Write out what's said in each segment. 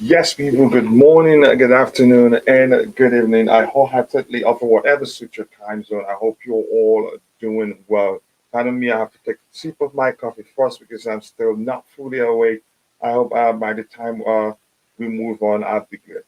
Yes, people, good morning, good afternoon, and good evening. I wholeheartedly offer whatever suits your time zone. I hope you're all doing well. Pardon me, I have to take a sip of my coffee first because I'm still not fully awake. I hope by the time we move on, I'll be good.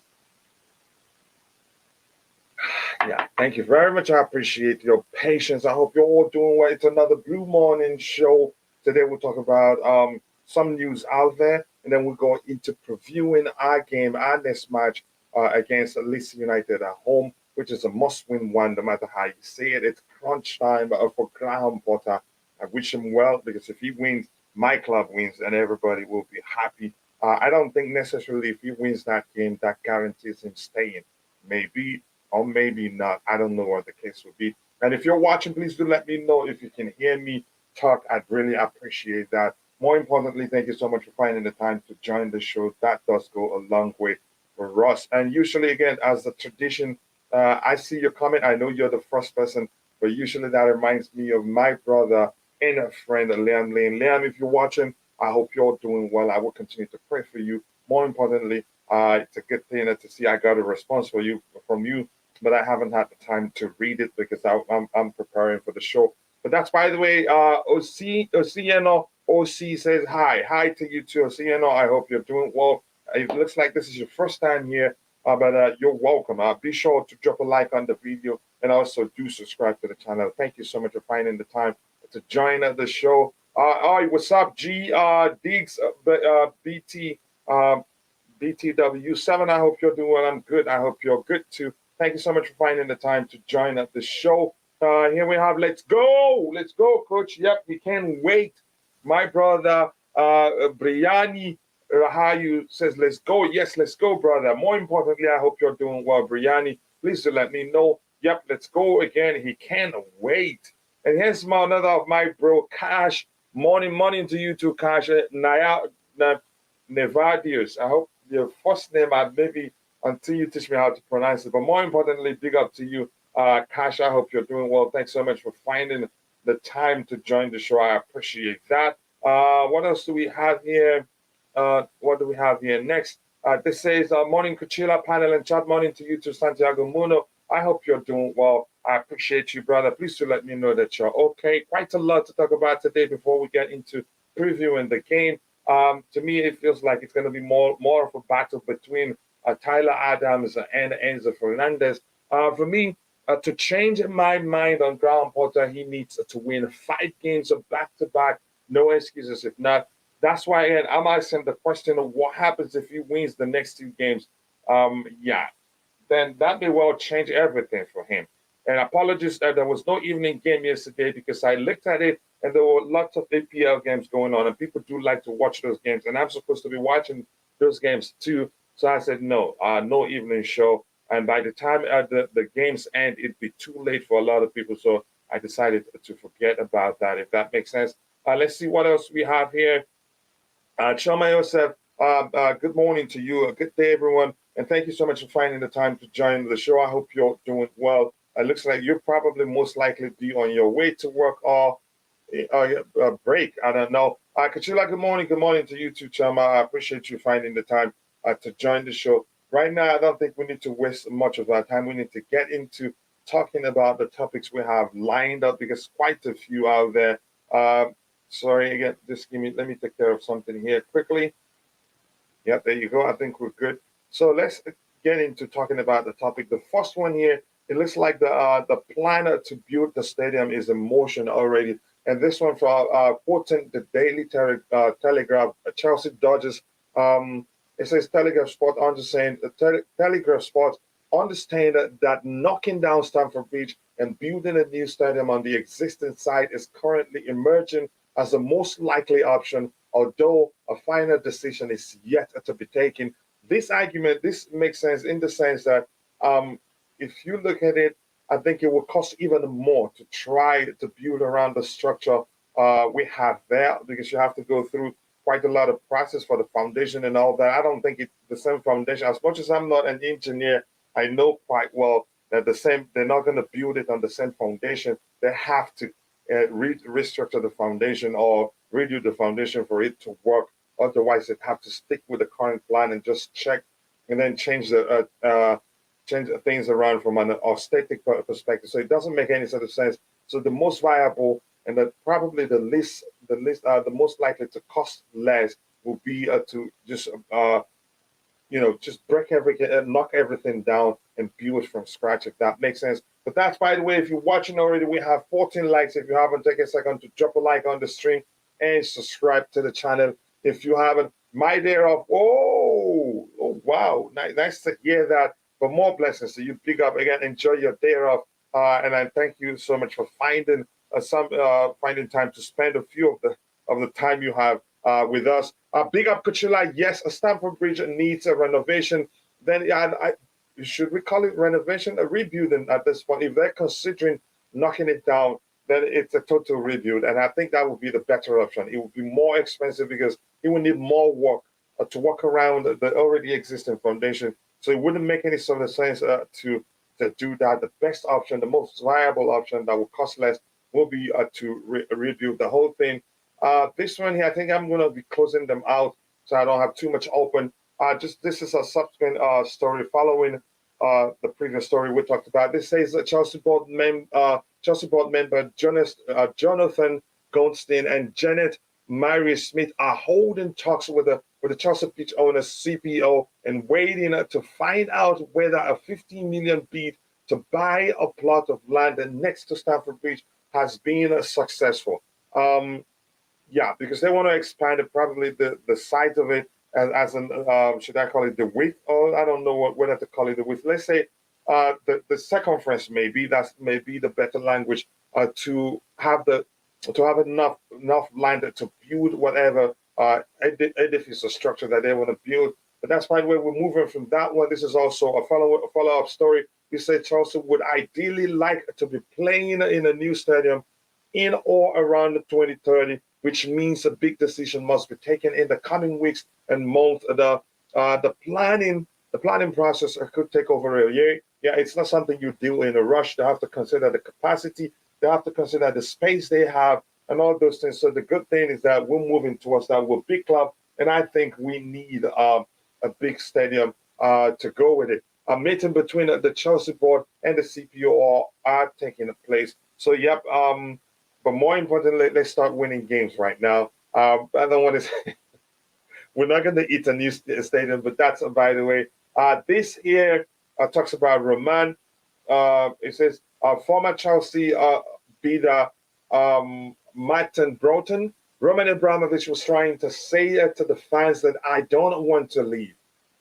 Yeah, thank you very much. I appreciate your patience. I hope you're all doing well. It's another Blue Morning show. Today we'll talk about some news out there, and then we'll go into previewing our game, our next match against Leeds United at home, which is a must-win one, no matter how you say it. It's crunch time for Graham Potter. I wish him well because if he wins, my club wins, and everybody will be happy. I don't think necessarily if he wins that game, that guarantees him staying. Maybe or maybe not. I don't know what the case would be. And if you're watching, please do let me know if you can hear me talk. I'd really appreciate that. More importantly, thank you so much for finding the time to join the show. That does go a long way for us. And usually, again, as the tradition, I see your comment. I know you're the first person, but usually that reminds me of my brother and a friend, Liam Lane. Liam, if you're watching, I hope you're doing well. I will continue to pray for you. More importantly, it's a good thing to see I got a response for you from you, but I haven't had the time to read it because I'm preparing for the show. But that's, by the way, OCNO OC says hi. Hi to you too, OCNO. I hope you're doing well. It looks like this is your first time here, but you're welcome. Be sure to drop a like on the video and also do subscribe to the channel. Thank you so much for finding the time to join the show. All right, what's up, G? Diggs, BT, BTW7. I hope you're doing well. I'm good. I hope you're good too. Thank you so much for finding the time to join at the show. Here we have Let's Go. Let's go, coach. Yep, we can't wait. My brother, Briani Rahayu says, Let's go. Yes, let's go, brother. More importantly, I hope you're doing well, Briani. Please do let me know. Yep, let's go again. He can't wait. And here's another of my bro, Cash. Morning to you too, Cash. Naya, Nevadius. I hope your first name, I maybe until you teach me how to pronounce it. But more importantly, big up to you, Cash. I hope you're doing well. Thanks so much for finding the time to join the show. I appreciate that. What else do we have here? What do we have here next? This says, morning, Kuchila panel and chat. Morning to you to Santiago Muno. I hope you're doing well. I appreciate you, brother. Please do let me know that you're okay. Quite a lot to talk about today before we get into previewing the game. To me, it feels like it's going to be more of a battle between Tyler Adams and Enzo Fernandez. For me, to change my mind on Graham Potter, he needs to win 5 games of back to back. No excuses if not. That's why, again, I'm asking the question of what happens if he wins the next 2 games. Yeah, then that may well change everything for him. And apologies that there was no evening game yesterday because I looked at it and there were lots of APL games going on, and people do like to watch those games. And I'm supposed to be watching those games too. So I said, no, no evening show. And by the time the games end, it'd be too late for a lot of people. So I decided to forget about that, if that makes sense. Let's see what else we have here. Choma Yosef, good morning to you. Good day, everyone. And thank you so much for finding the time to join the show. I hope you're doing well. It looks like you're probably most likely be on your way to work or break. I don't know. Kachula, good morning. Good morning to you too, Chama. I appreciate you finding the time to join the show. Right now, I don't think we need to waste much of our time. We need to get into talking about the topics we have lined up because quite a few out there. Sorry again, just let me take care of something here quickly. Yeah, there you go. I think we're good. So let's get into talking about the topic. The first one here, it looks like the plan to build the stadium is in motion already. And this one for quoting the Daily Telegraph, Chelsea Dodgers. It says Telegraph Sport understand Telegraph Sport understand that knocking down Stamford Bridge and building a new stadium on the existing site is currently emerging as the most likely option, although a final decision is yet to be taken. This makes sense in the sense that if you look at it, I think it will cost even more to try to build around the structure we have there because you have to go through quite a lot of process for the foundation and all that. I don't think it's the same foundation. As much as I'm not an engineer, I know quite well that they're not going to build it on the same foundation. They have to restructure the foundation or redo the foundation for it to work Otherwise, they'd have to stick with the current plan and just check and then change the things around from an aesthetic perspective. So it doesn't make any sort of sense. So the most viable and probably the most likely to cost less will be to just break everything, knock everything down and build from scratch, if that makes sense. But that's, by the way, if you're watching already, we have 14 likes. If you haven't, take a second to drop a like on the stream and subscribe to the channel. If you haven't, my day off. Oh, wow. Nice to hear that. But more blessings to you. Big up again. Enjoy your day off. And I thank you so much for finding finding time to spend a few of the time you have with us. Big up Kuchula. Yes, a Stamford Bridge needs a renovation. Then should we call it renovation? A rebuilding at this point. If they're considering knocking it down, then it's a total rebuild. And I think that would be the better option. It would be more expensive because it would need more work to walk around the already existing foundation. So it wouldn't make any sort of sense to do that. The best option, the most viable option that will cost less will be to rebuild the whole thing. This one here, I think I'm going to be closing them out so I don't have too much open. This is a subsequent story following the previous story we talked about. This says that Chelsea board member Jonathan Goldstein and Janet Mary Smith are holding talks with the Chelsea pitch owner CPO and waiting to find out whether a 15 million bid to buy a plot of land next to Stamford Bridge has been successful. Yeah, because they want to expand it, probably the size of it as an should I call it the width, or I don't know whether to call it the width. Let's say the circumference, maybe that's maybe the better language to have enough land to build whatever edifice or structure that they want to build. But that's by the way we're moving from that one. This is also a follow-up story. We say Chelsea would ideally like to be playing in a new stadium in or around 2030, which means a big decision must be taken in the coming weeks and months. The planning process could take over a year. Yeah, it's not something you do in a rush. They have to consider the capacity. They have to consider the space they have and all those things. So the good thing is that we're moving towards that. We're a big club, and I think we need a big stadium to go with it. A meeting between the Chelsea board and the CPO are taking place. So, yep. But more importantly, let's start winning games right now. I don't want to say we're not going to eat a new stadium, but that's by the way. This here talks about Roman. It says former Chelsea bidder Martin Broughton. Roman Abramovich was trying to say to the fans that I don't want to leave.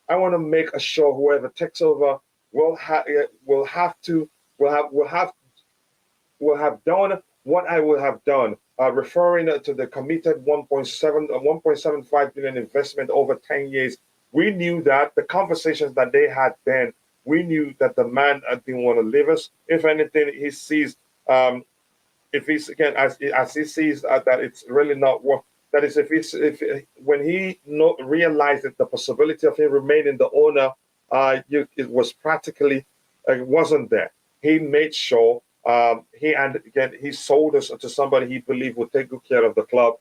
I want to make sure whoever takes over will have done what I would have done, referring to the committed 1.75 billion investment over 10 years. We knew that the conversations that they had then, we knew that the man didn't want to leave us. If anything, he sees, if he's again as he sees that it's really not worth. That is, when he realized that the possibility of him remaining the owner, it was practically wasn't there. He made sure. He sold us to somebody he believed would take good care of the club.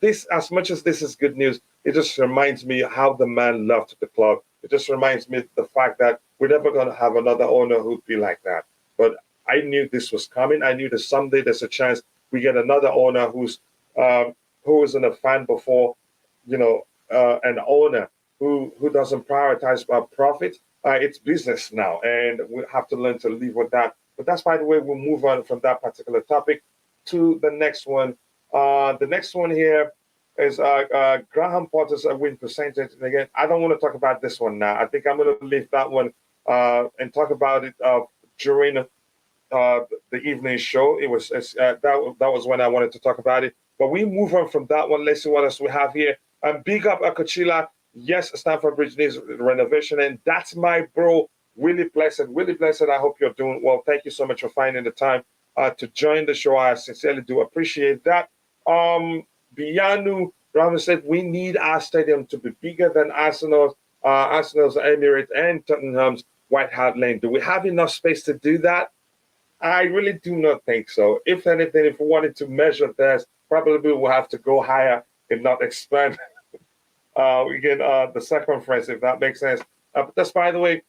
This, as much as this is good news, it just reminds me how the man loved the club. It just reminds me of the fact that we're never going to have another owner who'd be like that. But I knew this was coming. I knew that someday there's a chance we get another owner who wasn't a fan before, an owner who doesn't prioritize profit. It's business now, and we have to learn to live with that. But that's, by the way, we'll move on from that particular topic to the next one. The next one here is Graham Potter's win percentage. And again, I don't want to talk about this one now. I think I'm going to leave that one and talk about it during the evening show. It was that was when I wanted to talk about it. But we move on from that one. Let's see what else we have here. Big up Akochila. Yes, Stamford Bridge needs renovation, and that's my bro, Willie Blessed. Willie Blessed, I hope you're doing well. Thank you so much for finding the time to join the show. I sincerely do appreciate that. Bianu Rahman said we need our stadium to be bigger than Arsenal's Emirates and Tottenham's White Hart Lane. Do we have enough space to do that? I really do not think so. If anything, if we wanted to measure this, probably we'll have to go higher if not expand again the circumference, if that makes sense. But that's, by the way,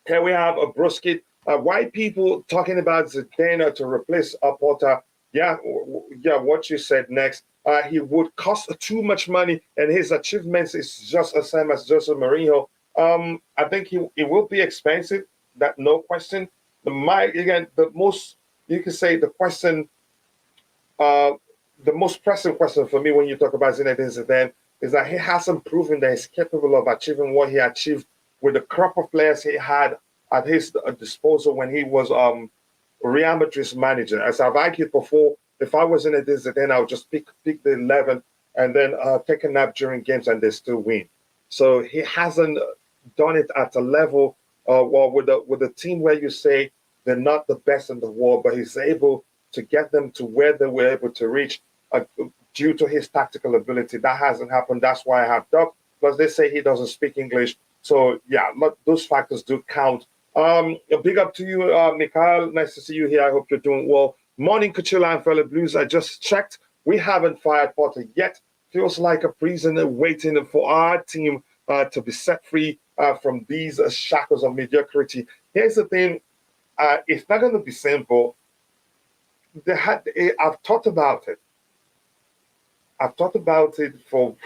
here we have a Brusket. White people talking about Zidane to replace Porter. Yeah, yeah, what you said next. He would cost too much money, and his achievements is just the same as Jose Mourinho. I think it will be expensive. That no question. The most you can say the question, uh, the most pressing question for me when you talk about Zinedine Zidane is that he hasn't proven that he's capable of achieving what he achieved with the crop of players he had at his disposal when he was Real Madrid's manager. As I've argued before, if I was Zinedine Zidane, I would just pick the 11 and then take a nap during games and they still win. So he hasn't done it at a level, well, with a team where you say they're not the best in the world, but he's able to get them to where they were able to reach due to his tactical ability. That hasn't happened. That's why I have doubt. Plus, they say he doesn't speak English. So, yeah, those factors do count. A big up to you, Mikhail. Nice to see you here. I hope you're doing well. Morning, Kachila and fellow Blues. I just checked. We haven't fired Potter yet. Feels like a prisoner waiting for our team to be set free from these shackles of mediocrity. Here's the thing. It's not going to be simple. I've thought about it. I've thought about it for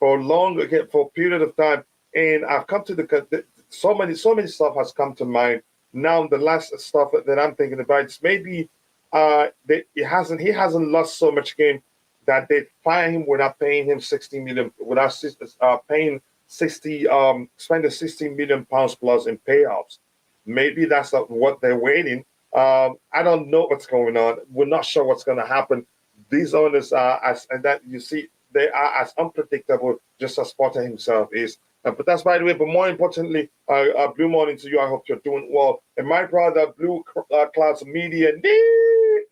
long, again, for a period of time, and I've come to so many stuff has come to mind. Now the last stuff that I'm thinking about is maybe he hasn't lost so much game that they fire him without paying him 60 million, without paying 60 spending 60 million pounds plus in payouts. Maybe that's not what they're waiting. I don't know what's going on. We're not sure what's going to happen. These owners are, and that you see, they are as unpredictable just as Potter himself is. But that's by the way. But more importantly, Blue Morning to you. I hope you're doing well. And my brother, Blue Clouds Media,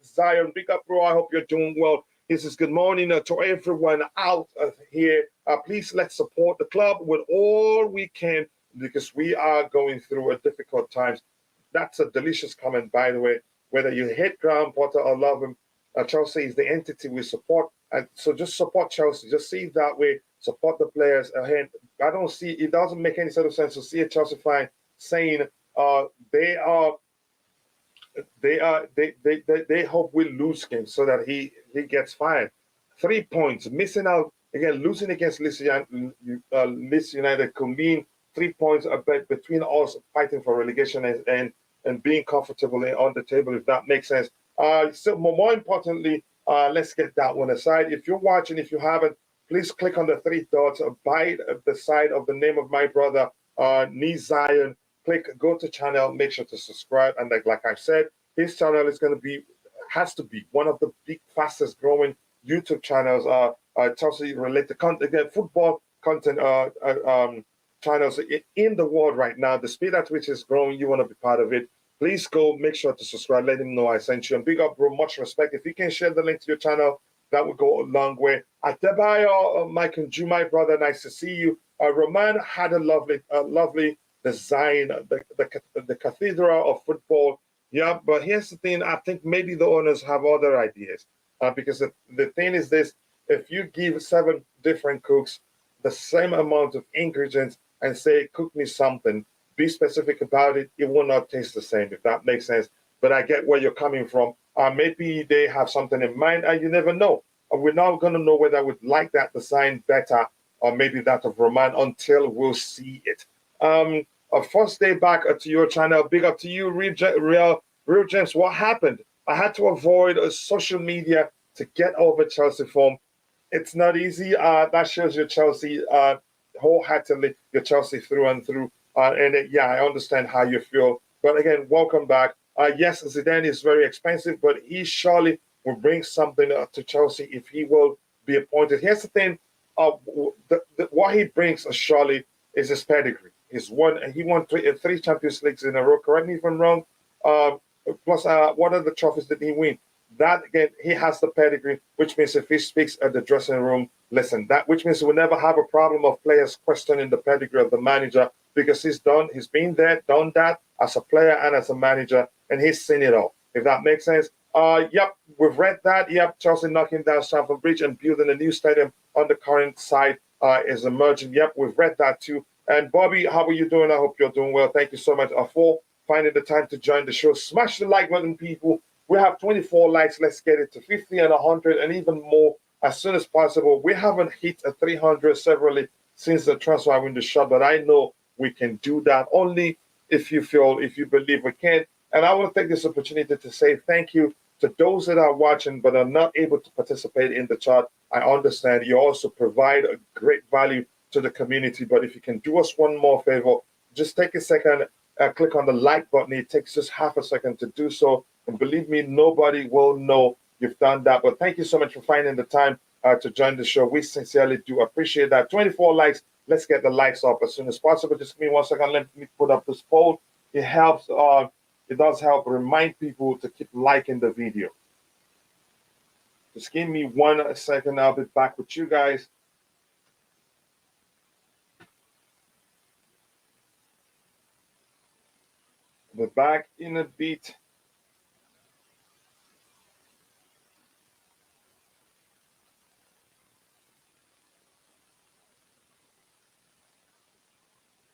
Zion, big up, bro. I hope you're doing well. This is good morning to everyone out here. Please let's support the club with all we can because we are going through a difficult times. That's a delicious comment, by the way. Whether you hate Graham Potter or love him, Chelsea is the entity we support. And so just support Chelsea. Just see it that way. Support the players. And I don't see, it doesn't make any sort of sense to see a Chelsea fan saying they hope we lose games so that he gets fired. 3 points. Missing out, again, losing against Leeds United could mean 3 points between us fighting for relegation and being comfortably on the table, if that makes sense. So more importantly, let's get that one aside. If you're watching, if you haven't, please click on the three dots by the side of the name of my brother, Zion. Go to channel, make sure to subscribe. And like I said, his channel has to be one of the big, fastest growing YouTube channels, Chelsea related content, again, football content channels in the world right now. The speed at which it's growing, you want to be part of it. Please go, make sure to subscribe. Let him know I sent you. And big up, bro. Much respect. If you can share the link to your channel, that would go a long way. Adebayo, Mike and Ju, my brother, nice to see you. Roman had a lovely design, the cathedral of football. Yeah, but here's the thing. I think maybe the owners have other ideas because the thing is this. If you give 7 different cooks the same amount of ingredients and say, cook me something, be specific about it, it will not taste the same, if that makes sense. But I get where you're coming from. Maybe they have something in mind, and you never know. We're not going to know whether we'd like that design better or maybe that of Roman until we'll see it. First day back to your channel. Big up to you, Real James. What happened? I had to avoid social media to get over Chelsea form. It's not easy. That shows your Chelsea wholeheartedly, your Chelsea through and through. Yeah, I understand how you feel. But again, welcome back. Yes, Zidane is very expensive, but he surely will bring something to Chelsea if he will be appointed. Here's the thing. What he brings surely is his pedigree. He won three Champions Leagues in a row. Correct me if I'm wrong. Plus, what other trophies did he win? That again, he has the pedigree, which means if he speaks at the dressing room, listen, which means we'll never have a problem of players questioning the pedigree of the manager because he's been there, done that as a player and as a manager, and he's seen it all. If that makes sense. Yep, we've read that. Yep, Chelsea knocking down Stamford Bridge and building a new stadium on the current site is emerging. Yep, we've read that too. And Bobby, how are you doing? I hope you're doing well. Thank you so much for finding the time to join the show. Smash the like button, people. We have 24 likes. Let's get it to 50 and 100 and even more as soon as possible. We haven't hit a 300 severally since the transfer window shut, but I know we can do that only if you believe we can. And I want to take this opportunity to say thank you to those that are watching but are not able to participate in the chat. I understand you also provide a great value to the community, but if you can do us one more favor, just take a second, click on the like button. It takes just half a second to do so. And believe me, nobody will know you've done that. But thank you so much for finding the time to join the show. We sincerely do appreciate that. 24 likes. Let's get the likes up as soon as possible. Just give me 1 second. Let me put up this poll. It helps. It does help remind people to keep liking the video. Just give me 1 second. I'll be back with you guys. We're back in a bit.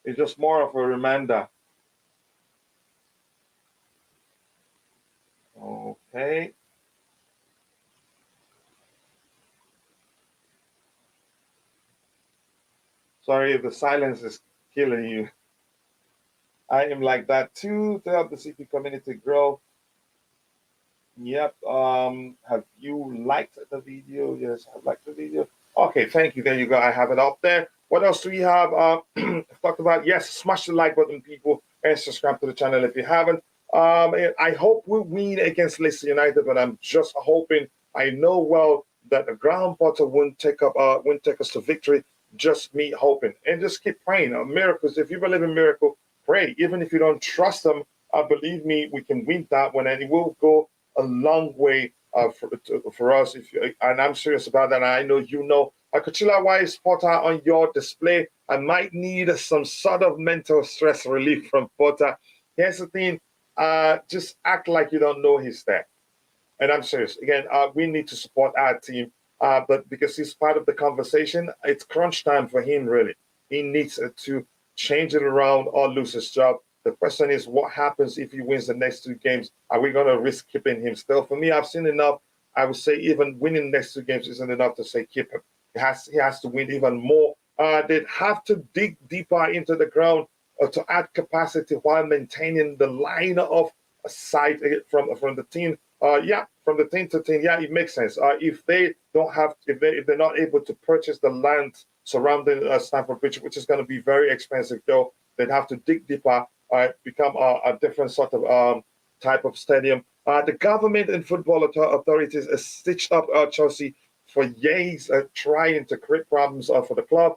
It's just more of a reminder. Okay. Sorry if the silence is killing you. I am like that too to help the CP community grow. Yep. Have you liked the video? Yes, I've liked the video. Okay, thank you. There you go. I have it up there. What else do we have? Talked about. Yes, smash the like button, people, and subscribe to the channel if you haven't. I hope we win against Leeds United, but I'm just hoping. I know well that the ground Potter won't take us to victory. Just me hoping, and just keep praying. Miracles. If you believe in miracle, pray. Even if you don't trust them, believe me, we can win that one, and it will go a long way for us. And I'm serious about that. And I know you know. Kuchila Wise Potter on your display. I might need some sort of mental stress relief from Potter. Here's the thing: just act like you don't know he's there. And I'm serious. Again, we need to support our team, but because he's part of the conversation, it's crunch time for him. Really, he needs to change it around or lose his job. The question is, what happens if he wins the next 2 games? Are we going to risk keeping him still? For me, I've seen enough. I would say even winning the next 2 games isn't enough to say keep him. He has to win even more. They'd have to dig deeper into the ground to add capacity while maintaining the line of sight from the team. From the team to team. Yeah, it makes sense. If they're not able to purchase the land surrounding Stamford Bridge, which is going to be very expensive, though, they'd have to dig deeper. Become a different sort of type of stadium. The government and football authorities have stitched up Chelsea for years, trying to create problems for the club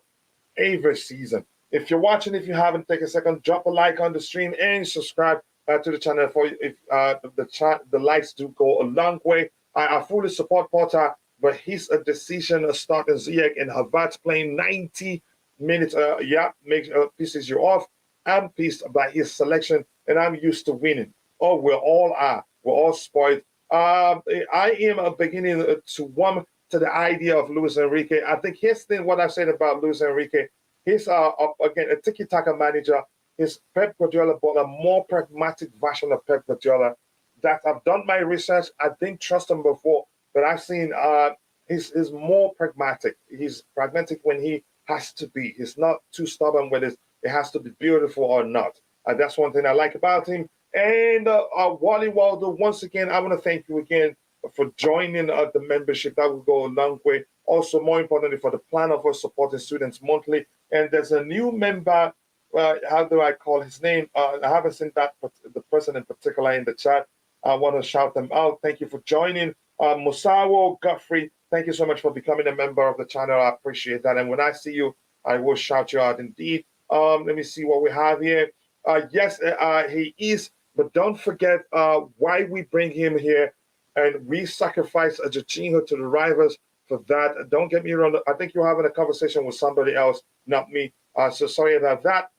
every season. If you're watching, if you haven't, take a second, drop a like on the stream and subscribe to the channel. For if the likes do go a long way. I fully support Potter, but his decision of starting Ziyech and Havertz playing 90 minutes, pisses you off. I'm pissed by his selection, and I'm used to winning. Oh, we all are. We're all spoiled. I am beginning to warm to the idea of Luis Enrique. I think here's the thing, what I said about Luis Enrique. He's, again, a tiki-taka manager. He's Pep Guardiola, but a more pragmatic version of Pep Guardiola. That I've done my research. I didn't trust him before, but I've seen he's more pragmatic. He's pragmatic when he has to be. He's not too stubborn with it. It has to be beautiful or not. That's one thing I like about him. And Wally Waldo, once again, I want to thank you again for joining the membership. That will go a long way. Also, more importantly, for the plan of us supporting students monthly. And there's a new member. How do I call his name? I haven't seen the person in particular in the chat. I want to shout them out. Thank you for joining. Musawo Guthrie, thank you so much for becoming a member of the channel. I appreciate that. And when I see you, I will shout you out indeed. Let me see what we have here. Yes, he is, but don't forget why we bring him here. And we sacrifice a Jorginho to the rivals for that. Don't get me wrong. I think you're having a conversation with somebody else, not me. So sorry about that.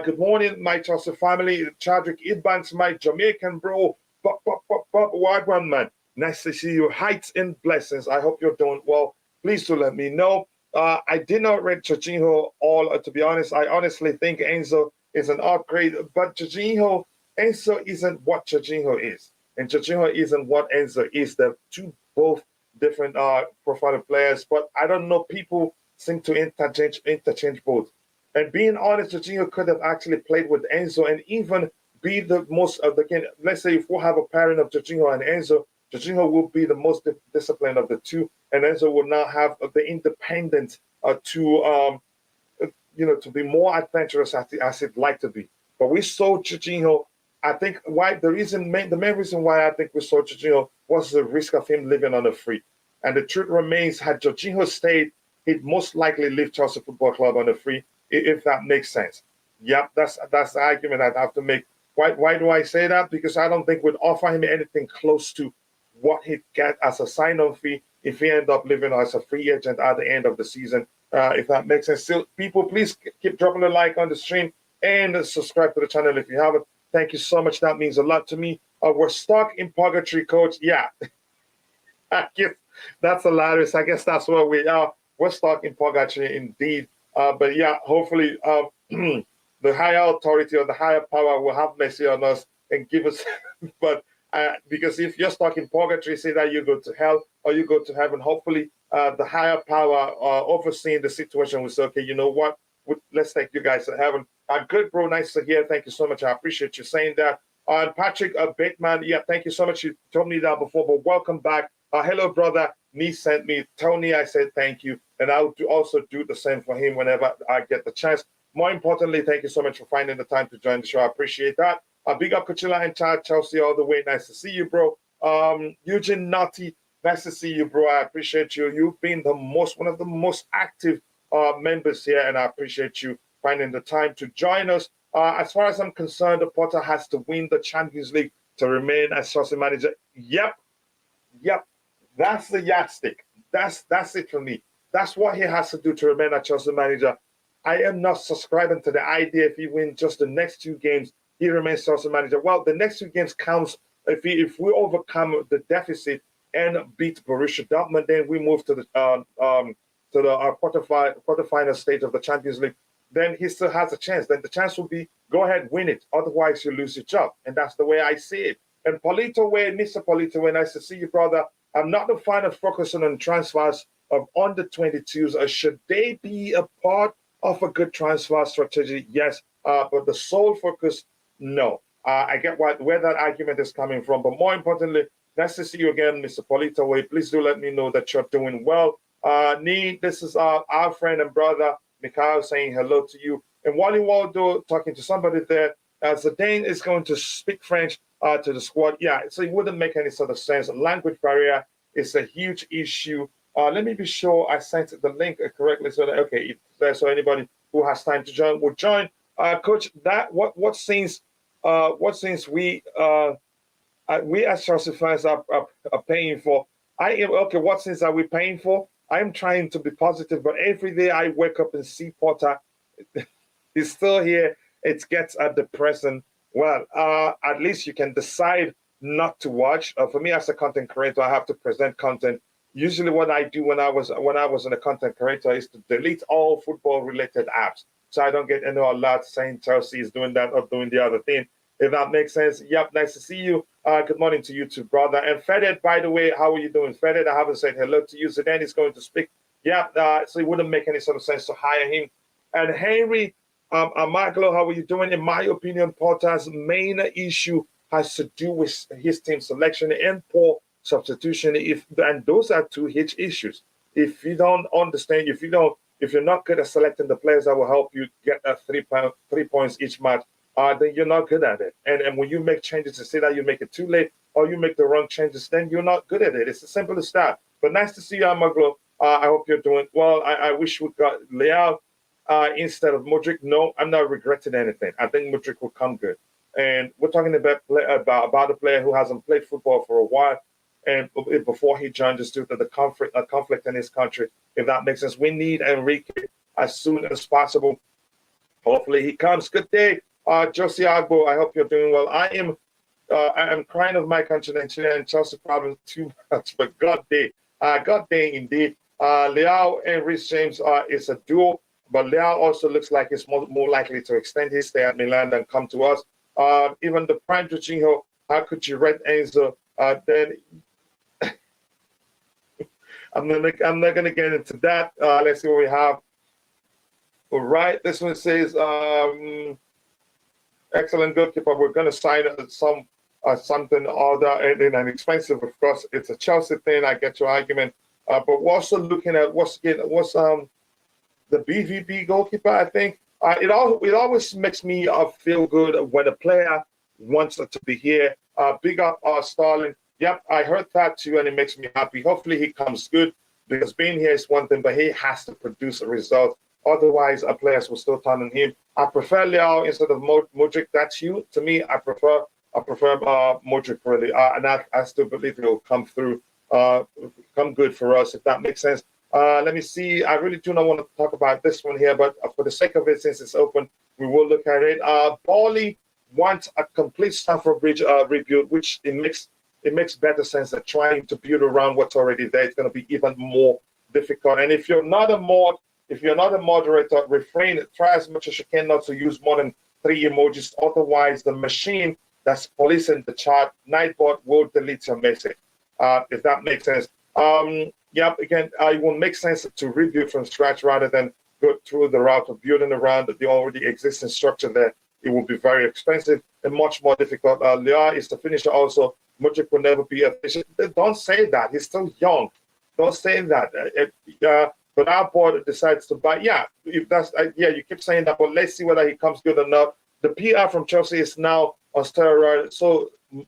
Good morning, my Chelsea family. Chadwick Idbanks, my Jamaican bro. Wagwan man. Nice to see you. Heights and blessings. I hope you're doing well. Please do let me know. I did not rate Jorginho all. To be honest, I honestly think Enzo is an upgrade, but Enzo isn't what Jorginho is, and Jorginho isn't what Enzo is. They're two both different profile of players, but I don't know. People seem to interchange both. And being honest, Jorginho could have actually played with Enzo and even be the most of the game. Let's say if we have a pairing of Jorginho and Enzo, Jorginho will be the most disciplined of the two, and Enzo will now have the independence to be more adventurous as he'd like to be. But we saw Jorginho. I think the main reason why I think we saw Jorginho was the risk of him living on a free. And the truth remains, had Jorginho stayed, he'd most likely leave Chelsea Football Club on a free, if that makes sense. Yep, that's the argument I'd have to make. Why do I say that? Because I don't think we'd offer him anything close to what he'd get as a sign-on fee if he end up living as a free agent at the end of the season, if that makes sense. Still, people, please keep dropping a like on the stream and subscribe to the channel if you haven't. Thank you so much. That means a lot to me. We're stuck in purgatory, coach. Yeah, I guess that's hilarious. I guess that's where we are. We're stuck in purgatory indeed. But yeah, hopefully the higher authority or the higher power will have mercy on us and give us. But because if you're stuck in purgatory, say that you go to hell or you go to heaven, hopefully the higher power overseeing the situation will say, okay, you know what? Let's take you guys to heaven. Good, bro. Nice to hear. Thank you so much. I appreciate you saying that. And Patrick Bateman, yeah, thank you so much. You told me that before, but welcome back. Hello, brother. Nee sent me. Tony, I said thank you. And I'll also do the same for him whenever I get the chance. More importantly, thank you so much for finding the time to join the show. I appreciate that. Big up Coachella and Chad Chelsea all the way. Nice to see you, bro. Eugene Naughty, nice to see you, bro. I appreciate you. You've been one of the most active members here, and I appreciate you finding the time to join us. As far as I'm concerned, Potter has to win the Champions League to remain as Chelsea manager. Yep. That's the yardstick. That's it for me. That's what he has to do to remain a Chelsea manager. I am not subscribing to the idea if he wins just the next two games, he remains Chelsea manager. Well, the next two games counts if we overcome the deficit and beat Borussia Dortmund, then we move to the quarterfinal stage of the Champions League. Then he still has a chance. Then the chance will be go ahead, win it. Otherwise, you lose your job, and that's the way I see it. And Mr. Polito, nice to see you, brother. I'm not a fan of focusing on transfers of under 22s. Should they be a part of a good transfer strategy? Yes, but the sole focus, no. I get where that argument is coming from, but more importantly, nice to see you again, Mr. Polito. Please do let me know that you're doing well. This is our friend and brother, Mikhail, saying hello to you. And Wally Waldo talking to somebody there. Zidane is going to speak French to the squad. Yeah, so it wouldn't make any sort of sense. Language barrier is a huge issue. Let me be sure I sent the link correctly so that so anybody who has time to join will join. Coach, what since we as Chelsea fans are paying for? What things are we paying for? I'm trying to be positive, but every day I wake up and see Potter is still here. It gets depressing. Well, at least you can decide not to watch. For me, as a content creator, I have to present content. Usually, what I do when I was a content creator is to delete all football-related apps, so I don't get any alerts saying Chelsea is doing that or doing the other thing. If that makes sense. Yep, nice to see you. Good morning to you too, brother. And Feded, by the way, how are you doing, Feded? I haven't said hello to you. Zidane is going to speak. Yeah, so it wouldn't make any sort of sense to hire him. And Henry, Maglo, how are you doing? In my opinion, Potter's main issue has to do with his team selection and poor substitution. And those are two huge issues. If you don't understand, if you're not good at selecting the players that will help you get that 3 points each match, then you're not good at it. And when you make changes, to say that you make it too late or you make the wrong changes, then you're not good at it. It's as simple as that. But nice to see you, Maglo. I hope you're doing well. I wish we got Leao instead of Modric. No, I'm not regretting anything. I think Modric will come good. And we're talking about a player who hasn't played football for a while, and before he joined us due to the conflict in his country. If that makes sense, we need Enrique as soon as possible. Hopefully he comes. Good day, Josie Agbo. I hope you're doing well. I am I'm crying of my continental and Chelsea problems too much, but God day indeed. Leao and Reece James is a duo, but Leao also looks like he's more likely to extend his stay at Milan than come to us. Even the prime Jorginho, how could you rate Enzo? Then I'm not gonna get into that. Let's see what we have. All right, this one says excellent goalkeeper. We're gonna sign something other and an expensive. Of course, it's a Chelsea thing. I get your argument, but we're also looking at what's the BVB goalkeeper. I think it always makes me feel good when a player wants to be here. Big up Starling. Yep, I heard that too, and it makes me happy. Hopefully he comes good, because being here is one thing, but he has to produce a result. Otherwise, our players will still turn on him. I prefer Leao instead of Modric. That's you. To me, I prefer Modric really, and I still believe he'll come through, come good for us, if that makes sense. Let me see. I really do not want to talk about this one here, but for the sake of it, since it's open, we will look at it. Bali wants a complete Stamford Bridge rebuild, which it makes better sense than trying to build around what's already there. It's going to be even more difficult. And if you're not a moderator, refrain. Try as much as you can not to use more than 3 emojis. Otherwise, the machine that's policing the chat, Nightbot, will delete your message. If that makes sense. Yep. Again, it will make sense to rebuild from scratch rather than go through the route of building around the already existing structure there. It will be very expensive and much more difficult. Leao is the finisher also. Modric will never be a finisher. Don't say that. He's still young. Don't say that. But our board decides to buy. Yeah, if that's you keep saying that, but let's see whether he comes good enough. The PR from Chelsea is now on steroids.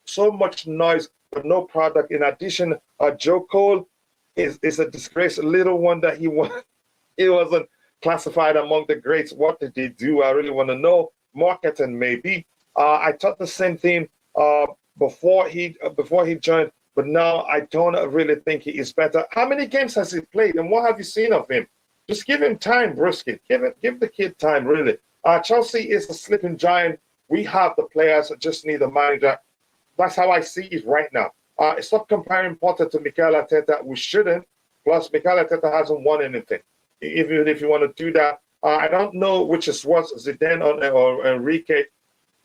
So much noise, but no product. In addition, Joe Cole is a disgrace. Little wonder he wasn't classified among the greats. What did he do? I really want to know. Marketing, maybe. I thought the same thing before he joined, but now I don't really think he is better. How many games has he played, and what have you seen of him? Just give him time, Brisket. Give the kid time, really. Chelsea is a sleeping giant. We have the players, just need a manager. That's how I see it right now. Stop comparing Potter to Mikel Arteta. We shouldn't. Plus, Mikel Arteta hasn't won anything. Even if you want to do that, I don't know which is worse, Zidane or Enrique.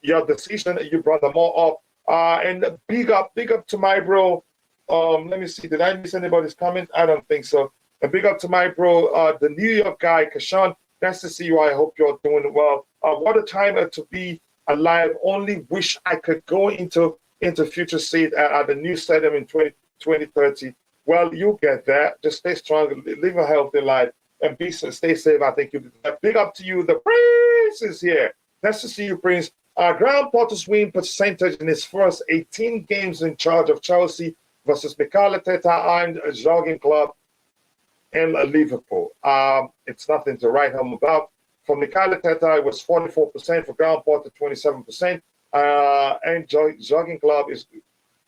Your decision, you brought them all up. And big up to my bro. Let me see. Did I miss anybody's comment? I don't think so. And big up to my bro, the New York guy, Kashan. Nice to see you. I hope you're doing well. What a time to be alive. Only wish I could go into future seat at the new stadium in 2030. Well, you'll get there. Just stay strong, live a healthy life, and stay safe. I think you. Big up to you. The Prince is here. Nice to see you, Prince. Graham Potter's win percentage in his first 18 games in charge of Chelsea versus Mikel Arteta and a jogging club in Liverpool. It's nothing to write home about. For Mikel Arteta, it was 44%. For Graham Potter, 27%. And jogging club is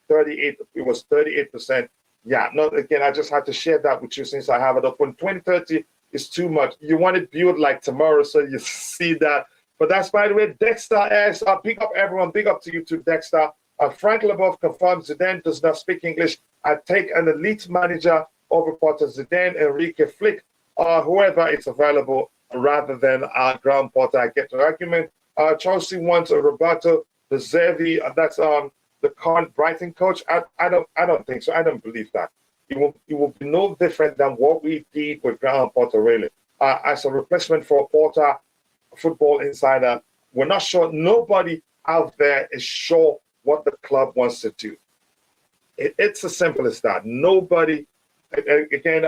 38. It was 38%. Yeah, no, again, I just had to share that with you since I have it up. When 2030 is too much, you want it built like tomorrow, so you see that. But that's, by the way, Dexter S. Big up everyone. Big up to you too, Dexter. Frank Leboeuf confirms Zidane does not speak English. I take an elite manager over Potter, Zidane, Enrique, Flick, whoever is available, rather than Graham Potter. I get the argument. Chelsea wants a Roberto De Zerbi. That's the current Brighton coach. I don't think so. I don't believe that. It will be no different than what we did with Graham Potter, really. As a replacement for Potter, Football Insider, we're not sure. Nobody out there is sure what the club wants to do. It's as simple as that. Nobody, again,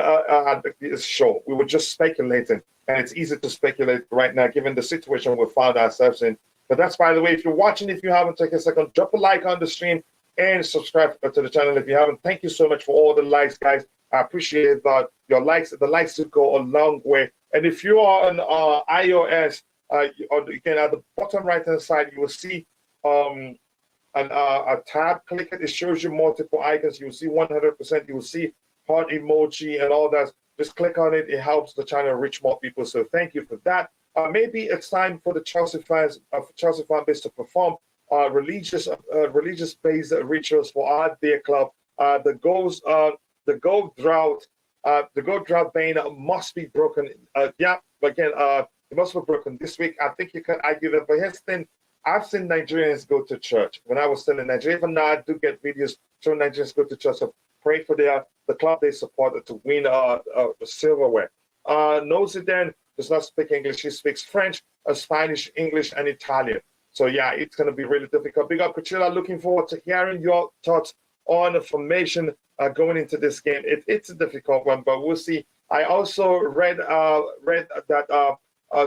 is sure. We were just speculating, and it's easy to speculate right now given the situation we found ourselves in. But that's, by the way, if you're watching, if you haven't taken a second, drop a like on the stream and subscribe to the channel if you haven't. Thank you so much for all the likes, guys. I appreciate that. Your likes, the likes do go a long way. And if you are on iOS, again, at the bottom right-hand side, you will see a tab. Click it. It shows you multiple icons. You will see 100%. You will see heart emoji and all that. Just click on it. It helps the channel reach more people. So thank you for that. Maybe it's time for the Chelsea fans, Chelsea fan base to perform. religious-based rituals for their club. The goal drought, ban must be broken. Yeah, again, it must be broken this week. I think you can argue that, but here's the thing. I've seen Nigerians go to church when I was still in Nigeria. Even now, I do get videos showing Nigerians go to church to pray for the club they support to win silverware. Nosy then does not speak English. He speaks French, Spanish, English, and Italian. So yeah, it's going to be really difficult. Big up, Kuchila. Looking forward to hearing your thoughts on the formation going into this game. It's a difficult one, but we'll see. I also read that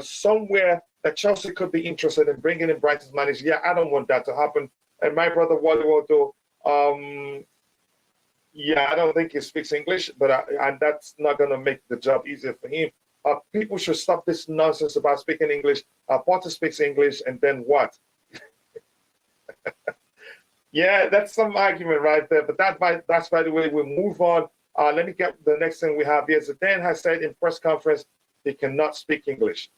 somewhere that Chelsea could be interested in bringing in Brighton's manager. Yeah, I don't want that to happen. And my brother Wally Waldo, yeah, I don't think he speaks English, but and that's not going to make the job easier for him. People should stop this nonsense about speaking English. Potter speaks English, and then what? Yeah, that's some argument right there. But that's by the way, we'll move on. Let me get the next thing we have here. Zidane has said in press conference he cannot speak English.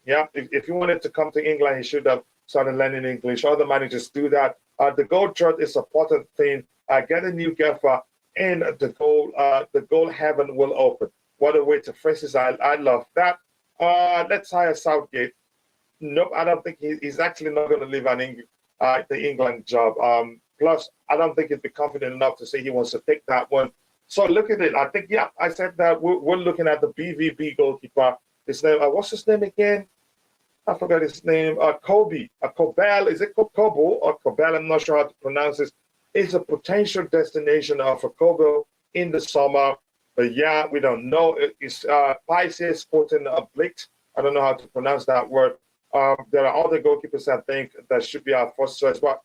Yeah, if he wanted to come to England, he should have started learning English. Other managers do that. The goal trot is a important thing. Get a new gaffer, and the goal heaven will open. What a way to phrase this. I love that. Let's hire Southgate. Nope, I don't think he's actually not going to leave the England job. Plus, I don't think he'd be confident enough to say he wants to take that one. So look at it. I think, yeah, I said that we're looking at the BVB goalkeeper. His name, what's his name again? I forgot his name. Kobe. Kobel. Is it Kobo or Kobel? I'm not sure how to pronounce this. It's a potential destination for Kobo in the summer. But yeah, we don't know. It's Pisces quoting Blicht. I don't know how to pronounce that word. There are other goalkeepers I think that should be our first choice. But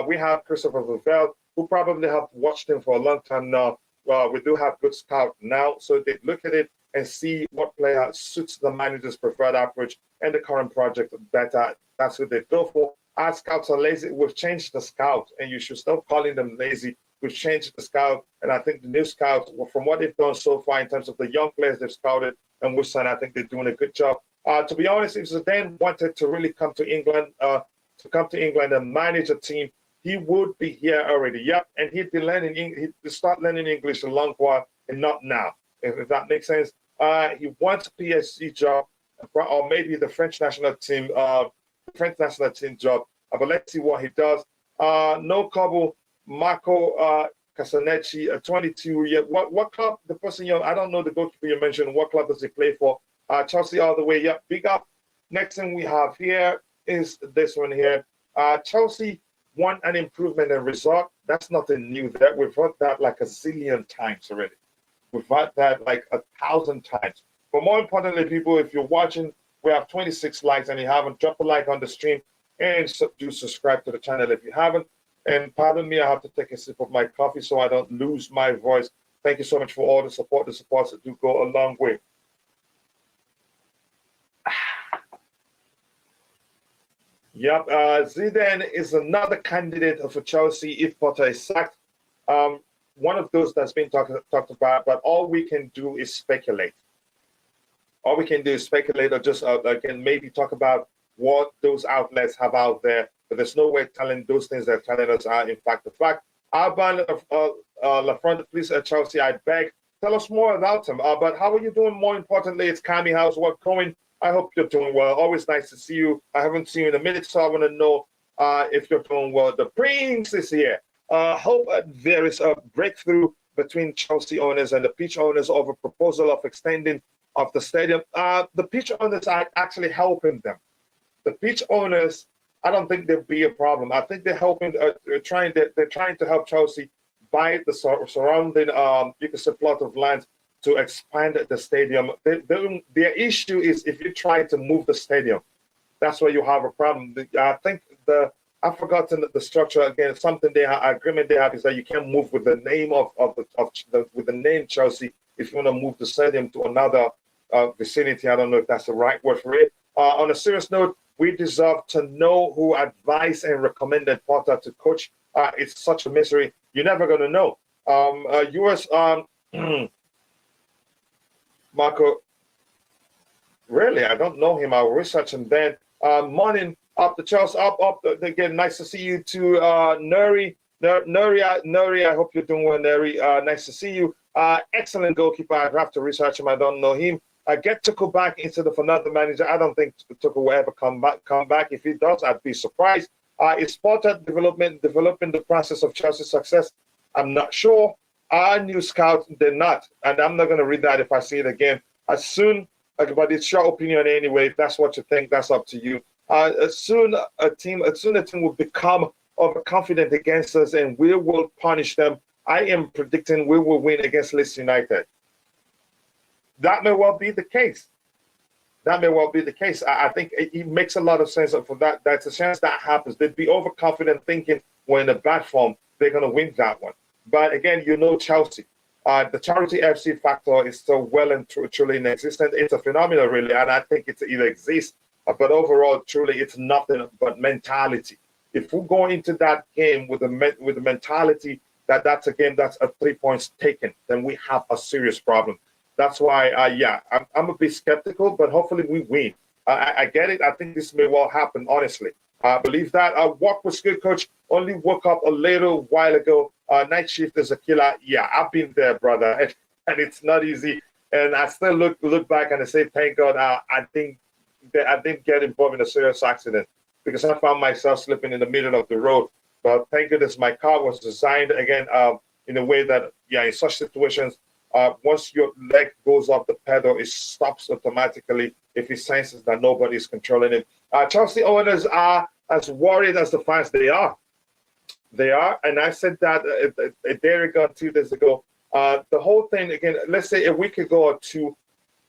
we have Christopher Vivell, who probably have watched him for a long time now. We do have good scout now, so they look at it and see what player suits the manager's preferred approach and the current project better. That's what they go for. Our scouts are lazy. We've changed the scout, and you should stop calling them lazy. We've changed the scout, and I think the new scouts, from what they've done so far in terms of the young players they've scouted and which side, I think they're doing a good job. To be honest, if Zidane wanted to really come to England, and manage a team, he would be here already. Yep, and he'd start learning English a long while, and not now. If that makes sense. He wants a PSG job, or maybe the French national team job. But let's see what he does. No Cabo, Marco Casaneci, 22 years. What club? The person I don't know the goalkeeper you mentioned. What club does he play for? Chelsea all the way. Yep, big up. Next thing we have here is this one here. Chelsea want an improvement in result. That's nothing new there. We've heard that like a zillion times already. We've heard that like 1,000 times. But more importantly, people, if you're watching, we have 26 likes and you haven't, drop a like on the stream and do subscribe to the channel if you haven't. And pardon me, I have to take a sip of my coffee so I don't lose my voice. Thank you so much for all the support. The supports that do go a long way. Yep, Zidane is another candidate for Chelsea if Potter is sacked. One of those that's been talked about, but all we can do is speculate. All we can do is speculate, or just again maybe talk about what those outlets have out there. But there's no way telling those things they're telling us are in fact the fact. Alban Lafront, please, Chelsea, I beg, tell us more about him. But how are you doing? More importantly, it's Kami. How's work going? I hope you're doing well. Always nice to see you. I haven't seen you in a minute, so I want to know if you're doing well. The Prince is here. Hope there is a breakthrough between Chelsea owners and the pitch owners over proposal of extending of the stadium. The pitch owners are actually helping them. The pitch owners, I don't think there'll be a problem. I think they're helping. They're trying to help Chelsea buy the surrounding you can say plot of land to expand the stadium. Their issue is if you try to move the stadium, that's where you have a problem. I think I've forgotten the structure again. Something agreement they have is that you can't move with the name with the name Chelsea if you want to move the stadium to another vicinity. I don't know if that's the right word for it. On a serious note, we deserve to know who advised and recommended Potter to coach. It's such a mystery. You're never going to know. US Marco, really, I don't know him. I'll research him then. Morning. Up the Chelsea, up. Again, nice to see you too, Nuri. Nuri, I hope you're doing well, Nuri. Nice to see you. Excellent goalkeeper. I have to research him. I don't know him. Get Tuchel back into for another manager. I don't think Tuchel will ever come back. If he does, I'd be surprised. Is Potter developing the process of Chelsea's success? I'm not sure. Our new scout, they're not. And I'm not going to read that if I see it again. But it's your opinion anyway. If that's what you think, that's up to you. As soon a team will become overconfident against us and we will punish them, I am predicting we will win against Leeds United. That may well be the case. I think it makes a lot of sense for that. That's a chance that happens. They'd be overconfident thinking we're in a bad form, they're going to win that one. But again, Chelsea. The Chelsea F.C. factor is still well and truly inexistent. It's a phenomenon, really, and I think it exists. But overall, truly, it's nothing but mentality. If we go into that game with the mentality that that's a game that's 3 points taken, then we have a serious problem. That's why, I'm a bit skeptical, but hopefully we win. I get it. I think this may well happen, honestly. I believe that. Work was good, Coach. Only woke up a little while ago. Night shift is a killer. Yeah, I've been there, brother, and it's not easy. And I still look back and I say, thank God, I think that I didn't get involved in a serious accident because I found myself slipping in the middle of the road. But thank goodness my car was designed, again, in a way that, in such situations, once your leg goes off the pedal, it stops automatically if it senses that nobody is controlling it. Chelsea owners are as worried as the fans they are. And I said that a day ago, 2 days ago. The whole thing, again, let's say a week ago or two,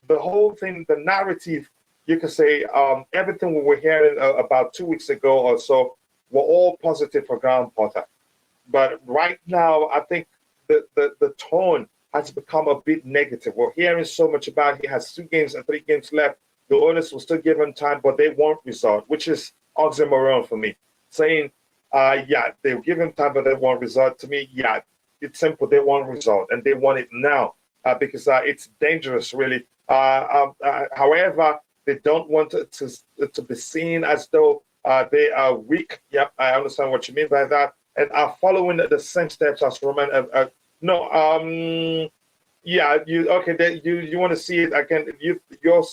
the whole thing, the narrative, you can say everything we were hearing about 2 weeks ago or so were all positive for Graham Potter. But right now, I think the tone has become a bit negative. We're hearing so much about he has 2 games and 3 games left. The owners will still give him time, but they won't result, which is oxymoron for me. Saying, they'll give him time, but they won't result. To me, it's simple. They won't result, and they want it now because it's dangerous, really. However, they don't want to be seen as though they are weak. Yep, I understand what you mean by that, and are following the same steps as Roman. You want to see it again. You're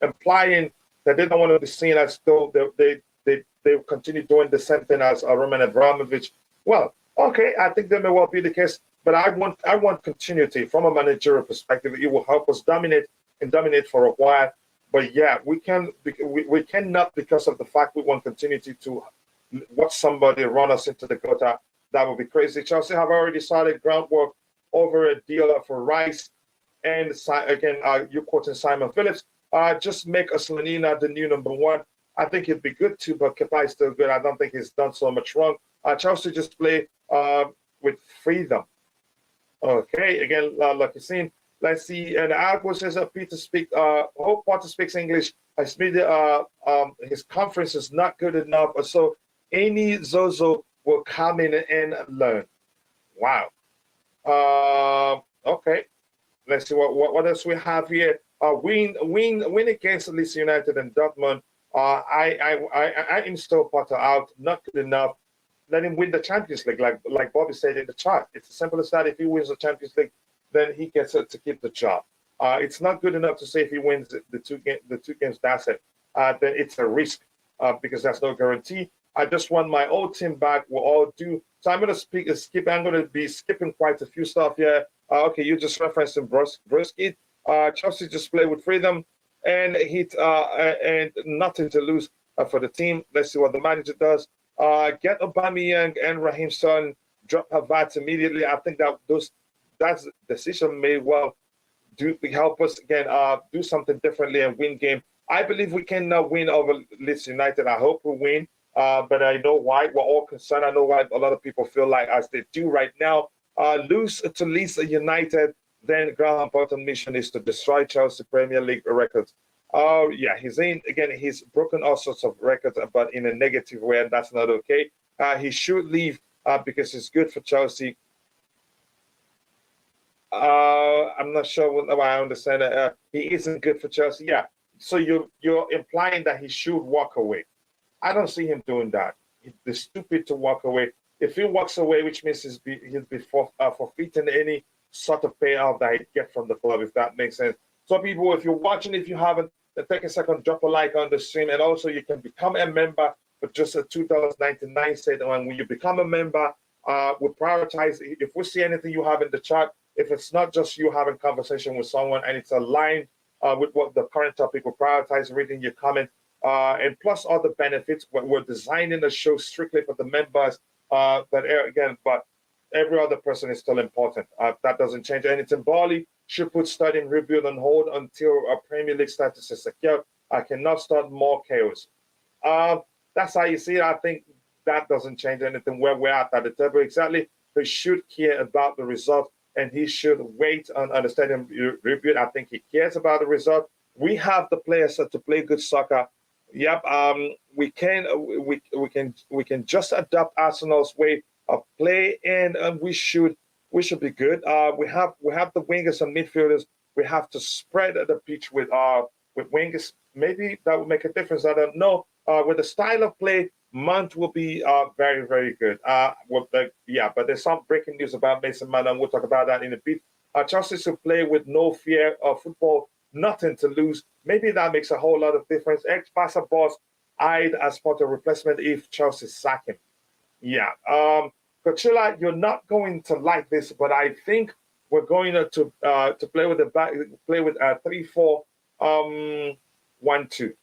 implying that they don't want to be seen as though they continue doing the same thing as Roman Abramovich. Well, okay, I think that may well be the case, but I want continuity from a managerial perspective. It will help us dominate for a while. But we cannot, because of the fact we want continuity, to watch somebody run us into the gutter. That would be crazy. Chelsea have already started groundwork over a deal for Rice, and again, you're quoting Simon Phillips. Just make Oslanina the new number 1. I think it'd be good too, but Kepa is still good. I don't think he's done so much wrong. Chelsea just play with freedom. Okay, again, like you've seen. Let's see. And Algo says hope Potter speaks English. His conference is not good enough. So any Zozo will come in and learn. Wow. Okay. Let's see what else we have here. Win against Leeds United and Dortmund. I install Potter out. Not good enough. Let him win the Champions League, like Bobby said in the chart. It's as simple as that. If he wins the Champions League, then he gets to keep the job. It's not good enough to say if he wins the two games, that's it. Then it's a risk because there's no guarantee. I just want my old team back. We'll all do. So I'm going to skip. I'm going to be skipping quite a few stuff here. Okay, you just referencing Broski. Chelsea just play with freedom and and nothing to lose for the team. Let's see what the manager does. Get Aubameyang and Raheem Sterling, drop Havertz immediately. I think that decision may well help us again do something differently and win game. I believe we can win over Leeds United. I hope we win, but I know why we're all concerned. I know why a lot of people feel like as they do right now. Lose to Leeds United, then Graham Potter's mission is to destroy Chelsea Premier League records. He's broken all sorts of records, but in a negative way, and that's not okay. He should leave because it's good for Chelsea. I'm not sure what I understand. He isn't good for Chelsea. Yeah. So you're implying that he should walk away. I don't see him doing that. He's stupid to walk away. If he walks away, which means he'll be forfeiting any sort of payout that he get from the club, if that makes sense. So people, if you're watching, if you haven't, then take a second, drop a like on the stream, and also you can become a member for just a $2.99 set. And when you become a member, we prioritize. If we see anything you have in the chat, if it's not just you having conversation with someone and it's aligned with what the current topic, we prioritize reading your comment. And plus other benefits. We're designing the show strictly for the members. But every other person is still important. That doesn't change anything. Bali should put starting rebuild on hold until a Premier League status is secure. I cannot start more chaos. That's how you see it. I think that doesn't change anything where we're at the table. Exactly. He should care about the result, and he should wait on understanding rebuild. I think he cares about the result. We have the players to play good soccer. Yep, we can just adopt Arsenal's way of play, and we should be good. We have the wingers and midfielders. We have to spread the pitch with wingers. Maybe that will make a difference. I don't know. With the style of play, Mount will be very, very good. But there's some breaking news about Mason Mount, and we'll talk about that in a bit. Chelsea should play with no fear of football. Nothing to lose. Maybe that makes a whole lot of difference. Ex-Barca boss eyed as part of replacement if Chelsea sack him. Yeah. Coachella, you're not going to like this, but I think we're going to play with a 3-4-1-2.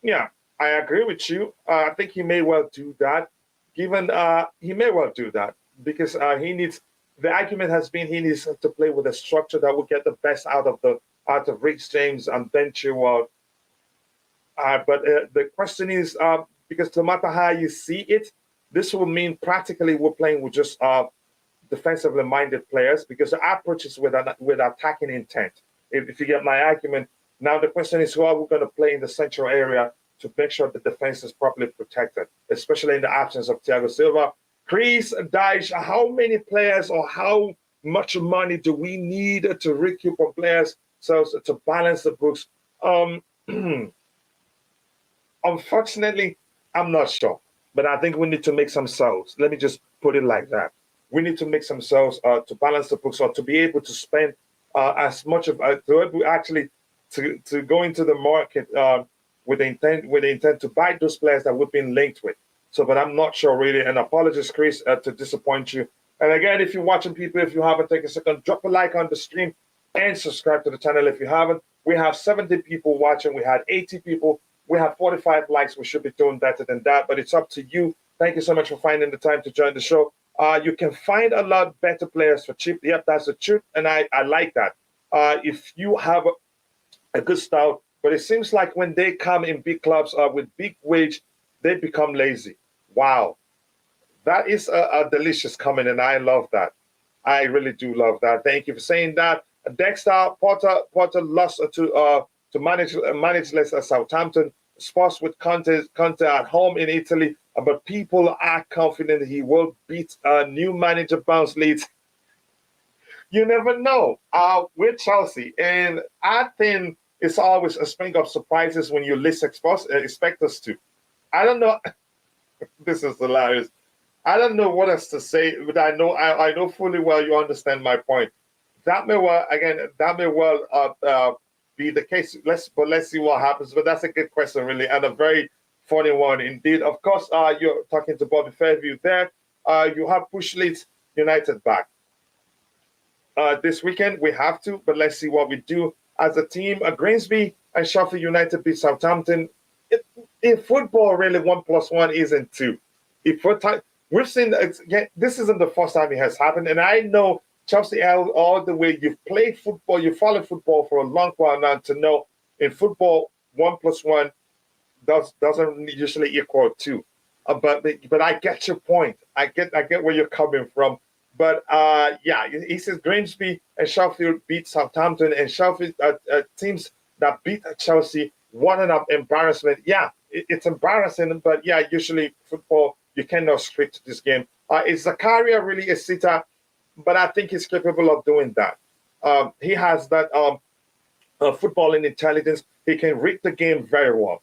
Yeah, I agree with you. I think he may well do that. He may well do that because he needs. The argument has been he needs to play with a structure that will get the best out of Rich James and Ben Chilwell. But the question is, because no matter how you see it, this will mean practically we're playing with just defensively minded players because the approach is with attacking intent. If you get my argument. Now the question is, who are we going to play in the central area to make sure the defense is properly protected, especially in the absence of Thiago Silva? Chris Dyche, how many players or how much money do we need to recoup on players so to balance the books? Unfortunately, I'm not sure, but I think we need to make some sales. Let me just put it like that. We need to make some sales to balance the books or to be able to spend as much of to go into the market with the intent to buy those players that we've been linked with. So, but I'm not sure really. And apologies, Chris, to disappoint you. And again, if you're watching, people, if you haven't taken a second, drop a like on the stream and subscribe to the channel if you haven't. We have 70 people watching. We had 80 people. We have 45 likes. We should be doing better than that, but it's up to you. Thank you so much for finding the time to join the show. You can find a lot better players for cheap. Yep, that's the truth, and I like that. If you have a good style, but it seems like when they come in big clubs with big wage, they become lazy. Wow. That is a delicious comment, and I love that. I really do love that. Thank you for saying that. Dexter Potter lost to managerless at Southampton. Sports with Conte at home in Italy, but people are confident he will beat a new manager bounce Leeds. You never know. With Chelsea, and I think it's always a spring of surprises when you least expect us to. I don't know. This is hilarious. I don't know what else to say, but I know fully well you understand my point. That may well be the case. Let's see what happens. But that's a good question, really, and a very funny one indeed. Of course, you're talking to Bobby Fairview there. You have pushed Leeds United back this weekend. We have to, but let's see what we do as a team. Grimsby and Sheffield United beat Southampton. In football, really, 1+1 isn't 2. We've seen this isn't the first time it has happened, and I know Chelsea all the way. You've played football, you followed football for a long while now to know in football 1+1 doesn't usually equal 2. But I get your point. I get where you're coming from. But he says Grimsby and Sheffield beat Southampton, and Sheffield teams that beat Chelsea. What an embarrassment. Yeah, it's embarrassing, but yeah, usually football, you cannot script this game. Is Zakaria really a sitter? But I think he's capable of doing that. He has that footballing intelligence. He can read the game very well.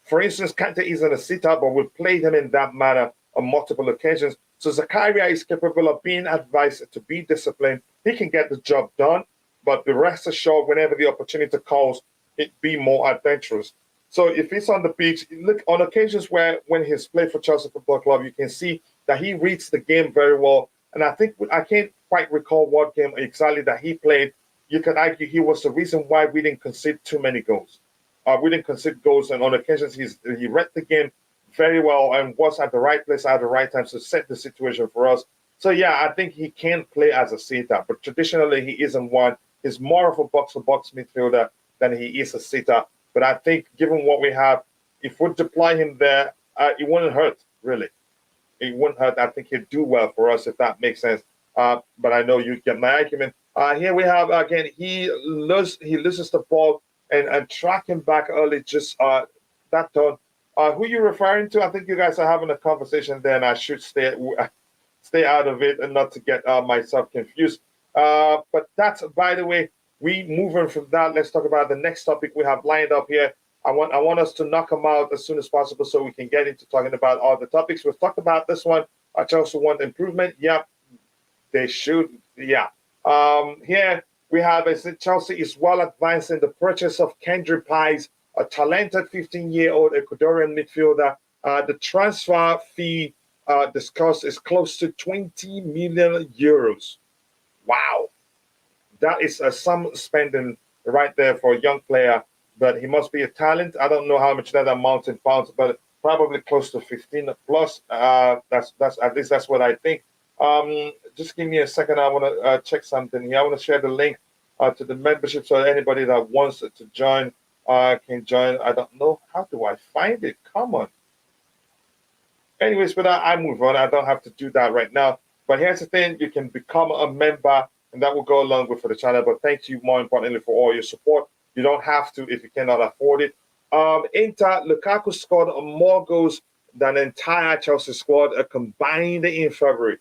For instance, Kante isn't a sitter, but we've played him in that manner on multiple occasions. So Zakaria is capable of being advised to be disciplined. He can get the job done, but the rest assured, whenever the opportunity calls, it be more adventurous. So if he's on the pitch, look on occasions where when he's played for Chelsea Football Club, you can see that he reads the game very well. And I think I can't quite recall what game exactly that he played. You could argue he was the reason why we didn't concede too many goals. We didn't concede goals, and on occasions he read the game very well and was at the right place at the right time to set the situation for us. So yeah, I think he can play as a sitter, but traditionally he isn't one. He's more of a box-to-box midfielder than he is a sitter. But I think given what we have, if we deploy him there, it wouldn't hurt, really. It wouldn't hurt. I think he'd do well for us, if that makes sense. But I know you get my argument. Here we have, again, he loses the ball and tracking back early, just that done. Who you referring to? I think you guys are having a conversation there, and I should stay out of it and not to get myself confused. But that's, by the way, we moving from that. Let's talk about the next topic we have lined up here. I want us to knock them out as soon as possible so we can get into talking about all the topics. We've talked about this one. Chelsea want improvement. Yeah, they should. Yeah. Here we have Chelsea is well advanced in the purchase of Kendrick Pies, a talented 15-year-old Ecuadorian midfielder. The transfer fee discussed is close to 20 million euros. Wow. That is some spending right there for a young player, but he must be a talent. I don't know how much that amounts in pounds, but probably close to 15 plus. That's at least that's what I think. Just give me a second. I want to check something here. I want to share the link to the membership so anybody that wants to join can join. I don't know. How do I find it? Come on. Anyways, but I move on. I don't have to do that right now. But here's the thing. You can become a member, and that will go along with for the channel. But thank you more importantly for all your support. You don't have to if you cannot afford it. Inter, Lukaku scored more goals than the entire Chelsea squad combined in February.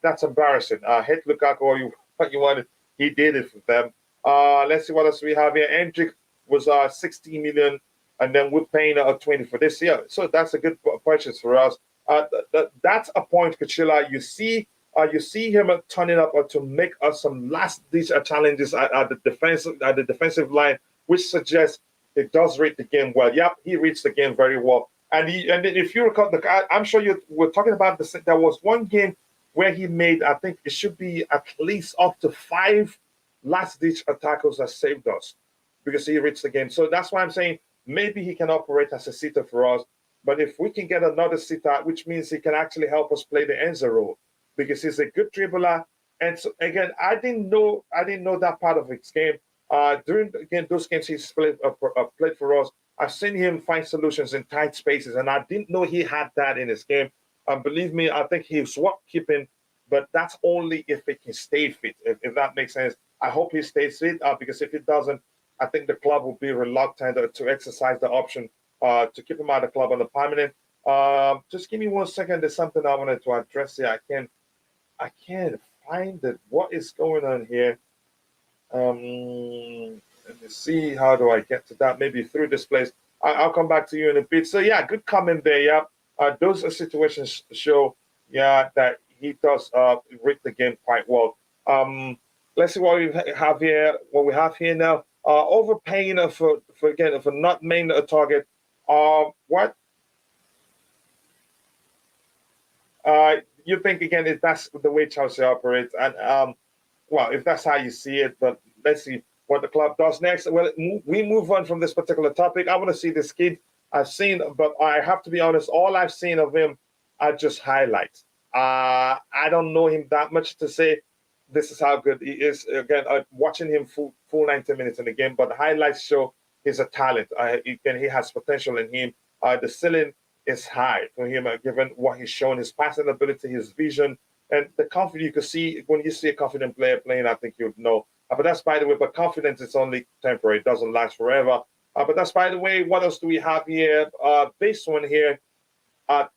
That's embarrassing. Hit Lukaku or what you wanted. He did it for them. Let's see what else we have here. Hendrick was 60 million, and then we're paying 20 for this year. So that's a good purchase for us. That's a point, Kachila. You see him turning up to make us some last-ditch challenges at the defensive line, which suggests he does read the game well. Yep, he reads the game very well. And if you recall, I'm sure you were talking about this. There was one game where he made, I think it should be at least up to 5 last-ditch tackles that saved us because he reached the game. So that's why I'm saying maybe he can operate as a sitter for us. But if we can get another sitter, which means he can actually help us play the Enzo role, because he's a good dribbler. And so again, I didn't know that part of his game. During those games he's played for us, I've seen him find solutions in tight spaces, and I didn't know he had that in his game. Believe me, I think he's worth keeping, but that's only if he can stay fit, if that makes sense. I hope he stays fit, because if he doesn't, I think the club will be reluctant to exercise the option to keep him out of the club on the permanent. Just give me 1 second. There's something I wanted to address here. I can't find it. What is going on here? Let me see. How do I get to that? Maybe through this place. I'll come back to you in a bit. So yeah, good comment there. Yeah, those situations show, yeah, that he does read the game quite well. Let's see what we have here. What we have here now. Overpaying for not making a target. What? You think again if that's the way Chelsea operates, and well, if that's how you see it, but let's see what the club does next. Well, we move on from this particular topic. I want to see this kid. I've seen, but I have to be honest, all I've seen of him are just highlights. I don't know him that much to say this is how good he is. Again, watching him full 90 minutes in the game, but the highlights show he's a talent. He has potential in him. The ceiling is high for him, given what he's shown, his passing ability, his vision, and the confidence you can see. When you see a confident player playing, I think you'd know. But that's by the way, but confidence is only temporary. It doesn't last forever. But that's by the way, what else do we have here? This one here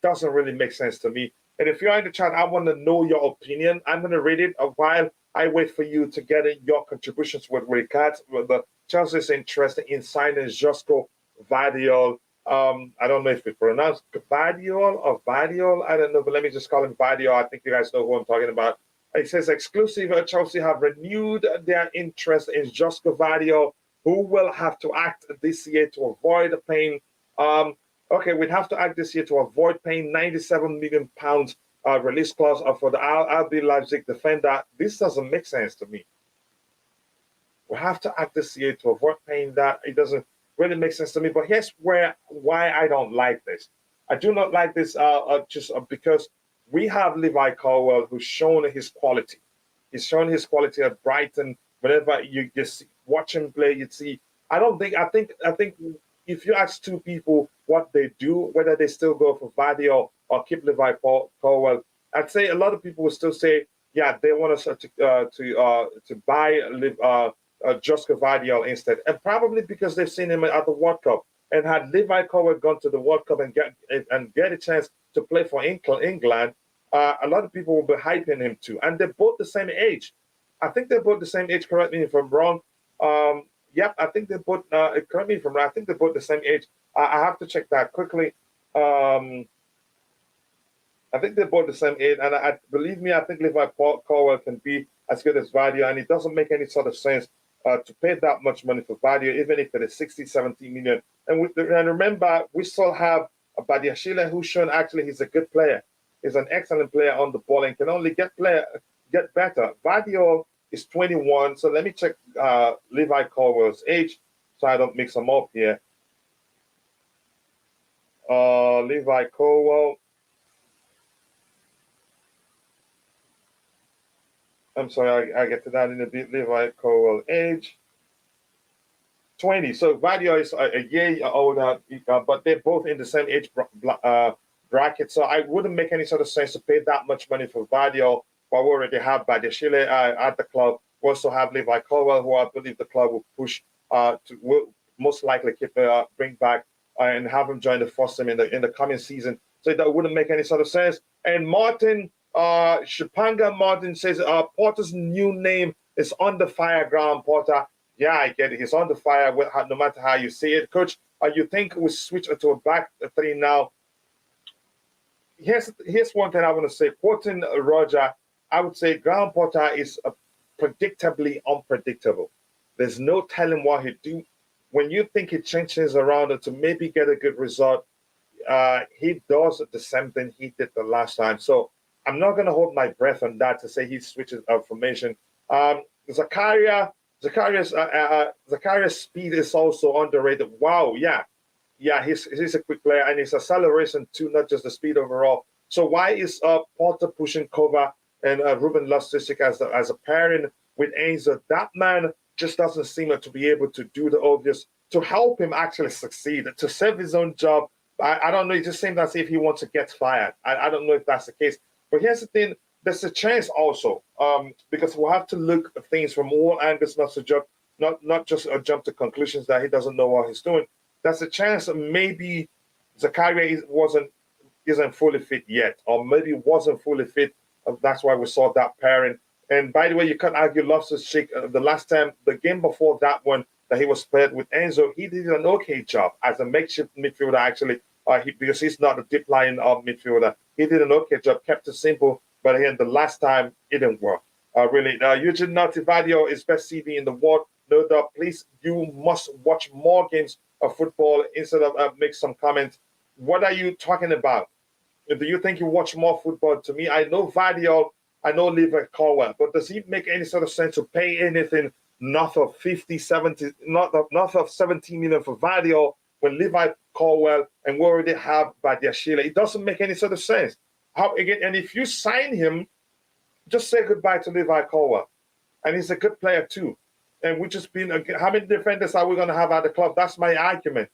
doesn't really make sense to me. And if you're in the chat, I want to know your opinion. I'm going to read it while I wait for you to get in your contributions with regards with the Chelsea's interest in signing Josko Vardiol I don't know if it's pronounced Vadiol or Vadiol. I don't know, but let me just call him Vadiol. I think you guys know who I'm talking about. It says exclusive Chelsea have renewed their interest in Josko Vadiol, who will have to act this year to avoid paying. Okay, we'd have to act this year to avoid paying £97 million release clause for the RB Leipzig defender. This doesn't make sense to me. We have to act this year to avoid paying that. It doesn't really make sense to me. But here's why I don't like this. I do not like this just because we have Levi Colwill, who's shown his quality. He's shown his quality at Brighton. Whenever you just watch him play, you'd see. I think if you ask two people what they do, whether they still go for Vadio or keep Levi Colwill, I'd say a lot of people will still say, yeah, they want us to buy Josko Vadiol instead, and probably because they've seen him at the World Cup. And had Levi Colwill gone to the World Cup and get a chance to play for England, a lot of people will be hyping him too. And they're both the same age. I think they're both the same age. Correct me if I'm wrong. Yep, I think they're both. Correct me if I'm wrong. I think they're both the same age. I have to check that quickly. I think they're both the same age, and I believe me, I think Levi Colwill can be as good as Vadio, and it doesn't make any sort of sense to pay that much money for Vadio, even if it is 60, 70 million. And remember, we still have Badiashile, who's shown actually he's a good player. He's an excellent player on the ball and can only get better. Vadio is 21, so let me check Levi Colwill's age so I don't mix them up here. Levi Colwill. I'm sorry, I get to that in a bit. Levi Colwill age 20. So Vadio is a year older, but they're both in the same age bracket. So I wouldn't make any sort of sense to pay that much money for Vadio, but we already have Badiashile at the club. We also have Levi Colwill, who I believe the club will push will most likely bring back and have him join the first team in the coming season. So that wouldn't make any sort of sense. And Martin Shipanga Martin says Porter's new name is on the fire, Graham Porter. Yeah, I get it. He's on the fire no matter how you see it. Coach, you think we switch to a back three now? Here's one thing I want to say. Quoting Roger, I would say Graham Porter is predictably unpredictable. There's no telling what he'd do. When you think he changes around to maybe get a good result, he does the same thing he did the last time. So I'm not going to hold my breath on that to say he switches formation. Zacharias' speed is also underrated. Wow, yeah, he's a quick player and his acceleration too, not just the speed overall. So why is Porter pushing cover and Ruben Loftus-Cheek as a pairing with Enzo? That man just doesn't seem to be able to do the obvious to help him actually succeed, to save his own job. I don't know. It just seems as if he wants to get fired. I don't know if that's the case. But here's the thing. There's a chance also because we'll have to look at things from all angles, not just jump to conclusions that he doesn't know what he's doing. There's a chance that maybe Zakaria isn't fully fit yet, or maybe wasn't fully fit. That's why we saw that pairing. And by the way, you can't argue Loftus-Cheek. The last time, the game before that one that he was paired with Enzo, he did an okay job as a makeshift midfielder, actually, because he's not a deep line midfielder. He did an okay job, kept it simple, but again, the last time, it didn't work. Really. Eugene Nativadio is best CV in the world. No doubt. Please, you must watch more games of football instead of make some comments. What are you talking about? Do you think you watch more football? To me, I know Vadio, I know Levi Colwill, but does it make any sort of sense to pay anything north of 50, 70, north of 17 million for Vadio when Levi Colwill and we already have Badiashile? It doesn't make any sort of sense. And if you sign him, just say goodbye to Levi Colwill. And he's a good player too. And we just been, how many defenders are we going to have at the club? That's my argument.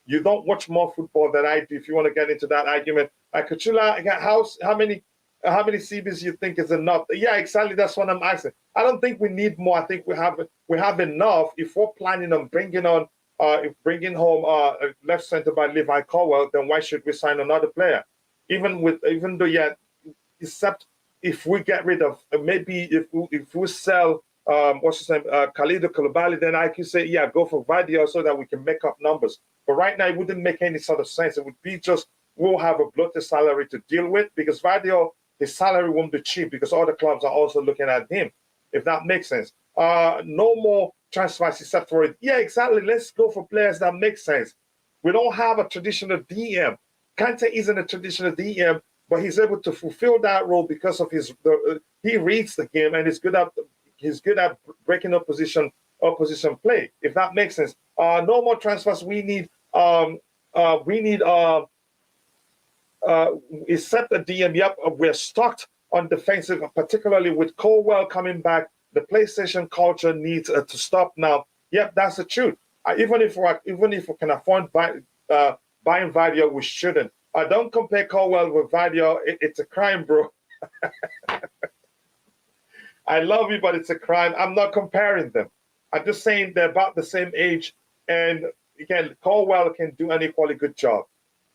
You don't watch more football than I do if you want to get into that argument. Kuchula, how many CBs you think is enough? Yeah, exactly. That's what I'm asking. I don't think we need more. I think we have enough. If we're planning on bringing home left center by Levi Colwill, then why should we sign another player? Even though except if we get rid of maybe if we sell what's his name, Khalidou Koulibaly, then I could say, yeah, go for Vardy so that we can make up numbers. But right now, it wouldn't make any sort of sense. It would be just we'll have a bloated salary to deal with because Vardy, his salary won't be cheap because all the clubs are also looking at him, if that makes sense. No more transfers except for it. Yeah, exactly. Let's go for players that make sense. We don't have a traditional DM. Kante isn't a traditional DM, but he's able to fulfill that role because of he reads the game and he's good at breaking opposition play. If that makes sense. No more transfers. We need except the DM. Yep, we're stuck on defensive, particularly with Colwell coming back. The PlayStation culture needs to stop now. Yep, that's the truth. Even if we can afford buying Vadio, we shouldn't. Don't compare Colwell with Vadio. It's a crime, bro. I love you, but it's a crime. I'm not comparing them. I'm just saying they're about the same age. And again, Colwell can do an equally good job.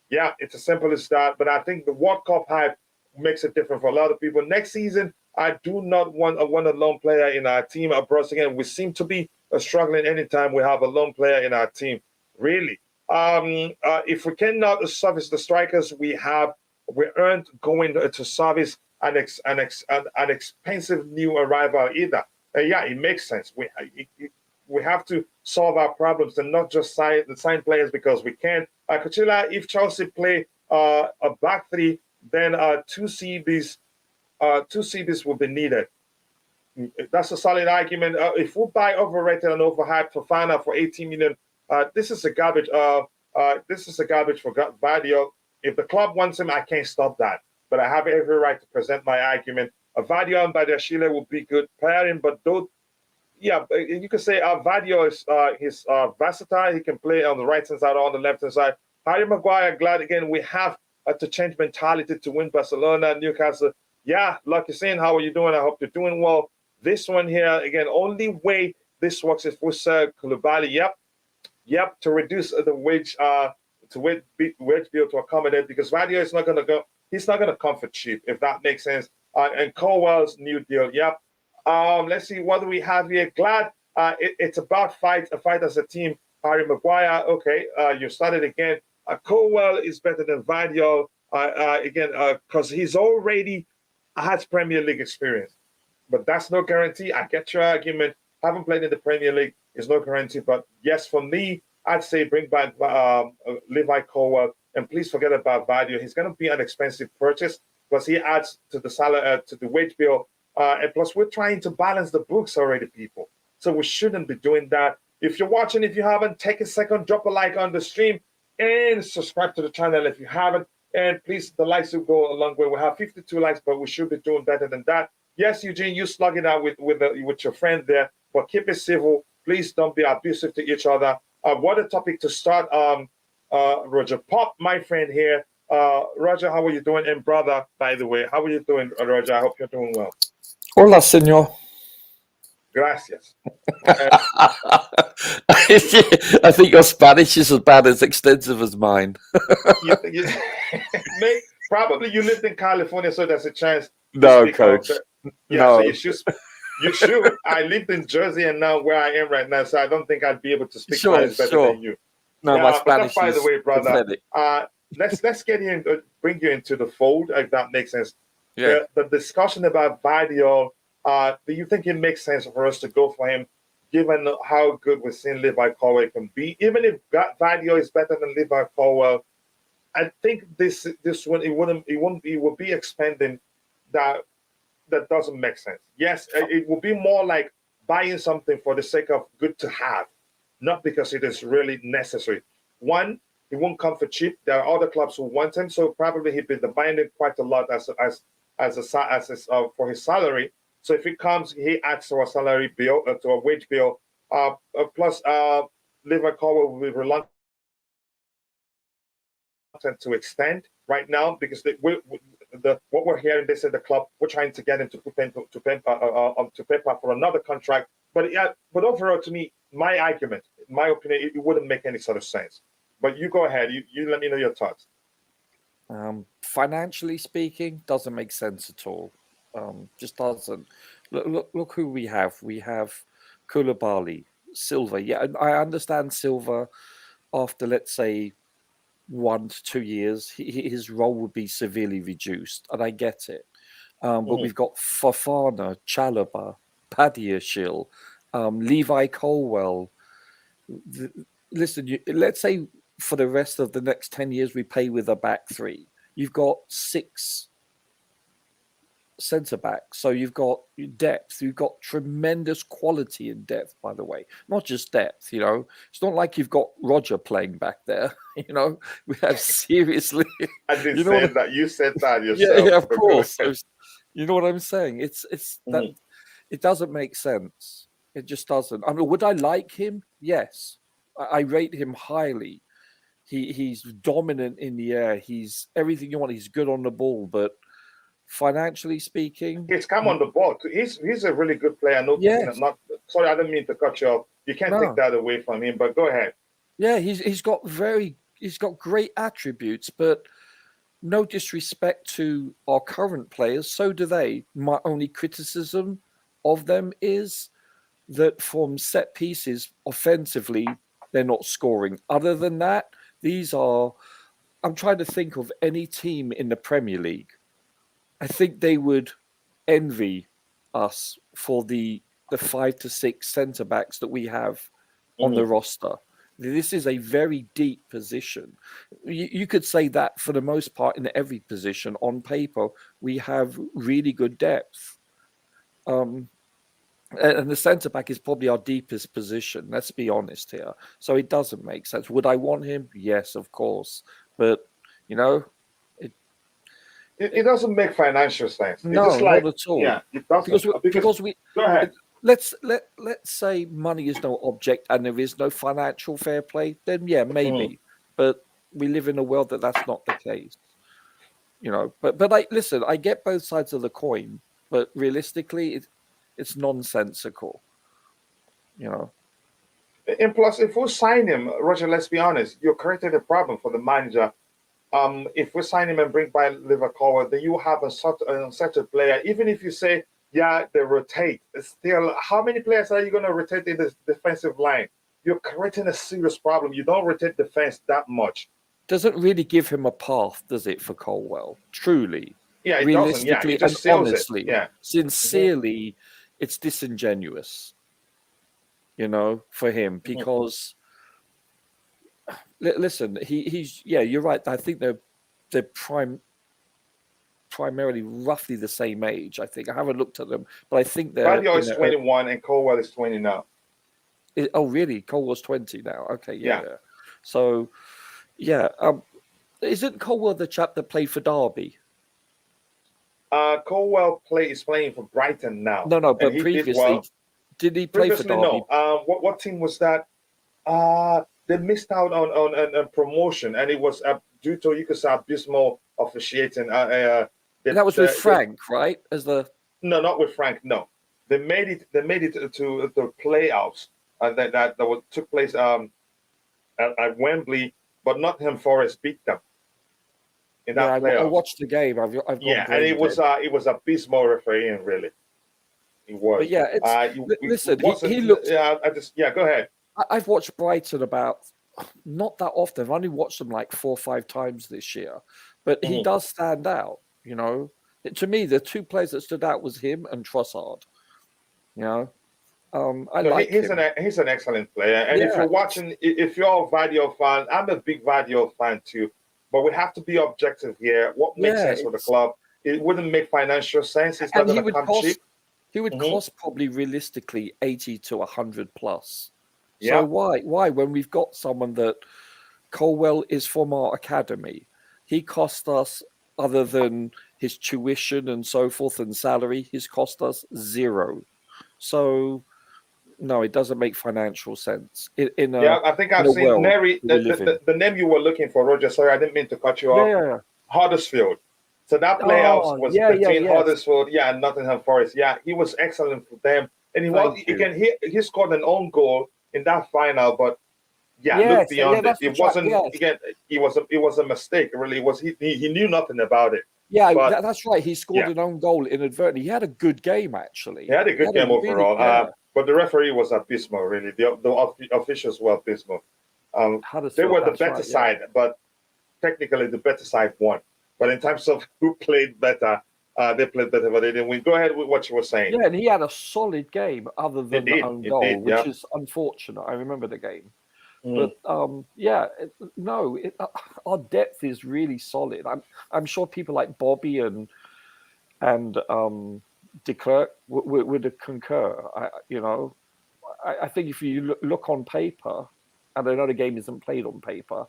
Yeah, it's as simple as that. But I think the World Cup hype makes it different for a lot of people. Next season, I do not want a lone player in our team. Abroad again, we seem to be struggling anytime we have a lone player in our team. Really, if we cannot service the strikers we aren't going to service an expensive new arrival either. Yeah, it makes sense. We have to solve our problems and not just sign players because we can. Kuchila, if Chelsea play a back three, then two CBs will be needed. That's a solid argument. If we buy overrated and overhyped Fofana for 18 million, this is a garbage. This is a garbage for Vadio. If the club wants him, I can't stop that. But I have every right to present my argument. Vadio and Badiashile will be good pairing, but don't. Yeah, you could say Vadio is he's versatile. He can play on the right hand side or on the left hand side. Harry Maguire, glad again we have to change mentality to win Barcelona, Newcastle. Yeah, Lucky Sin, how are you doing? I hope you're doing well. This one here, again, only way this works is for Sir Koulibaly. Yep, to reduce the wage bill to accommodate because Vadio is not going to go. He's not going to come for cheap, if that makes sense. And Colwell's new deal. Yep. Let's see, what do we have here? Glad it's about a fight as a team. Harry Maguire, okay, you started again. Colwell is better than Vadio again because he's already has Premier League experience. But that's no guarantee. I get your argument. Haven't played in the Premier League is no guarantee. But yes, for me, I'd say bring back Levi Colwell and please forget about Vadio. He's going to be an expensive purchase because he adds to the salary to the wage bill. And plus, we're trying to balance the books already, people. So we shouldn't be doing that. If you're watching, if you haven't, take a second, drop a like on the stream, and subscribe to the channel if you haven't. And please, the likes will go a long way. We have 52 likes, but we should be doing better than that. Yes, Eugene, you slug it out with your friend there, but keep it civil. Please don't be abusive to each other. What a topic to start, Roger. Pop, my friend here. Roger, how are you doing? And brother, by the way, how are you doing, Roger? I hope you're doing well. Hola, señor. Gracias. I think your Spanish is about as extensive as mine. Probably you lived in California, so there's a chance. No, coach. Yeah, no. So you should. I lived in Jersey, and now where I am right now, so I don't think I'd be able to speak Spanish better than you. No, my Spanish by the way, brother. Pathetic. Let's get in, bring you into the fold, if that makes sense. Yeah. The discussion about Vadio. Do you think it makes sense for us to go for him, given how good we're seeing Levi Colwell can be? Even if Vadio is better than Levi Colwell, I think this one it would be expanding that doesn't make sense. Yes, it will be more like buying something for the sake of good to have, not because it is really necessary. One, he won't come for cheap. There are other clubs who want him, so probably he'd be demanding quite a lot for his salary. So if it comes, he adds to a salary bill, to a wage bill. Plus, Levi Colwell will be reluctant to extend right now because what we're hearing, they said the club we're trying to get him to paper for another contract. But overall, to me, my argument, in my opinion, it wouldn't make any sort of sense. But you go ahead. You let me know your thoughts. Financially speaking, doesn't make sense at all. Just doesn't. Look who we have. We have Koulibaly, Silva. Yeah, and I understand Silva after, let's say, 1 to 2 years, his role would be severely reduced, and I get it. But we've got Fofana, Chalobah, Padiashil, Levi Colwell. Listen, let's say for the rest of the next 10 years we play with a back three. You've got 6 centre backs, so you've got depth. You've got tremendous quality in depth, by the way, not just depth. It's not like you've got Roger playing back there. We have seriously. I didn't say that. You said that yourself. Yeah, of course. You know what I'm saying? It's that it doesn't make sense. It just doesn't. I mean, would I like him? Yes, I rate him highly. He's dominant in the air. He's everything you want. He's good on the ball, but financially speaking, he's come on the ball. He's a really good player. No, yes. Sorry, I didn't mean to cut you off. You can't take that away from him. But go ahead. Yeah, he's got great attributes, but no disrespect to our current players. So do they. My only criticism of them is that from set pieces, offensively, they're not scoring. Other than that, I'm trying to think of any team in the Premier League. I think they would envy us for the 5 to 6 centre backs that we have on the roster. This is a very deep position. You could say that for the most part in every position. On paper, we have really good depth. And the centre back is probably our deepest position. Let's be honest here. So it doesn't make sense. Would I want him? Yes, of course. But, it doesn't make financial sense. No, it's just like, not at all. Yeah, it doesn't. Because we go ahead. Let's say money is no object and there is no financial fair play. Then yeah, maybe. But we live in a world that's not the case. But listen, I get both sides of the coin, but realistically, it's nonsensical. And plus, if we sign him, Roger, let's be honest, you created a problem for the manager. If we sign him and bring by Levi Colwell, then you have a certain player. Even if you say, yeah, they rotate, still, how many players are you going to rotate in the defensive line? You're creating a serious problem. You don't rotate defense that much. Doesn't really give him a path, does it, for Colwell? Truly. Yeah, it realistically doesn't. Yeah, and honestly, sincerely, it's disingenuous, for him because listen, he's you're right. I think they're primarily roughly the same age. I think I haven't looked at them, but I think they're. Badio is 21 and Colwell is 20 now. Oh, really? Colwell's 20 now. Okay, yeah. So, isn't Colwell the chap that played for Derby? Colwell is playing for Brighton now. No, but previously, did he play for Derby? No. What team was that? They missed out on promotion, and it was due to, you could say, abysmal officiating. That was with Frank, right? No, not with Frank. No, they made it to the playoffs that took place at Wembley, but Nottingham Forest beat them in that playoff. I watched the game. I've and it was abysmal refereeing, really. It was. But listen, he looked. Go ahead. I've watched Brighton not that often. I've only watched them like 4 or 5 times this year, but he does stand out. To me, the 2 players that stood out was him and Trossard. He's an excellent player, and if you're watching, if you're a Vadio fan, I'm a big Vadio fan too. But we have to be objective here. What makes sense for the club? It wouldn't make financial sense. It's not going to come cheap. He would cost probably realistically 80 to 100 plus. So why when we've got someone that Colwell is from our academy, he cost us, other than his tuition and so forth and salary, he's cost us 0. So no, it doesn't make financial sense. I think I've seen Neri, the name you were looking for, Roger. Sorry, I didn't mean to cut you off. Yeah. Huddersfield. So that playoffs was between Huddersfield, and Nottingham Forest. Yeah, he was excellent for them, and he scored an own goal in that final. But look beyond it. It wasn't again. It was a mistake. Really, he knew nothing about it. Yeah, But that's right. He scored yeah, an own goal inadvertently. He had a good game, actually. he had a He good had a game really, overall. yeah. But the referee was abysmal, really. The officials were abysmal. They Huddersfield, were the that's better right, yeah. side, but technically the better side won. But in terms of who played better, they played better, but they didn't win. Go ahead with what you were saying. Yeah, and he had a solid game other than the own It did, goal, which yeah. is unfortunate. I remember the game. Mm. But yeah, no, our depth is really solid. I'm sure people like Bobby and De Klerk would concur. I think if you look on paper, and I know the game isn't played on paper,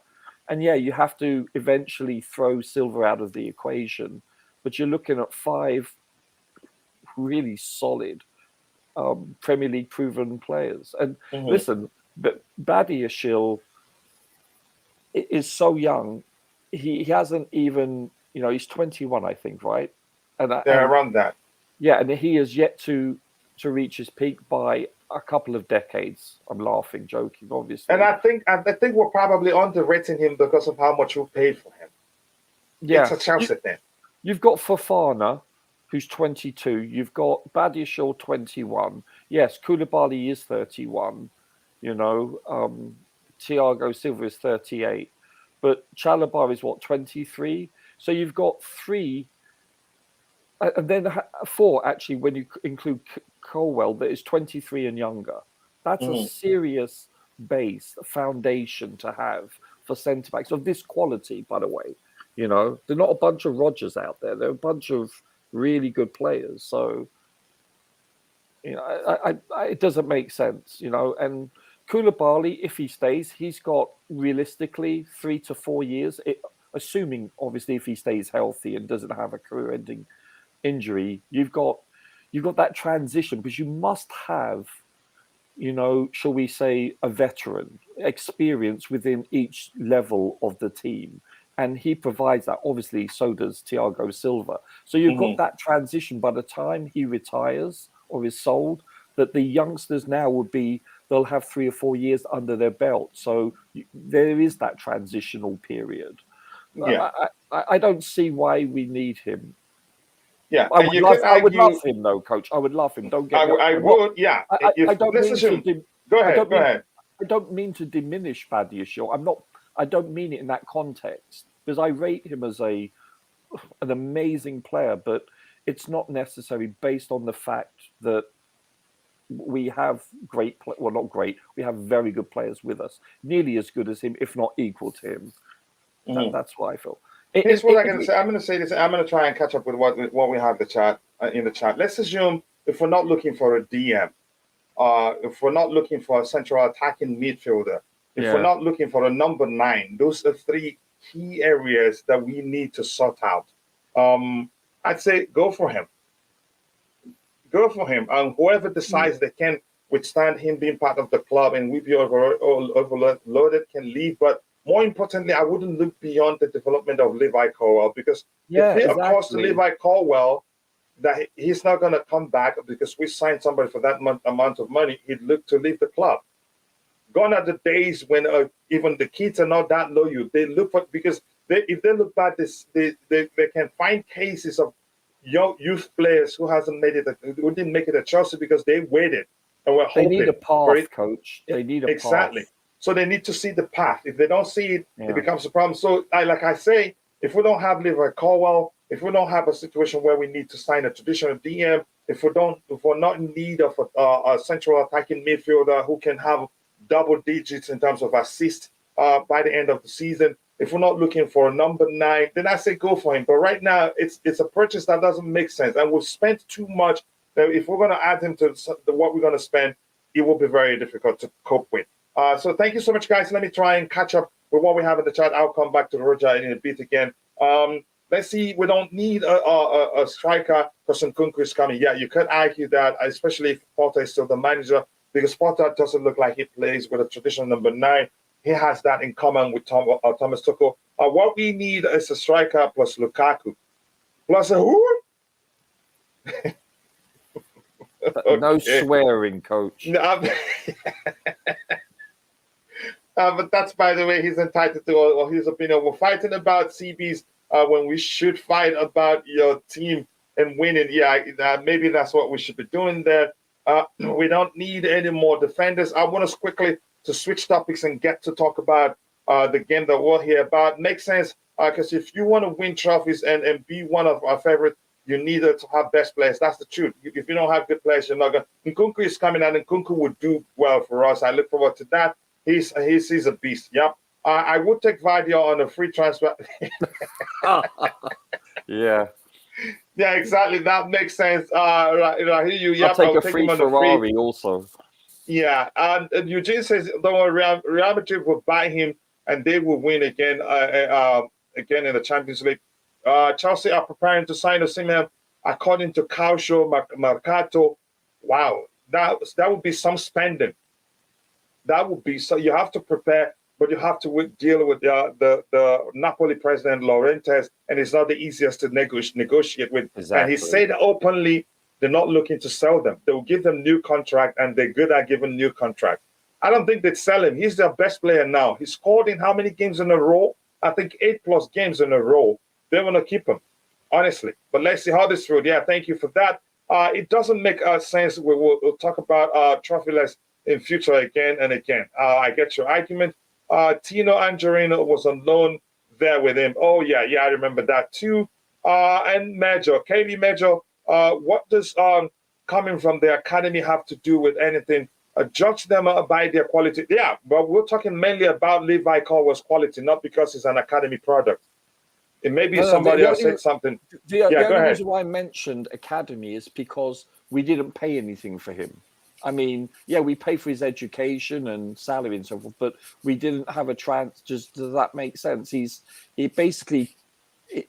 and yeah, you have to eventually throw Silver out of the equation, but you're looking at 5 really solid Premier League proven players. And Hmm. listen, but Badiashile is so young. He hasn't even, he's 21, I think, right? They're And around that. yeah, and he has yet to reach his peak by a couple of decades. I'm laughing, joking, And obviously. I think we're probably underrating him because of how much we paid for him. It's Yeah, a Chelsea thing. you've got Fofana, who's 22. You've got Badiashile, 21. Yes, Koulibaly is 31. Thiago Silva is 38. But Chalobah is what, 23? So you've got 3, and then 4 actually when you include Colwell, that is 23 and younger. That's a Hmm. serious base, foundation to have for centre backs of this quality, by the way. They're not a bunch of Rodgers out there. They're a bunch of really good players. So, it doesn't make sense, And Koulibaly, if he stays, he's got realistically 3 to 4 years, assuming obviously if he stays healthy and doesn't have a career-ending injury. You've got that transition because you must have, shall we say, a veteran experience within each level of the team. And he provides that. Obviously, so does Thiago Silva. So you've got Hmm. that transition by the time he retires or is sold, that the youngsters now they'll have 3 or 4 years under their belt. So there is that transitional period. Yeah, I don't see why we need him. yeah. I And would you love, could I would love argue, him though, Coach. I would love him. Don't get me. I I'm not. would, yeah. I If don't let's mean to. assume, go I ahead, don't go mean. ahead. I don't mean to diminish Badiashile. I'm not. I don't mean it in that context because I rate him as an amazing player, but it's not necessary based on the fact that we have well, not great. We have very good players with us, nearly as good as him, if not equal to him. Hmm. That's what I feel. Here's what I'm going to say. I'm going to say this. I'm going to try and catch up with what we have the chat in the chat. Let's assume if we're not looking for a DM, if we're not looking for a central attacking midfielder, if we're Yeah, not looking for a number 9, those are 3 key areas that we need to sort out. I'd say go for him. Go for him. And whoever decides they can withstand him being part of the club and we be overloaded can leave. But more importantly, I wouldn't look beyond the development of Levi Colwell because if yeah, it occurs to exactly. Levi Colwell that he's not going to come back because we signed somebody for that amount of money, he'd look to leave the club. Gone are the days when even the kids are not that loyal. They look for because if they look back, they can find cases of young youth players who hasn't made it, who didn't make it at Chelsea because they waited and were They need hoping a for it. path, Coach. They need a path. Exactly. So they need to see the path. If they don't see it, it Yeah. becomes a problem. So, like I say, if we don't have Levi Colwell, if we don't have a situation where we need to sign a traditional DM, if we're not in need of a central attacking midfielder who can have double digits in terms of assist by the end of the season, if we're not looking for a number 9, then I say go for him. But right now, it's a purchase that doesn't make sense, and we've spent too much. If we're going to add him to what we're going to spend, it will be very difficult to cope with. So thank you so much, guys. Let me try and catch up with what we have in the chat. I'll come back to Roger in a bit again. Let's see. We don't need a striker because Nkunku is coming. Yeah, you could argue that, especially if Potter is still the manager, because Potter doesn't look like he plays with a traditional number 9. He has that in common with Thomas Tuchel. What we need is a striker plus Lukaku. Plus a who? No Okay. swearing, Coach. No, but that's, by the way, he's entitled to all his opinion. We're fighting about CB's when we should fight about your team and winning. Yeah, maybe that's what we should be doing there. We don't need any more defenders. I want us quickly to switch topics and get to talk about the game that we're here about. Makes sense, because if you want to win trophies and be one of our favorites, you need to have best players. That's the truth. If you don't have good players, you're not going to. Nkunku is coming out, and Nkunku would do well for us. I look forward to that. He's a beast. Yep. I would take Vardy on a free transfer. Yeah. Yeah, exactly. That makes sense. I hear you. Yep, I'll take a take free him on the Ferrari also. Yeah, and Eugene says, don't worry, Real Madrid will buy him and they will win again, again in the Champions League. Chelsea are preparing to sign Osimhen, according to Calcio Mercato. Wow, that would be some spending. That would be so. You have to prepare, but you have to deal with the Napoli president Laurentiis, and it's not the easiest to negotiate with. Exactly. And he said openly, they're not looking to sell them. They will give them new contract, and they're good at giving new contract. I don't think they'd sell him. He's their best player now. He scored in how many games in a row? I think 8+ games in a row. They want to keep him, honestly. But let's see how this through. Yeah, thank you for that. It doesn't make sense. We'll talk about trophyless in future again and again. I get your argument. Tino Angelino was on loan there with him. Oh, yeah, I remember that too. And Major, KB Major, what does coming from the academy have to do with anything? Judge them by their quality. Yeah, but we're talking mainly about Levi Colwell's quality, not because it's an academy product. It may be somebody else said something. The only reason why I mentioned academy is because we didn't pay anything for him. I mean, yeah, we pay for his education and salary and so forth, but we didn't have a does that make sense? He basically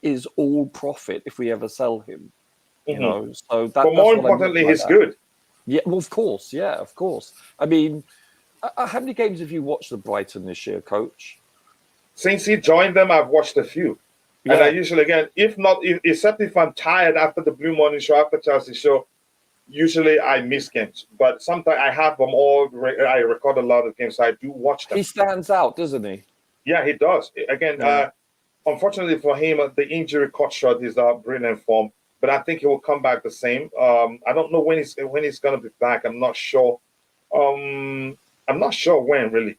is all profit if we ever sell him. You know, so that. But more importantly, he's good. Yeah, well, of course, yeah, of course. I mean, how many games have you watched of Brighton this year, Coach? Since he joined them, I've watched a few. Yeah. And I usually, again, except if I'm tired after the Blue Morning Show, after Chelsea show, usually I miss games. But sometimes I have them all. I record a lot of games, so I do watch them. He stands out, doesn't he? Yeah, he does. Again, unfortunately for him, the injury cut short his brilliant form. But I think he will come back the same. I don't know when he's going to be back. I'm not sure. I'm not sure when, really.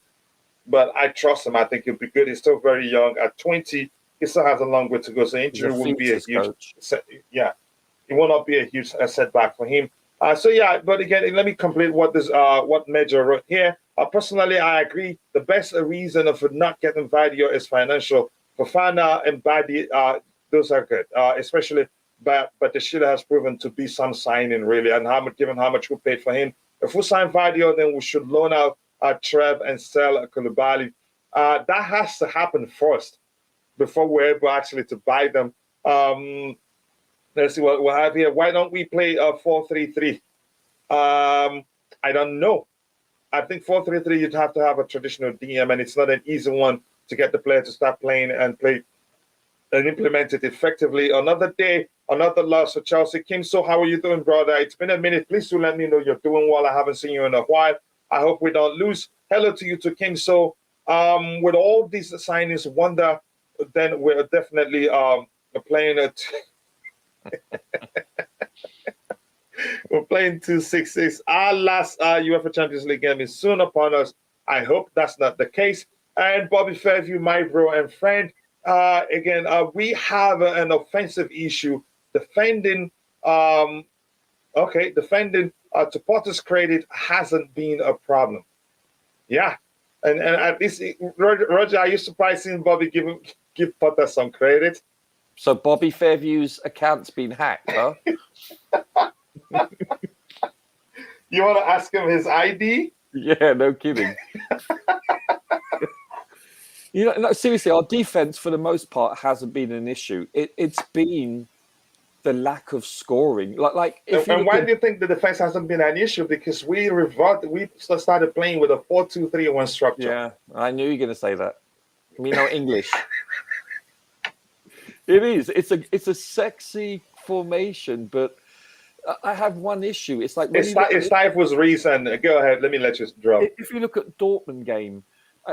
But I trust him. I think he'll be good. He's still very young. At 20, he still has a long way to go. So injury wouldn't be a huge. Yeah, it will not be a huge setback for him. But again, let me complete what Major wrote here. Personally, I agree. The best reason for not getting Vardy is financial. Fofana and Vardy, those are good, especially. But the Sheila has proven to be some signing, really, and given how much we paid for him. If we sign Vardy, then we should loan out Trev and sell Koulibaly. That has to happen first before we're able actually to buy them. Let's see what we'll have here. Why don't we play 4-3-3? I don't know. I think 4-3-3, you'd have to have a traditional DM, and it's not an easy one to get the player to start playing and implement it effectively. Another day, another loss for Chelsea. Kim, so how are you doing, brother? It's been a minute. Please do let me know you're doing well. I haven't seen you in a while. I hope we don't lose. Hello to you, to Kim. So with all these signings, wonder, then we're definitely playing it. We're playing 2-6-6. Our last UEFA Champions League game is soon upon us. I hope that's not the case. And Bobby Fairview, my bro and friend, again, we have an offensive issue. Defending, to Potter's credit, hasn't been a problem. Yeah. And at least, Roger, are you surprised seeing Bobby give Potter some credit? So Bobby Fairview's account's been hacked, huh? You want to ask him his ID? Yeah, no kidding. No, seriously, our defense for the most part hasn't been an issue. It's been the lack of scoring. And why do you think the defense hasn't been an issue? Because we started playing with a 4-2-3-1 structure. Yeah, I knew you were going to say that. We know English. It is. It's a sexy formation, but I have one issue. It's like it's time for reason. Go ahead. Let me let you drop. If you look at Dortmund game,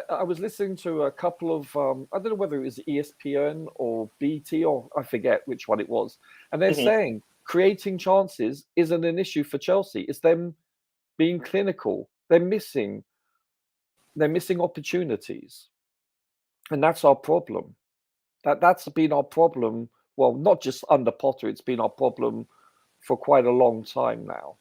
I was listening to a couple of I don't know whether it was ESPN or BT or I forget which one it was, and they're Mhm. saying creating chances isn't an issue for Chelsea. It's them being clinical. They're missing opportunities, and that's our problem. That's been our problem. Well, not just under Potter. It's been our problem for quite a long time now.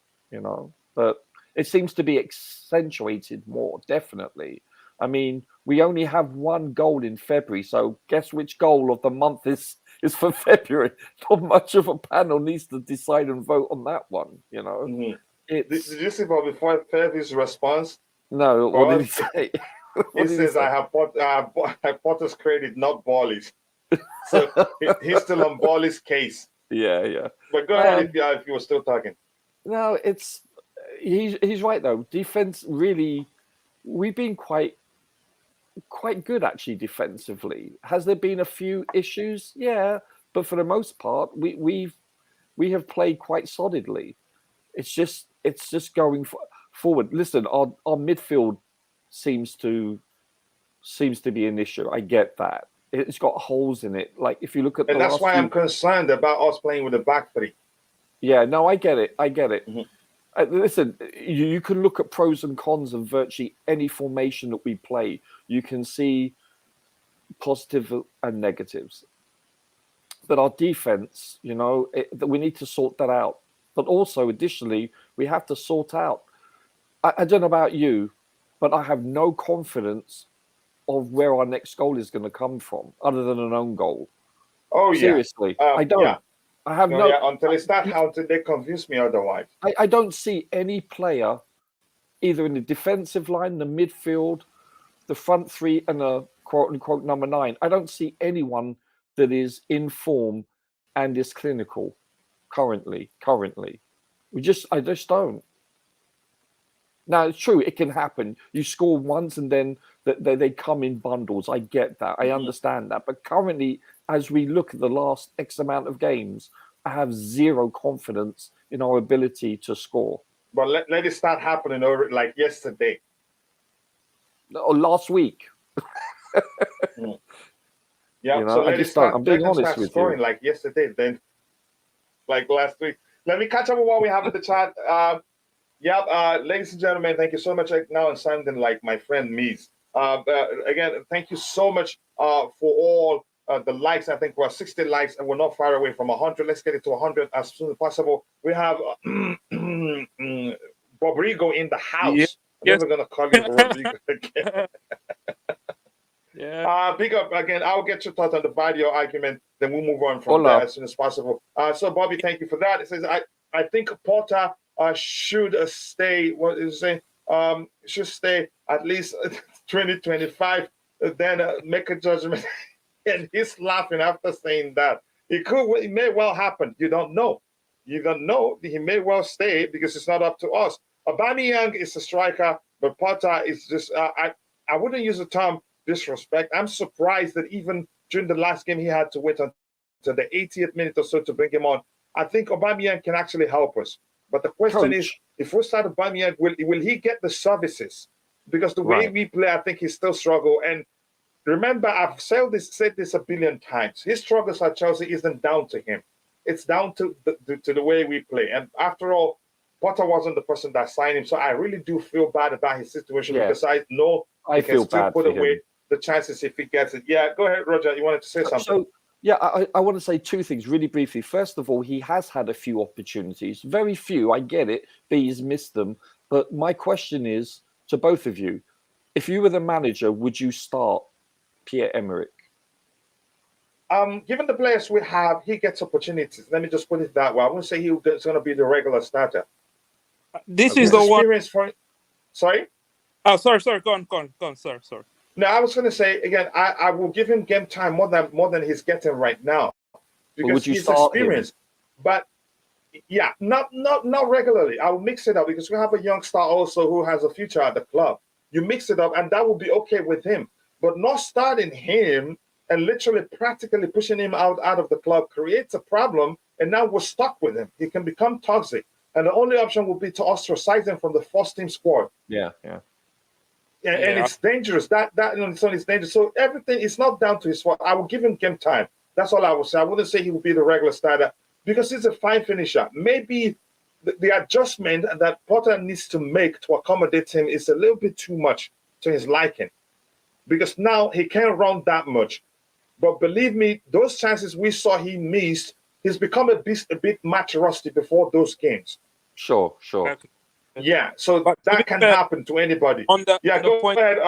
But it seems to be accentuated more. Definitely. I mean, we only have one goal in February, so guess which goal of the month is for February? Not much of a panel needs to decide and vote on that one. Mhm. Did It's you see Bobby Fairview's response no. What for did us? he say? He What did he says, say? "I have Potter's credit, not Bolly's." So he's still on Bolly's case. Yeah, yeah. But go ahead if you were still talking. No, he's right though. Defense really, we've been quite good actually defensively. Has there been a few issues? Yeah, but for the most part, we have played quite solidly. It's just going forward. Listen, our midfield seems to be an issue. I get that. It's got holes in it. Like if you look at And the that's last why I'm few. concerned about us playing with the back three. Yeah, no, I get it. I get it. Mhm. Listen, you can look at pros and cons of virtually any formation that we play. You can see positive and negatives. But our defense, we need to sort that out. But also, additionally, we have to sort out. I don't know about you, but I have no confidence of where our next goal is going to come from, other than an own goal. Oh yeah, Seriously, I yeah. don't. I have No, no. yeah. Until they convince me otherwise. I don't see any player either in the defensive line, the midfield, the front three, and a quote unquote number 9. I don't see anyone that is in form and is clinical currently. I just don't. Now it's true, it can happen. You score once and then they come in bundles. I get that. I Mhm. understand that. But currently, as we look at the last X amount of games, I have zero confidence in our ability to score. But let it start happening over like yesterday. Or last week, Mm. Yeah. So I just don't. I'm let being them honest start with you. scoring like yesterday. Then like last week. Let me catch up with what we have in the chat. Yeah, ladies and gentlemen, thank you so much. Now I'm sounding like my friend Mies. Again, thank you so much for all the likes. I think we're 60 likes and we're not far away from 100. Let's get it to 100 as soon as possible. We have Rodrigo in the Yeah. house. I'm Yes. never going to call him Rodrigo again. Yeah. Big up again. I'll get your thoughts on the video argument. Then we'll move on from there Hola. as soon as possible. So, Bobby, thank you for that. It says, I think Porter should stay. What is it? Should stay at least 2025. Then make a judgment. And he's laughing after saying that. It may well happen. You don't know. You don't know. He may well stay because it's not up to us. Aubameyang is a striker, but Porter is just. I wouldn't use the term disrespect. I'm surprised that even during the last game he had to wait until the 80th minute or so to bring him on. I think Aubameyang can actually help us. But the question is, Coach. if we start Aubameyang, will he get the services? Because the way Right. we play, I think he still struggle. And remember, I've said this a billion times. His struggles at Chelsea isn't down to him. It's down to the way we play. And after all, Potter wasn't the person that signed him. So I really do feel bad about his situation Yeah. because I know I he can feel still bad put for away him. the chances if he gets it. Yeah, go ahead, Roger. You wanted to say something. So, yeah, I want to say two things really briefly. First of all, he has had a few opportunities, very few. I get it, but he's missed them. But my question is to both of you: if you were the manager, would you start Pierre-Emerick? Given the players we have, he gets opportunities. Let me just put it that way. I wouldn't say he's going to be the regular starter. This Okay. is His the one. experience for. Sorry. Oh, sorry. Go on. Sorry. No, I was going to say again. I will give him game time more than he's getting right now But because would you he's start him? experienced. But yeah, not regularly. I'll mix it up because we have a young star also who has a future at the club. You mix it up, and that will be okay with him. But not starting him and literally practically pushing him out of the club creates a problem, and now we're stuck with him. He can become toxic, and the only option will be to ostracize him from the first team squad. Yeah. and Yeah, it's dangerous. That on its own is dangerous. So everything is not down to his fault. I will give him game time. That's all I would say. I wouldn't say he would be the regular starter because he's a fine finisher. Maybe the adjustment that Potter needs to make to accommodate him is a little bit too much to his liking because now he can't run that much. But believe me, those chances we saw he missed, he's become a bit match rusty before those games. Sure. exactly. Yeah, so But to be that can fair, happen to anybody. on the Yeah, on the go point, ahead,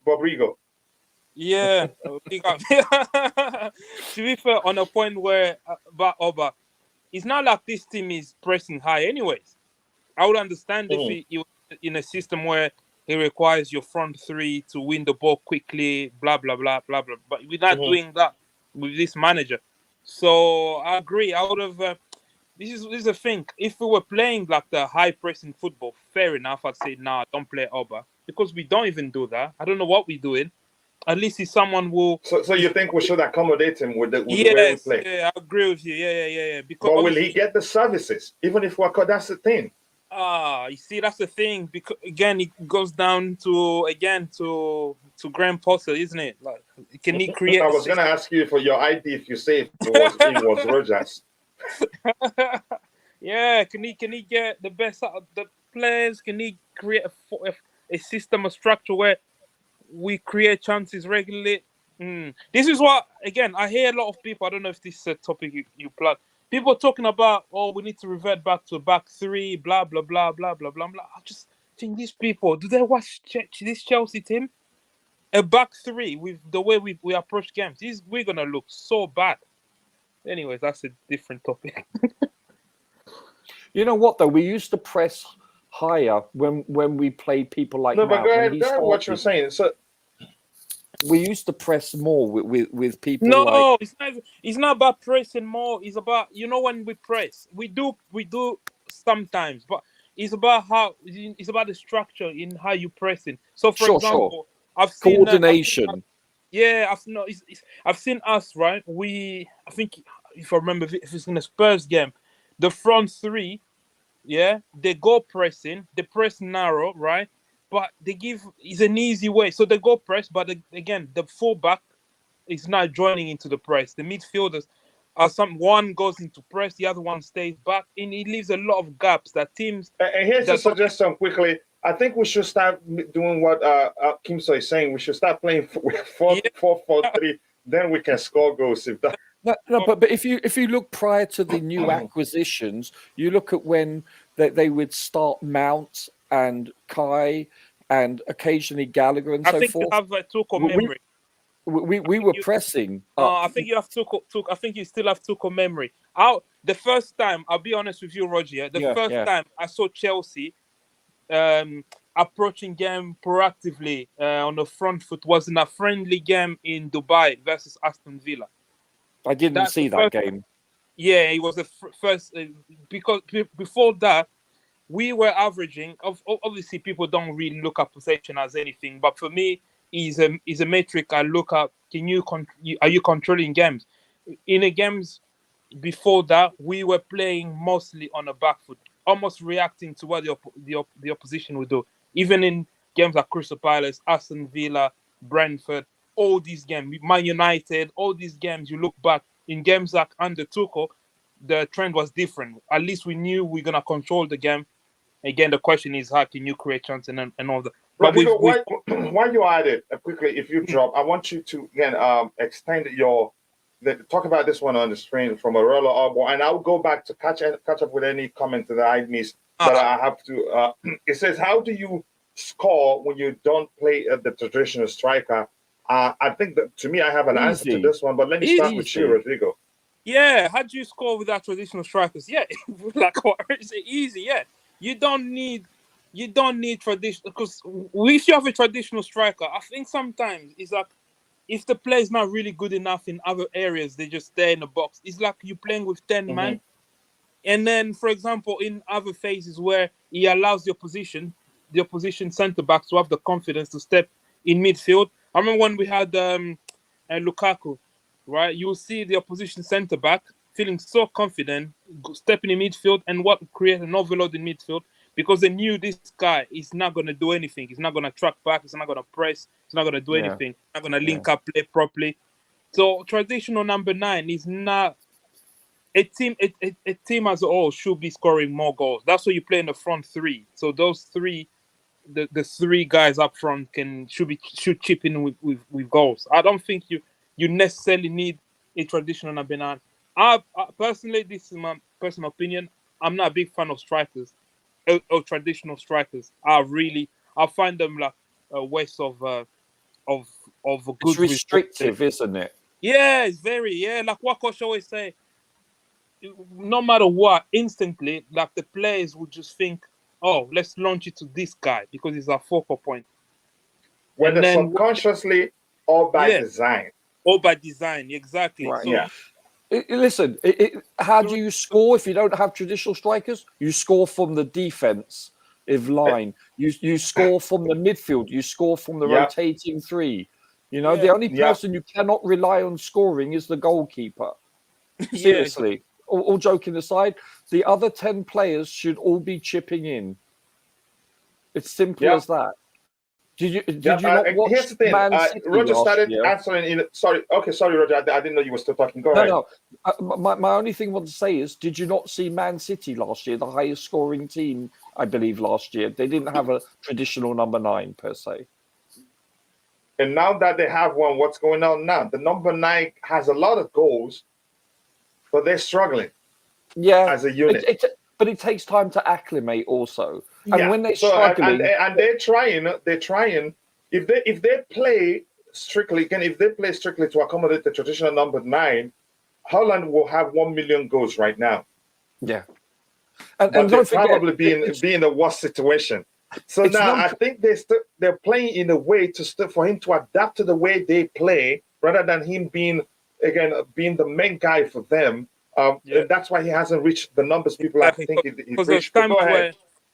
Bobrigo. yeah, big up. To be fair, on a point where about Oba, it's not like this team is pressing high, anyways. I would understand if Mhm, he was in a system where he requires your front three to win the ball quickly, blah blah blah blah blah. But we're not mhm. doing that with this manager. So I agree. I would have. This is the thing. If we were playing like the high pressing football, fair enough. I'd say nah, don't play Oba because we don't even do that. I don't know what we're doing. At least he's someone who. So you Is, think we should accommodate him with the way we yes, play? yeah, I agree with you. Yeah. Because But will he obviously, get the services? Even if we're caught, that's the thing. you see, that's the thing. Because again, it goes down to Graham Potter, isn't it? Like, can he I create a was gonna system? ask you for your ID if you say it was Rogers. Yeah, can he get the best out of the players? Can he create a system, a structure where we create chances regularly? This is what again I hear a lot of people. I don't know if this is a topic you plug. People talking about, oh, we need to revert back to a back three, blah blah blah blah blah blah blah. I just think these people, do they watch this Chelsea team? A back three with the way we approach games, we're gonna look so bad. Anyways, that's a different topic. You know what though? We used to press higher when we played people like No, but Mount. go When ahead. he Go ahead. What you're started, saying. So we used to press more with people like No, it's not about pressing more. It's about when we press, we do sometimes, but it's about the structure in how you pressing. So, for sure example, I've seen coordination. yeah, I've seen us right. I think if I remember, if it's in a Spurs game, the front three, yeah, they go pressing, they press narrow, right? But they give it's an easy way, so they go press, but again, the fullback is not joining into the press. The midfielders are one goes into press, the other one stays back, and it leaves a lot of gaps that teams and here's a that don't. suggestion quickly. I think we should start doing what Kim So is saying. We should start playing with four Yeah, four four three. Then we can score goals if that. No, but if you look prior to the new acquisitions, you look at when they would start Mount and Kai and occasionally Gallagher and I so think you forth. have a Tuchel We memory. we think were you, pressing up. I think you have Tuchel. I think you still have Tuchel memory. Out the first time, I'll be honest with you, Roger. The first Yeah. time I saw Chelsea um, approaching game proactively on the front foot was in a friendly game in Dubai versus Aston Villa. I didn't That's the see that first. game. Yeah, it was the first because before that we were averaging. Obviously, people don't really look at possession as anything, but for me, is a metric I look at. Are you controlling games? In the games before that, we were playing mostly on a back foot, almost reacting to what the opposition would do. Even in games like Crystal Palace, Aston Villa, Brentford, all these games, Man United, all these games, you look back in games like under Tuchel, the trend was different. At least we knew we're gonna control the game. Again, the question is how can you create chance and all that. But Rodrigo, with while you're at it, quickly, if you drop, I want you to again extend talk about this one on the screen from Aurelio Arbo, and I'll go back to catch up with any comment that I missed that I have to. It says, how do you score when you don't play the traditional striker? I think that to me, I have an answer to Easy, this one, but let me start with you, easy. Rodrigo. yeah, how do you score without traditional strikers? Yeah, like what is it easy? Yeah, you don't need traditional because if you have a traditional striker, I think sometimes it's like if the player is not really good enough in other areas, they just stay in the box. It's like you're playing with 10 Mm-hmm. men. And then, for example, in other phases where he allows the opposition centre backs to have the confidence to step in midfield. I remember when we had Lukaku, right? You'll see the opposition centre back feeling so confident, stepping in midfield, and what create an overload in midfield. because they knew this guy is not going to do anything. He's not going to track back. He's not going to press. He's not going to do anything. He's not going to link up play properly. So traditional number 9 is not a team. A team as a whole should be scoring more goals. That's why you play in the front 3. So those 3, the 3 guys up front should chip in with goals. I don't think you necessarily need a traditional number 9. I personally, this is my personal opinion, I'm not a big fan of strikers or traditional strikers. I find them like a waste of a good. It's restrictive, isn't it? Yeah, it's very like what coach always say. No matter what, instantly, like the players would just think, "Oh, let's launch it to this guy because he's our focal point." Whether subconsciously or by design. Or by design, exactly. Right. So, listen, how do you score if you don't have traditional strikers? You score from the defense line. You score from the midfield. You score from the rotating 3. You know, the only person you cannot rely on scoring is the goalkeeper. Seriously. All joking aside, the other 10 players should all be chipping in. It's simple as that. Did you not watch? Here's the thing. Roger started answering. Sorry, Roger. I didn't know you were still talking. Go ahead. No. My only thing I want to say is, did you not see Man City last year, the highest scoring team, I believe, last year? They didn't have a traditional number 9 per se. And now that they have one, what's going on now? The number 9 has a lot of goals, but they're struggling. Yeah, as a unit. But it takes time to acclimate also. And when they're struggling, and they're trying. If they play strictly to accommodate the traditional number 9, Holland will have 1 million goals right now. Yeah, and they'll probably be in a worse situation. So now I think they're playing in a way for him to adapt to the way they play, rather than him being the main guy for them. And that's why he hasn't reached the numbers people are thinking he's reached.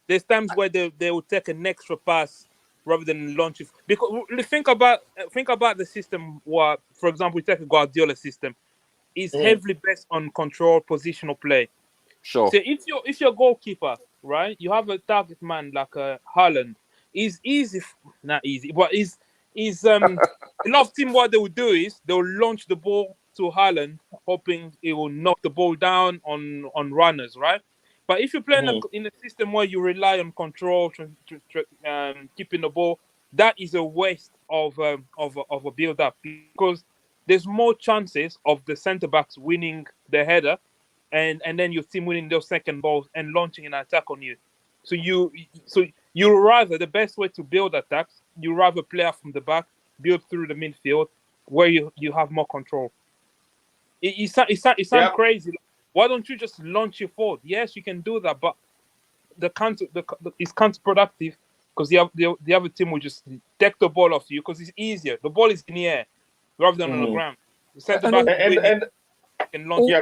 There's times where they will take an extra pass rather than launch it. Because think about the system. Where, for example, we take a Guardiola system. It's heavily based on control, positional play. Sure. So if you're a goalkeeper, right, you have a target man like Haaland. It's easy, not easy, but is a lot of team. What they will do is they'll launch the ball to Haaland, hoping it will knock the ball down on runners, right? But if you play in a system where you rely on control, keeping the ball, that is a waste of a build-up, because there's more chances of the centre-backs winning the header and then your team winning those second balls and launching an attack on you. So you rather, the best way to build attacks, you rather play out from the back, build through the midfield where you have more control. It sounds crazy. Why don't you just launch your forward? Yes, you can do that, but it's counterproductive, because the other team will just take the ball off you because it's easier. The ball is in the air rather than on the ground.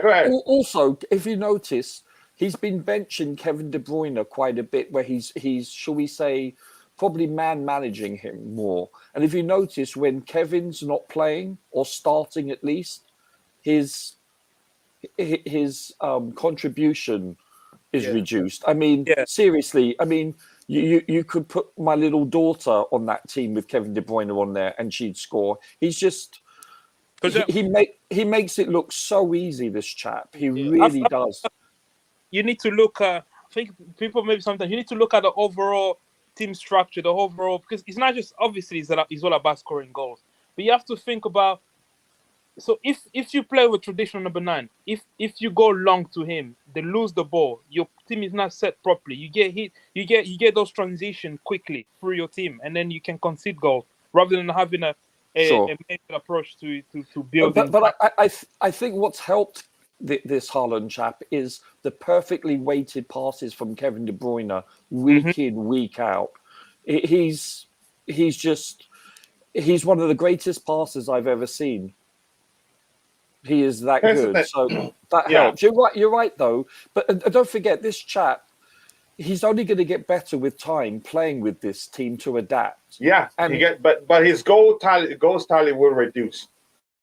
Go ahead. Also, if you notice, he's been benching Kevin De Bruyne quite a bit, where he's shall we say, probably managing him more. And if you notice, when Kevin's not playing or starting, at least his contribution is reduced. I mean, seriously. I mean, you could put my little daughter on that team with Kevin De Bruyne on there, and she'd score. He's just he makes it look so easy. This chap, he really does. You need to look. I think people maybe sometimes you need to look at the overall team structure, the overall, because it's not just obviously it's all about scoring goals, but you have to think about. So if you play with traditional number 9, if you go long to him, they lose the ball, your team is not set properly, you get hit, you get those transitions quickly through your team, and then you can concede goals rather than having a major approach to building. But I think what's helped this Haaland chap is the perfectly weighted passes from Kevin De Bruyne week in, week out. He's one of the greatest passers I've ever seen. He is that good, so that helps. You're right, though. But don't forget, this chap, he's only going to get better with time playing with this team to adapt. Yeah, but his goals tally will reduce.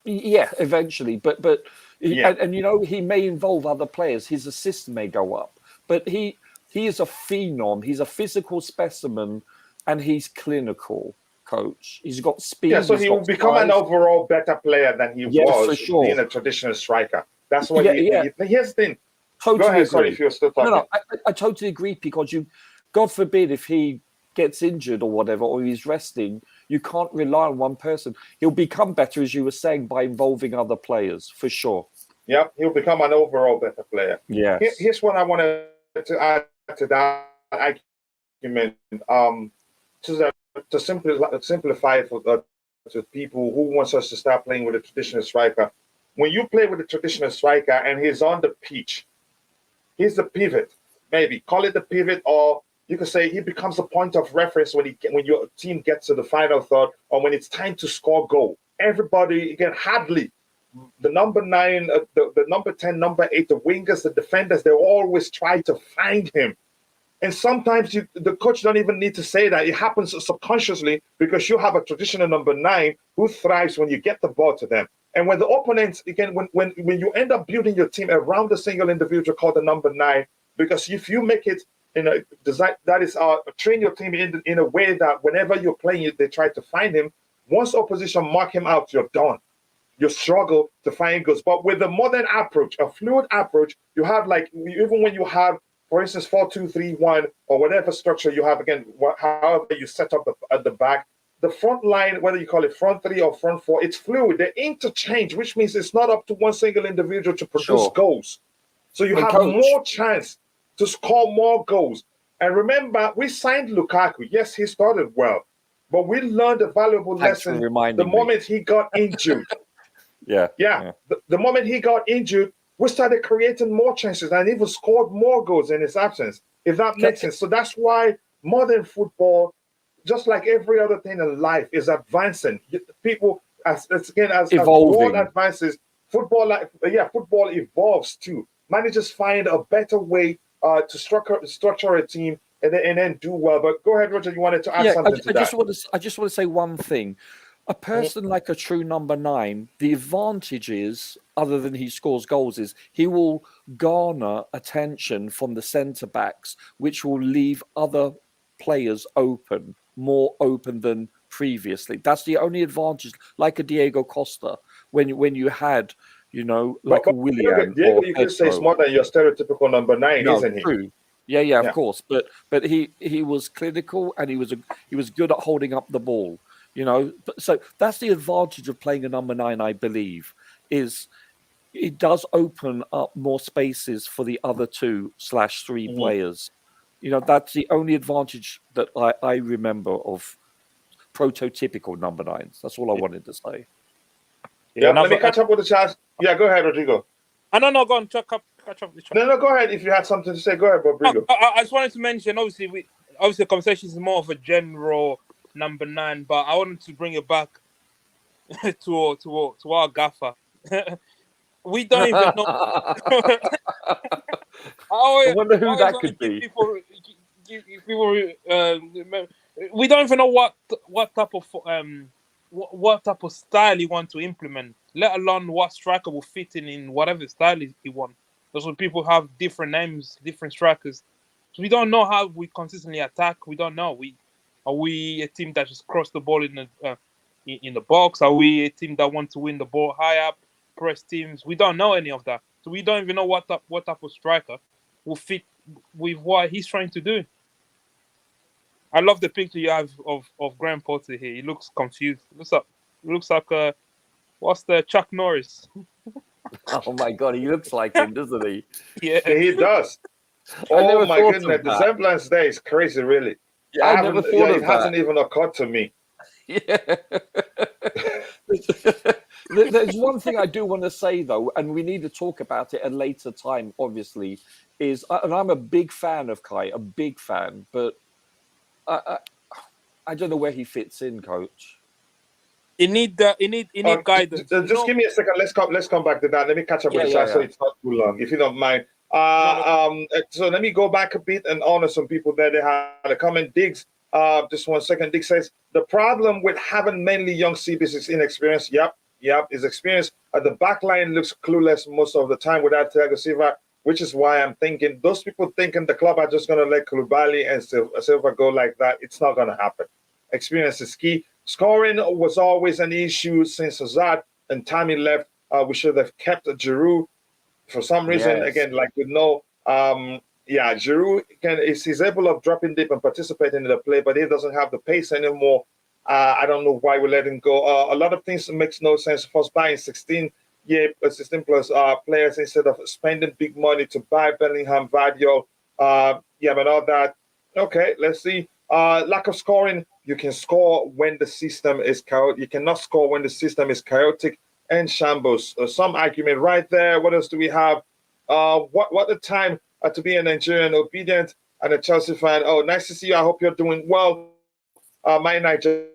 Yeah, eventually. And you know, he may involve other players. His assists may go up, but he he is a phenom. He's a physical specimen, and he's clinical, coach. He's got speed. Yeah, so he will become an overall better player than he was for sure. being a traditional striker. That's what here's the thing. Totally Go ahead, agree. sorry if you're still talking. No, I totally agree, because God forbid if he gets injured or whatever, or he's resting, you can't rely on one person. He'll become better, as you were saying, by involving other players, for sure. Yeah, he'll become an overall better player. Yeah. Here's what I wanted to add to that argument. To simplify it for to people who wants us to start playing with a traditional striker. When you play with a traditional striker and he's on the pitch, he's the pivot. Maybe call it the pivot, or you could say he becomes a point of reference when your team gets to the final third, or when it's time to score goal. Everybody, again, hardly the number 9, the number 10, number 8, the wingers, the defenders, they always try to find him. And sometimes the coach don't even need to say that. It happens subconsciously, because you have a traditional number 9 who thrives when you get the ball to them. And when the opponents, again, when you end up building your team around a single individual called the number 9, because if you make it in a design, that is train your team in a way that whenever you're playing it, they try to find him. Once opposition mark him out, you're done. You struggle to find goals. But with the modern approach, a fluid approach, you have, like, even when you have, for instance, 4-2-3-1 or whatever structure you have, again, however you set up at the back, the front line, whether you call it front 3 or front 4, it's fluid. They interchange, which means it's not up to one single individual to produce goals. So you have more chance to score more goals. And remember, we signed Lukaku. Yes, he started well, but we learned a valuable lesson the moment he got injured. The moment he got injured, we started creating more chances and even scored more goals in his absence, if that makes sense. So that's why modern football, just like every other thing in life, is advancing. People, as the world advances, football evolves too. Managers find a better way to structure a team and then do well. But go ahead, Roger. You wanted to add something to that? I just want to say one thing. A person like a true number 9, the advantage is, other than he scores goals, is he will garner attention from the centre backs, which will leave other players open, more open than previously. That's the only advantage, like a Diego Costa, when you had, like a Willian. Diego, you could say, is more than your stereotypical number 9, isn't he? True. Yeah, of course. But he was clinical, and he was good at holding up the ball. So that's the advantage of playing a number 9, I believe, is it does open up more spaces for the other 2/3 players. That's the only advantage that I remember of prototypical number 9s. That's all I wanted to say. Let me catch up with the chat. Yeah, go ahead, Rodrigo. No, go on, catch up with the chat. No, go ahead. If you had something to say, go ahead, Rodrigo. I just wanted to mention, obviously, the conversation is more of a general number 9, but I wanted to bring it back to our gaffer. We don't even know. I wonder who that could be. We don't even know what type of style he wants to implement, let alone what striker will fit in whatever style he wants. That's when people have different names, different strikers. So we don't know how we consistently attack. We don't know. Are we a team that just cross the ball in the box? Are we a team that wants to win the ball high up, press teams? We don't know any of that. So we don't even know what type of striker will fit with what he's trying to do. I love the picture you have of Graham Potter here. He looks confused. Looks like what's the Chuck Norris? Oh my God, he looks like him, doesn't he? Yeah, he does. Oh my goodness, the semblance there is crazy, really. Yeah, I never thought of it hasn't even occurred to me. Yeah. There's one thing I do want to say, though, and we need to talk about it at a later time, obviously, and I'm a big fan of Kai, a big fan, but I don't know where he fits in, Coach. You need guidance. Just give me a second. Let's come back to that. Let me catch up with the chat so it's not too long, if you don't mind. So let me go back a bit and honor some people there. They had a comment. Diggs, just 1 second. Diggs says the problem with having mainly young CBs is inexperience. Yep, his experience at the back line looks clueless most of the time without Thiago Silva which is why I'm thinking those people thinking the club are just going to let Koulibaly and Silva go like that. It's not going to happen. Experience is key. Scoring was always an issue since Hazard and Tammy left. We should have kept Giroud. For some reason, Yes. again, like yeah, Giroud he's able of dropping deep and participating in the play, but he doesn't have the pace anymore. I don't know why we let him go. A lot of things makes no sense. First buying 16 plus players instead of spending big money to buy Bellingham, Vardiol, and all that. Okay, let's see. Lack of scoring. You can score when the system is chaotic. You cannot score when the system is chaotic and shambles. Some argument right there. What else do we have? What the time to be a Nigerian obedient and a Chelsea fan? Oh, nice to see you. I hope you're doing well. My Nigerian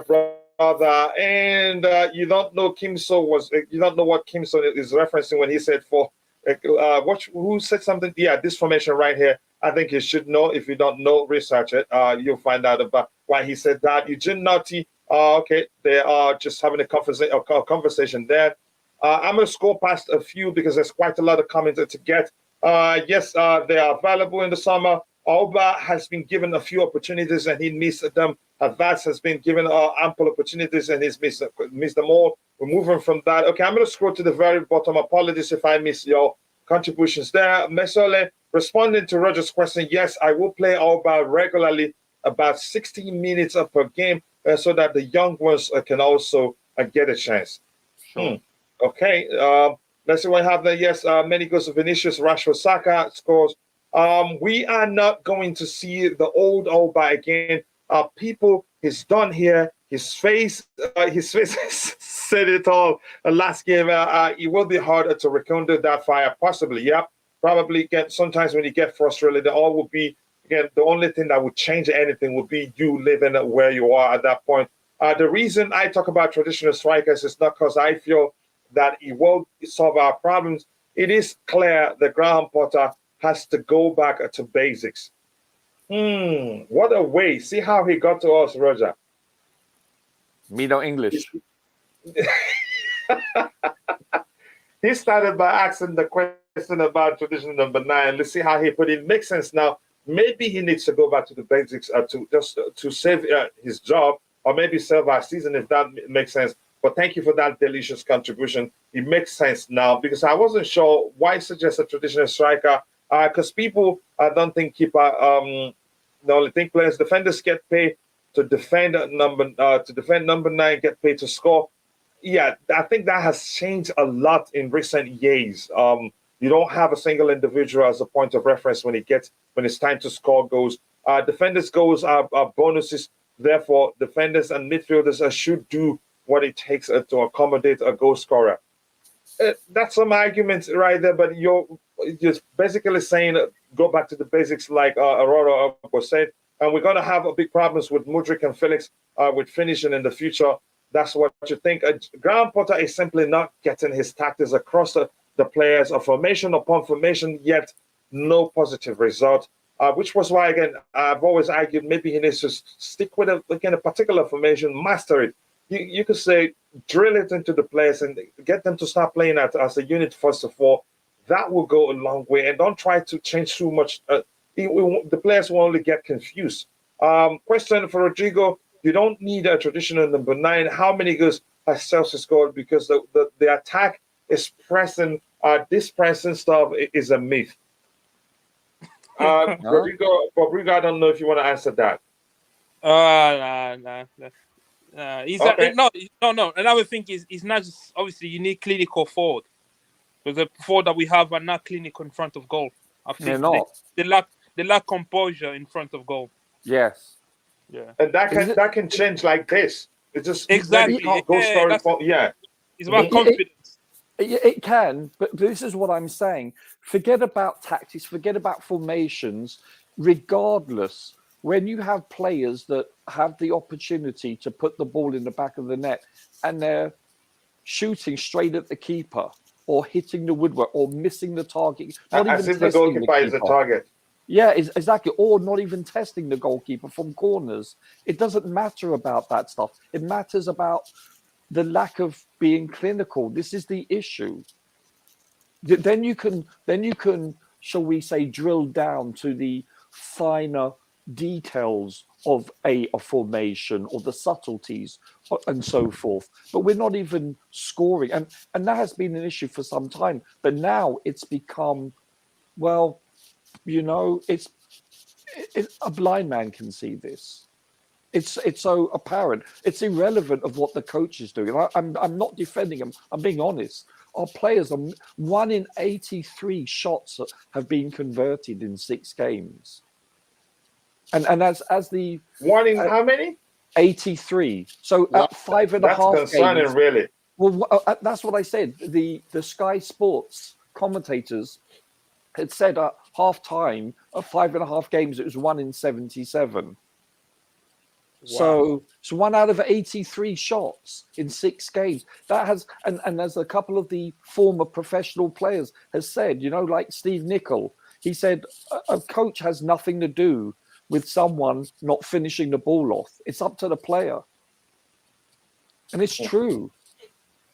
brother. And you don't know you don't know what Kim So is referencing when he said who said something? Yeah, this formation right here. I think you should know. If you don't know, research it. You'll find out about why he said that. Eugene Naughty. Okay, they are just having a conversation there. I'm going to scroll past a few because there's quite a lot of comments to get. Yes, they are available in the summer. Alba has been given a few opportunities and he missed them. Havas has been given ample opportunities and he's missed them all. We're moving from that. Okay, I'm going to scroll to the very bottom. Apologies if I miss your contributions there. Mesole, responding to Roger's question, yes, I will play Alba regularly, about 60 minutes per game, so that the young ones can also get a chance. Sure. Okay, let's see what I have there. Yes, many goals of Vinicius, Rashford, Saka scores. We are not going to see the old Alba again. People, he's done here. His face said it all. Last game, it will be harder to rekindle that fire. Possibly, yeah. Probably sometimes when you get frustrated, all will be, again, the only thing that would change anything would be you living where you are at that point. The reason I talk about traditional strikers is not because I feel that it will solve our problems. It is clear that Graham Potter has to go back to basics. What a way. See how he got to us, Roger. Me no English. He started by asking the question about tradition number 9. Let's see how he put it. Makes sense now. Maybe he needs to go back to the basics to save his job, or maybe save our season, if that makes sense. But thank you for that delicious contribution. It makes sense now because I wasn't sure why suggest a traditional striker. Because people don't think keeper. They only think players, defenders get paid to defend number 9, get paid to score. Yeah, I think that has changed a lot in recent years. You don't have a single individual as a point of reference when it's time to score goals. Defenders' goals are bonuses. Therefore, defenders and midfielders should do what it takes to accommodate a goal scorer. That's some arguments right there, but you're just basically saying go back to the basics, like Aurora was said. And we're going to have big problems with Mudryk and Felix with finishing in the future. That's what you think. Graham Potter is simply not getting his tactics across the players of formation upon formation, yet no positive result. Which was why, again, I've always argued maybe he needs to stick with a particular formation, master it. You could say drill it into the players and get them to start playing as a unit first of all. That will go a long way. And don't try to change too much. The players will only get confused. Question for Rodrigo. You don't need a traditional number 9. How many goals has Chelsea scored? Because the attack is pressing. This pressing stuff is a myth. Rodrigo, I don't know if you want to answer that. Nah. Okay. No. Another thing is not just, obviously you need clinical forward. Because the forward that we have are not clinical in front of goal. I think They're not. They lack composure in front of goal. Yes. Yeah. And that can change like this. It's just Exactly. Go story. It's about confidence. It can, but this is what I'm saying. Forget about tactics, forget about formations. Regardless, when you have players that have the opportunity to put the ball in the back of the net and they're shooting straight at the keeper or hitting the woodwork or missing the target, not As even if the goalkeeper is the target. Yeah, exactly. Or not even testing the goalkeeper from corners. It doesn't matter about that stuff. It matters about the lack of being clinical. This is the issue. then you can, shall we say, drill down to the finer details of a formation or the subtleties and so forth. But we're not even scoring, and that has been an issue for some time. But now it's become, well, it's a blind man can see this. It's so apparent. It's irrelevant of what the coach is doing. I'm not defending him. I'm being honest. Our players are 1 in 83 shots have been converted in 6 games, and as the 1 in how many? 83. So Wow. at 5.5 That's concerning, games, really. well, that's what I said. The Sky Sports commentators had said at half time of 5.5 games it was 1 in 77. Wow. So 1 out of 83 shots in 6 games. That has, and as a couple of the former professional players has said, like Steve Nicol, he said a coach has nothing to do with someone not finishing the ball off. It's up to the player. And it's true.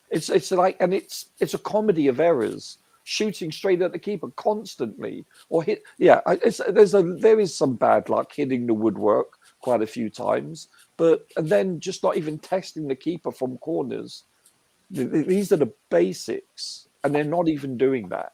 It's like, and it's a comedy of errors, shooting straight at the keeper constantly or hit. Yeah, there is some bad luck hitting the woodwork quite a few times, and then just not even testing the keeper from corners. These are the basics, and they're not even doing that.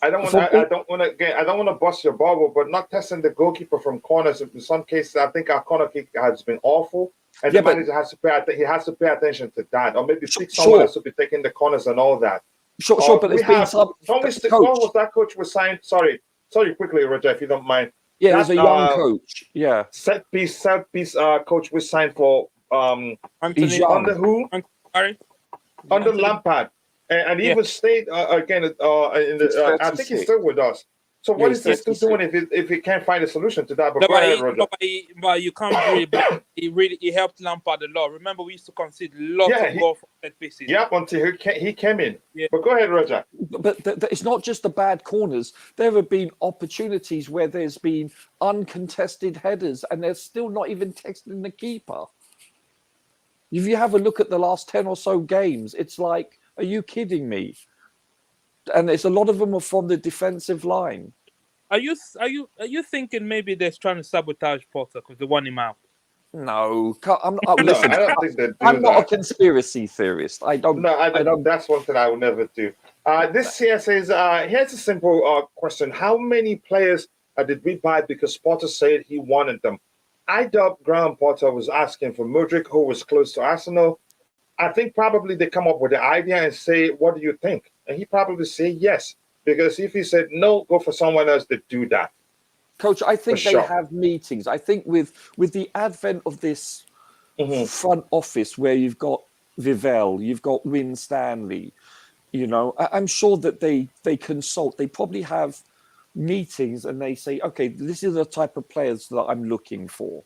I don't want to bust your bubble, but not testing the goalkeeper from corners. In some cases, I think our corner kick has been awful, and the manager has to pay attention to that, or maybe pick someone else to be taking the corners and all that. Sure, but it's been some. What was that coach was signed? Sorry, quickly, Roger, if you don't mind. Yeah, there's a young coach. Yeah, set piece coach was signed for Anthony under who? Under Lampard. And he even stayed again in the. I think he's still with us. So what is he still doing if he can't find a solution to that? But go ahead, Roger. But you can't really. But he helped Lampard a lot. Remember, we used to concede lots of goals from set pieces. Yep, until he came in. Yeah. But go ahead, Roger. But it's not just the bad corners. There have been opportunities where there's been uncontested headers, and they're still not even testing the keeper. If you have a look at the last 10 or so games, it's like, are you kidding me? And it's a lot of them are from the defensive line. Are you thinking maybe they're trying to sabotage Potter because they want him out? No, I'm not. Listen, I don't think they do I'm not a conspiracy theorist. I don't. That's one thing I would never do. This here says, here's a simple question: how many players did we buy because Potter said he wanted them? I doubt Graham Potter was asking for Mudryk, who was close to Arsenal. I think probably they come up with the idea and say, "What do you think?" And he probably say yes, because if he said no, go for someone else to do that. Coach, I think they have meetings. I think with the advent of this front office where you've got Vivell, you've got Win Stanley, I'm sure that they consult. They probably have meetings and they say, okay, this is the type of players that I'm looking for.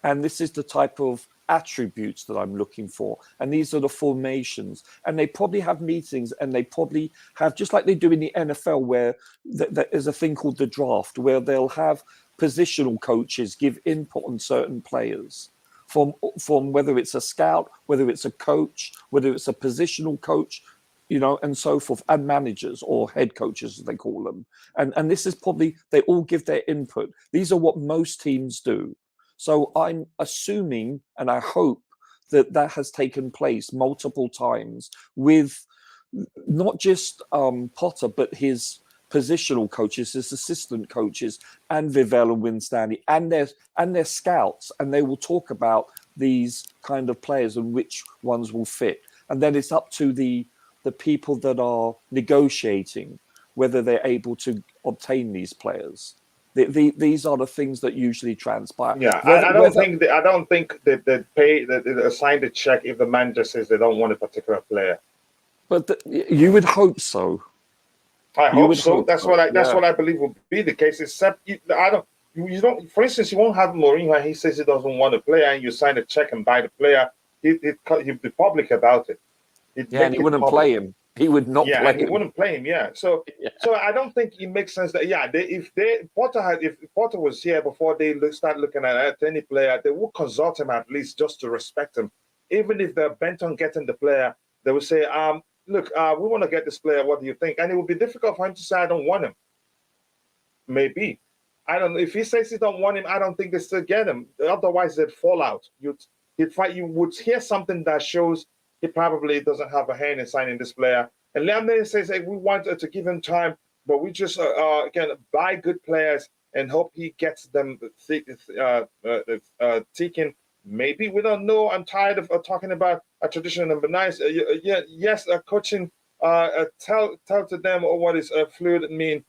And this is the type of attributes that I'm looking for. And these are the formations. And they probably have meetings and they probably have, just like they do in the NFL, where there's a thing called the draft, where they'll have positional coaches give input on certain players from whether it's a scout, whether it's a coach, whether it's a positional coach, and so forth, and managers or head coaches, as they call them. And this is probably, they all give their input. These are what most teams do. So I'm assuming, and I hope that has taken place multiple times with not just Potter, but his positional coaches, his assistant coaches, and Vivell and Winstanley, and their scouts, and they will talk about these kind of players and which ones will fit. And then it's up to the people that are negotiating whether they're able to obtain these players. These are the things that usually transpire. Yeah, I don't think they assign the check if the manager says they don't want a particular player. But you would hope so. I hope so. That's what I believe will be the case. Except you don't. For instance, you won't have Mourinho. And he says he doesn't want a player, and you sign a check and buy the player. He'd be public about it. And he wouldn't play him. He would not play him. He wouldn't play him. Yeah. So I don't think it makes sense that if Potter was here before they start looking at any player, they would consult him at least just to respect him. Even if they're bent on getting the player, they would say, look, we want to get this player. What do you think? And it would be difficult for him to say, I don't want him. Maybe. I don't know. If he says he don't want him, I don't think they still get him. Otherwise, they'd fall out. You would hear something that shows he probably doesn't have a hand in signing this player. And Leon says, hey, we want to give him time, but we just, again, buy good players and hope he gets them taken. Maybe. We don't know. I'm tired of talking about a traditional number 9. Yes, coaching, tell to them what is fluid mean.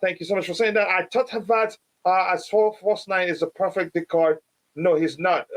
Thank you so much for saying that. I thought Havertz as false 9 is a perfect decoy. No, he's not.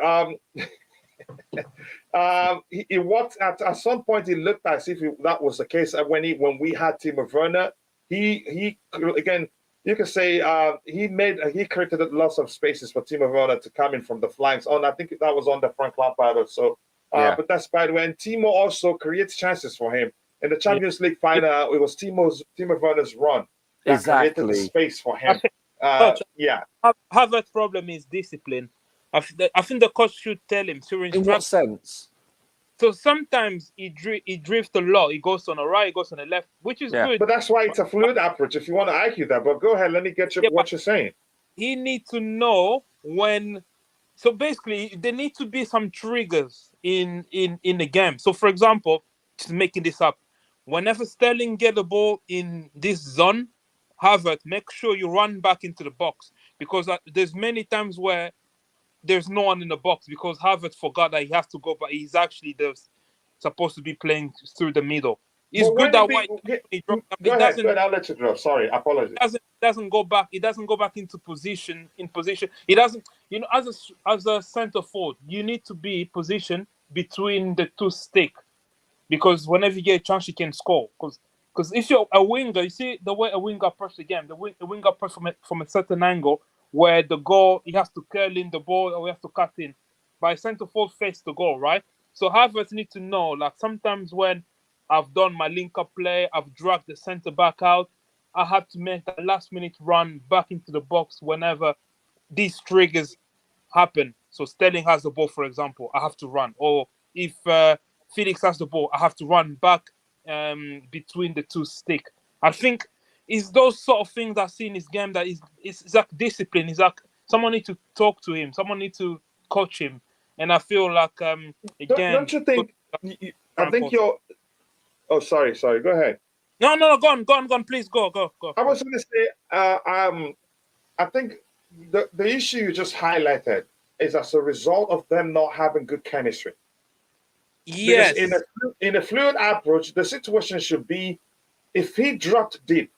He worked at some point. He looked as if that was the case when we had Timo Werner. He again, you can say he created lots of spaces for Timo Werner to come in from the flanks. I think that was on the front lap battle. So, but that's by the way. And Timo also creates chances for him in the Champions League final. It was Timo Werner's run that created the space for him. Havertz's problem is discipline. I think the coach should tell him to instruct. In what sense? So sometimes he drifts a lot. He goes on the right, he goes on the left, which is good. But that's why it's a fluid approach. If you want to argue that, but go ahead. Let me get what you're saying. He needs to know when. So basically, there need to be some triggers in the game. So for example, just making this up, whenever Sterling get the ball in this zone, Havertz, make sure you run back into the box, because there's many times where there's no one in the box because Havertz forgot that he has to go, but he's actually supposed to be playing through the middle. He's good at what he drops. Go ahead. I'll let you drop. Sorry, apologies. He doesn't go back. He doesn't go back into position. He doesn't. As a centre forward, you need to be positioned between the two sticks, because whenever you get a chance, you can score. Because if you're a winger, you see the way a winger approaches the game. The winger approaches from a certain angle, where the goal, he has to curl in the ball or we have to cut in. By centre forward face the goal, right? So Havertz need to know, like sometimes when I've done my link-up play, I've dragged the centre back out, I have to make that last-minute run back into the box whenever these triggers happen. So Sterling has the ball, for example, I have to run. Or if Felix has the ball, I have to run back between the two sticks. I think it's those sort of things I see in his game that it's like discipline. It's like someone need to talk to him. Someone need to coach him. And I feel like again. Don't you think? I think you're. Oh, sorry. Go ahead. No. Go on. Please go. I was going to say. I think the issue you just highlighted is as a result of them not having good chemistry. Yes. Because in a fluid approach, the situation should be, if he dropped deep,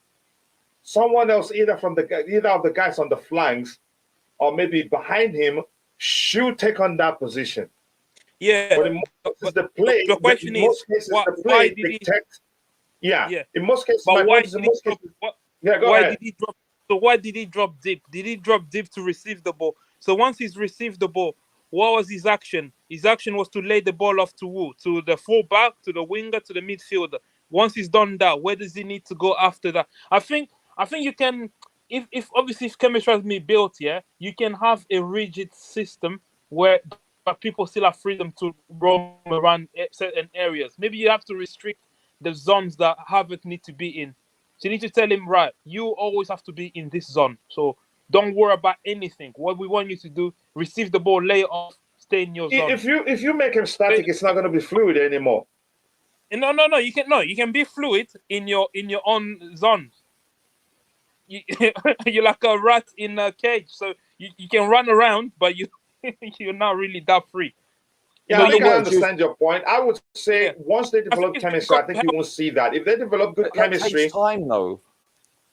someone else, either of the guys on the flanks or maybe behind him, should take on that position. Yeah. But the play, the question in most cases, the play dictates. Yeah. In most cases, but why did he drop? So why did he drop deep? Did he drop deep to receive the ball? So once he's received the ball, what was his action? His action was to lay the ball off to who? To the fullback, to the winger, to the midfielder. Once he's done that, where does he need to go after that? I think you can, if obviously if chemistry has been built, you can have a rigid system where but people still have freedom to roam around certain areas. Maybe you have to restrict the zones that Havertz need to be in. So you need to tell him, right, you always have to be in this zone. So don't worry about anything. What we want you to do, receive the ball, lay off, stay in your zone. If you make him static, it's not going to be fluid anymore. No. You can be fluid in your own zone. You're like a rat in a cage, so you can run around, but you're not really that free. Yeah, I think I understand your point. I would say once they develop chemistry, I think you won't see that. If they develop good chemistry, takes time though.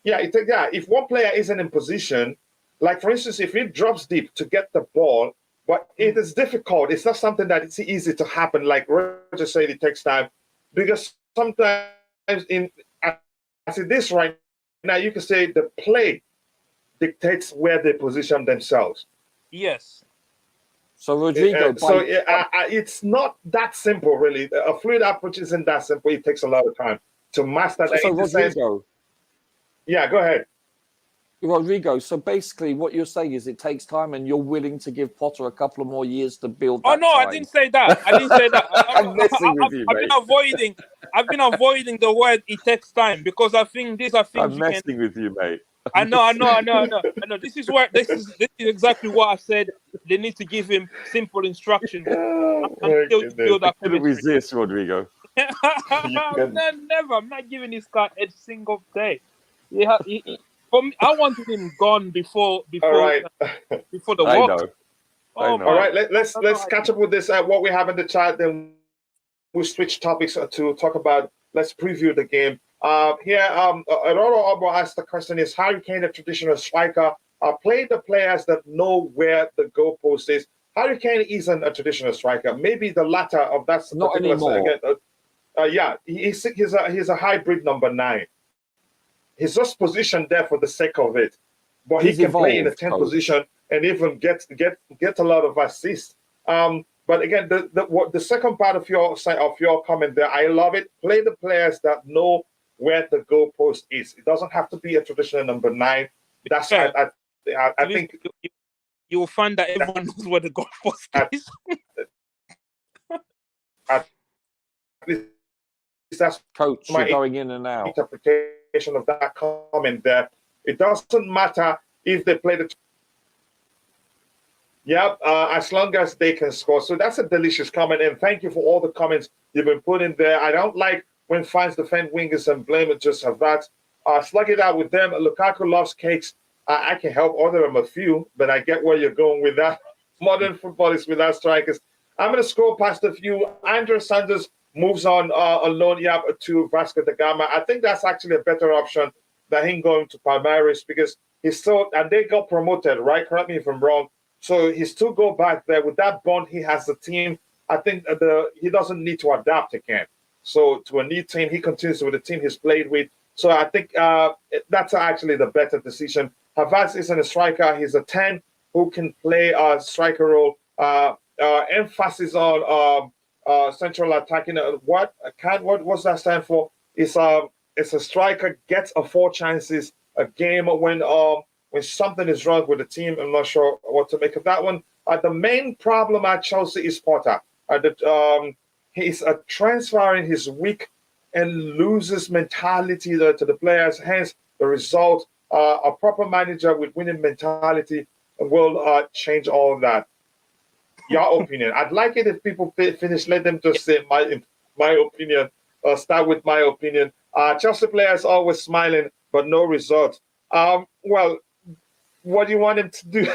Yeah, if one player isn't in position, like for instance, if he drops deep to get the ball, but it is difficult. It's not something that it's easy to happen. Like Roger said, it takes time, because sometimes as it is right now, you can say the play dictates where they position themselves. Yes. So Rodrigo, it's not that simple, really. A fluid approach isn't that simple. It takes a lot of time to master that. So Rodrigo, yeah, go ahead. Rodrigo, so basically what you're saying is it takes time and you're willing to give Potter a couple of more years to build that Oh, no, time. I didn't say that. I'm messing with you, I've been avoiding. I've been avoiding the word "it takes time" because I think these are things I'm you can. messing with you, mate. I know. This is exactly what I said. They need to give him simple instructions Oh, my until you goodness. build that Couldn't chemistry. resist, Rodrigo. You couldn't. Never. I'm not giving this guy a single day. For me, I wanted him gone before All right. before the I World know. Cup. I Oh know. All my! right. Let's catch up with this. What we have in the chat. Then we'll switch topics to talk about. Let's preview the game. Here, Aurora Obo asked the question: Is Harry Kane a traditional striker? Play the players that know where the goalpost is. Harry Kane isn't a traditional striker. Maybe the latter of that Not particular. anymore. Yeah, he's a hybrid number 9. He's just positioned there for the sake of it, but he He's can play in a evolved, 10 Coach. position and even get a lot of assists. But again, the second part of your comment there, I love it. Play the players that know where the goalpost is. It doesn't have to be a traditional number 9. That's Yeah. I think You will find that everyone knows where the goalpost is. at least that's Coach, my you're going in and out. interpretation of that comment there. It doesn't matter if they play the. Yep, as long as they can score. So that's a delicious comment, and thank you for all the comments you've been putting there. I don't like when fans defend wingers and blame it just of that. Slug it out with them. Lukaku loves cakes. I can help order them a few, but I get where you're going with that. Modern football is without strikers. I'm going to scroll past a few. Andrew Sanders moves on loan to Vasco da Gama. I think that's actually a better option than him going to Palmeiras because he's still, and they got promoted, right? Correct me if I'm wrong. So he still go back there with that bond he has the team. I think he doesn't need to adapt again. So to a new team, he continues with the team he's played with. So I think that's actually the better decision. Havertz isn't a striker. He's a 10 who can play a striker role. Emphasis on central attacking. What does that stand for? It's a striker gets 4 chances a game when something is wrong with the team. I'm not sure what to make of that one. The main problem at Chelsea is Potter. He's transferring his weak and loses mentality to the players. Hence, the result, a proper manager with winning mentality will change all of that. Your opinion. I'd like it if people finish. Let them just say my opinion. Start with my opinion. Chelsea players always smiling, but no results. Well, what do you want him to do?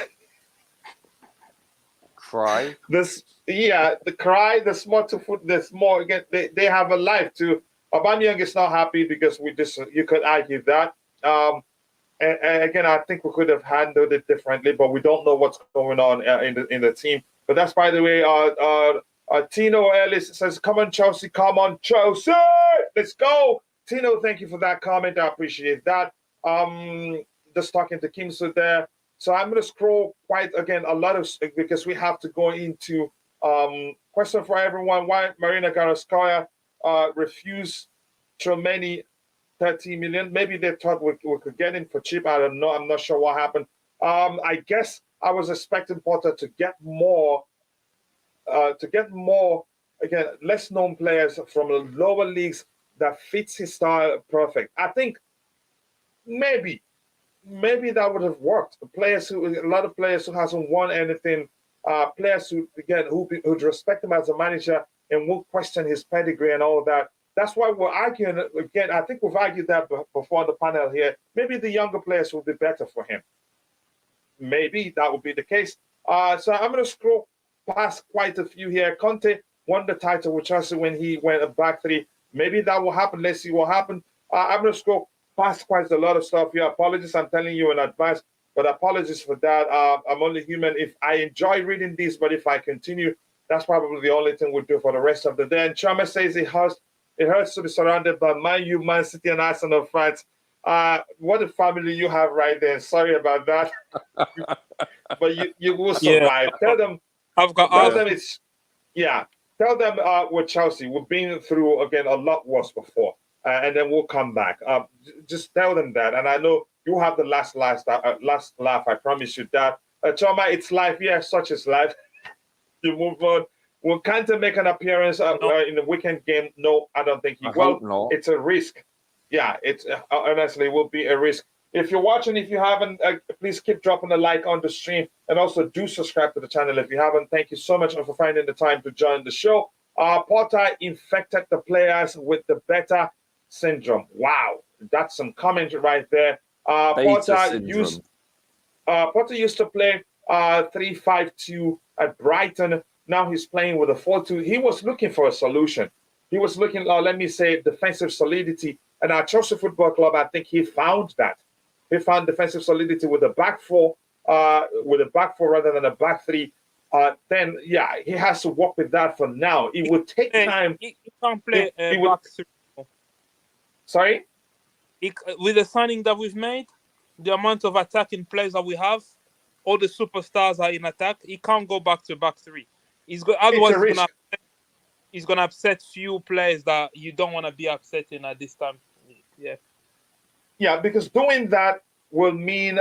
Cry. The cry. There's more to foot. There's more. Again, they have a life too. Aubameyang is not happy because you could argue that. And again, I think we could have handled it differently, but we don't know what's going on in the team. But that's, by the way, Tino Ellis says, "Come on, Chelsea! Come on, Chelsea! Let's go!" Tino, thank you for that comment. I appreciate that. Just talking to Kimso there. So I'm going to scroll quite again a lot of because we have to go into question for everyone. Why Marina Garaskaya refused Chomeni 30 million? Maybe they thought we could get him for cheap. I don't know. I'm not sure what happened. I guess I was expecting Potter to get more, again, less known players from the lower leagues that fits his style perfect. I think maybe that would have worked. A lot of players who hasn't won anything, players who again who'd respect him as a manager and won't question his pedigree and all of that. That's why we're arguing again. I think we've argued that before the panel here. Maybe the younger players will be better for him. Maybe that would be the case. So I'm going to scroll past quite a few here. Conte won the title with Chelsea when he went a back 3. Maybe that will happen. Let's see what happens. I'm going to scroll past quite a lot of stuff here. Apologies, I'm telling you in advance, but apologies for that. I'm only human. If I enjoy reading these, but if I continue, that's probably the only thing we'll do for the rest of the day. And Chama says it hurts to be surrounded by Man U, Man City, and Arsenal fans. What a family you have right there. Sorry about that. But you will survive. Yeah. Tell them we're Chelsea. We've been through again a lot worse before, and then we'll come back. Just tell them that, and I know you have the last laugh. I promise you that. Choma, it's life. Yeah, such is life. You move on. Will Kante make an appearance in the weekend game? No, I don't think he I will. hope not. It's a risk. Yeah, it's honestly it will be a risk. If you're watching, if you haven't, please keep dropping a like on the stream, and also do subscribe to the channel if you haven't. Thank you so much for finding the time to join the show. Potter infected the players with the beta syndrome. Wow, that's some comment right there. Potter used to play 3-5-2 at Brighton. Now he's playing with a 4-2. He was looking for a solution. He was looking, let me say, defensive solidity. And at Chelsea Football Club, I think he found that. He found defensive solidity with a back four rather than a back three. Then, yeah, he has to work with that for now. It would take time. He can't play back three. Sorry? With the signing that we've made, the amount of attacking players that we have, all the superstars are in attack. He can't go back to back three. Otherwise, he's gonna upset few players that you don't want to be upsetting at this time. Yeah. Yeah, because doing that will mean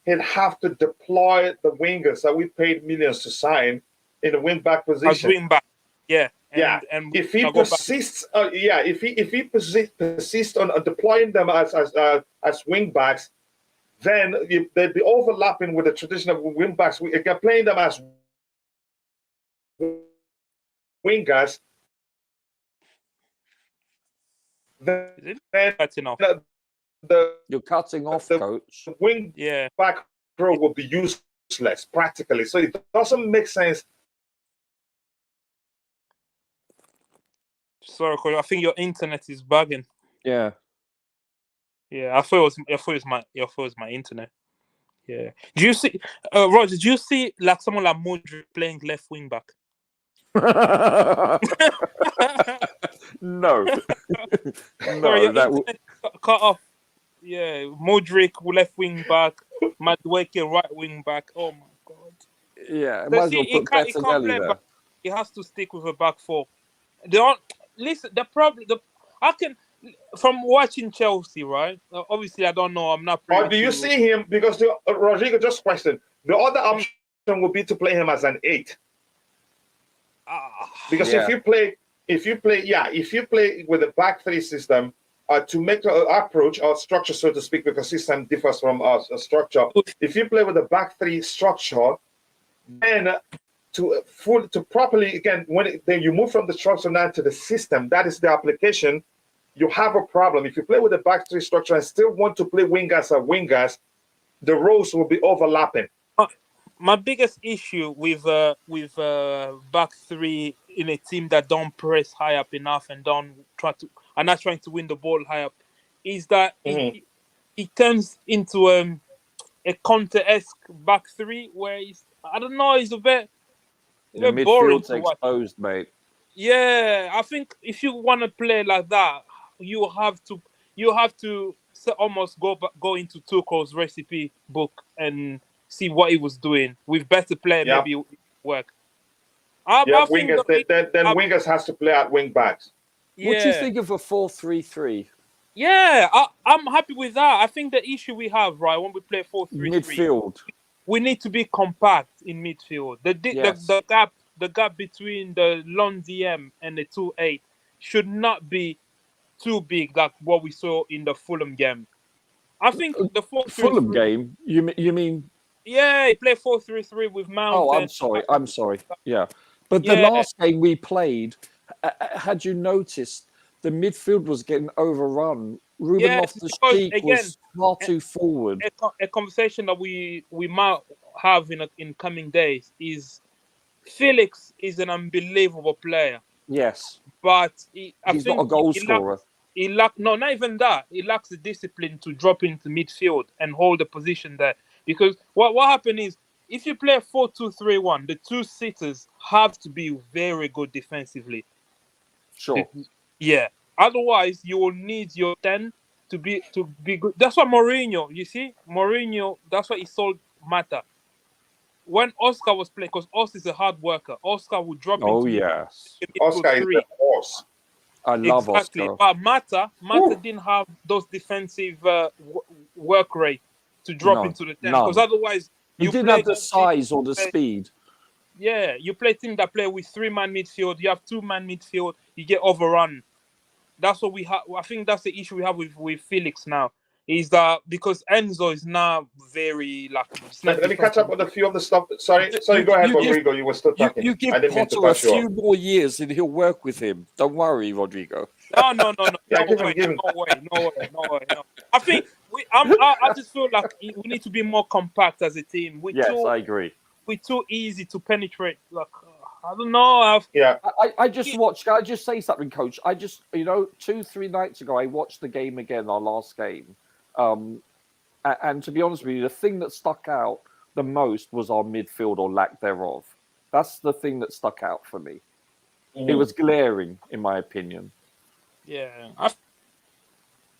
he'd have to deploy the wingers that we paid millions to sign in the wing back position. As wing back. Yeah. And if he persists, if he persists on deploying them as wing backs, then they'd be overlapping with the traditional wing backs. We're playing them as wingers. Then you're cutting off, coach. The wing back row will be useless practically. So it doesn't make sense. Sorry, Corey, I think your internet is bugging. Yeah. Yeah, I thought it was my internet. Yeah. Do you see, Roger? Do you see like someone like Modric playing left wing back? No. Sorry, that cut off. Yeah, Modric left wing back, Madueke right wing back. Oh my god. Yeah, so see, he can't play back. He has to stick with a back four. Listen, the problem. From watching Chelsea, right? Obviously, I don't know. I'm not. Or do you see him? Because Rodrigo just questioned. The other option would be to play him as an 8. Because if you play with a back three system, to make the approach or structure, so to speak, because system differs from a structure. If you play with a back three structure, then to properly again then you move from the structure now to the system. That is the application. You have a problem. If you play with a back three structure and still want to play wingers or wingers, the roles will be overlapping. My biggest issue with back three in a team that don't press high up enough and are not trying to win the ball high up is that it turns into a Conte-esque back three where it's a bit boring to watch. Exposed, mate. Yeah, I think if you want to play like that, you have to almost go into Tuchel's recipe book and see what he was doing with better player. Maybe it would work. Wingers. Wingers has to play at wing backs. Yeah. What do you think of a 4-3-3? Yeah, I'm happy with that. I think the issue we have, right, when we play 4-3-3, midfield, we need to be compact in midfield. The gap between the long DM and the 2-8 should not be too big, like what we saw in the Fulham game. I think the 4-3-3 Fulham game. You mean? Yeah, he played 4-3-3 with Mount. Oh, I'm sorry. Yeah, but the last game we played, had you noticed, the midfield was getting overrun. Ruben Loftus-Cheek was far too forward. A conversation that we might have in coming days is Felix is an unbelievable player. Yes, but he's not a goal scorer. Not even that. He lacks the discipline to drop into midfield and hold the position there. Because what happened is, if you play 4-2-3-1, the two sitters have to be very good defensively. Sure. Yeah. Otherwise, you will need your 10 to be good. That's what Mourinho. You see, Mourinho. That's what he sold Mata. When Oscar was playing, because Oscar is a hard worker, Oscar would drop into. Oh yes, Oscar is the horse. I love Oscar. But Mata didn't have those defensive work rate to drop into the 10, because otherwise he didn't have the size or the speed. Yeah, you play team that play with 3-man midfield. You have 2-man midfield. You get overrun. That's what we have. I think that's the issue we have with Felix now. Is that because Enzo is now very like Let me catch up with a few of the stuff. Sorry, You, go ahead, you give Rodrigo. You were still talking. you give I didn't mean to Potter a cut you off. few more years and he'll work with him. Don't worry, Rodrigo. No, Yeah, no way. I think I just feel like we need to be more compact as a team. Yes, I agree. We're too easy to penetrate. Like I don't know. Yeah. I just watched. Can I just say something, Coach? I just 2-3 nights ago I watched the game again, our last game. And to be honest with you, the thing that stuck out the most was our midfield or lack thereof. That's the thing that stuck out for me. It was glaring, in my opinion. Yeah.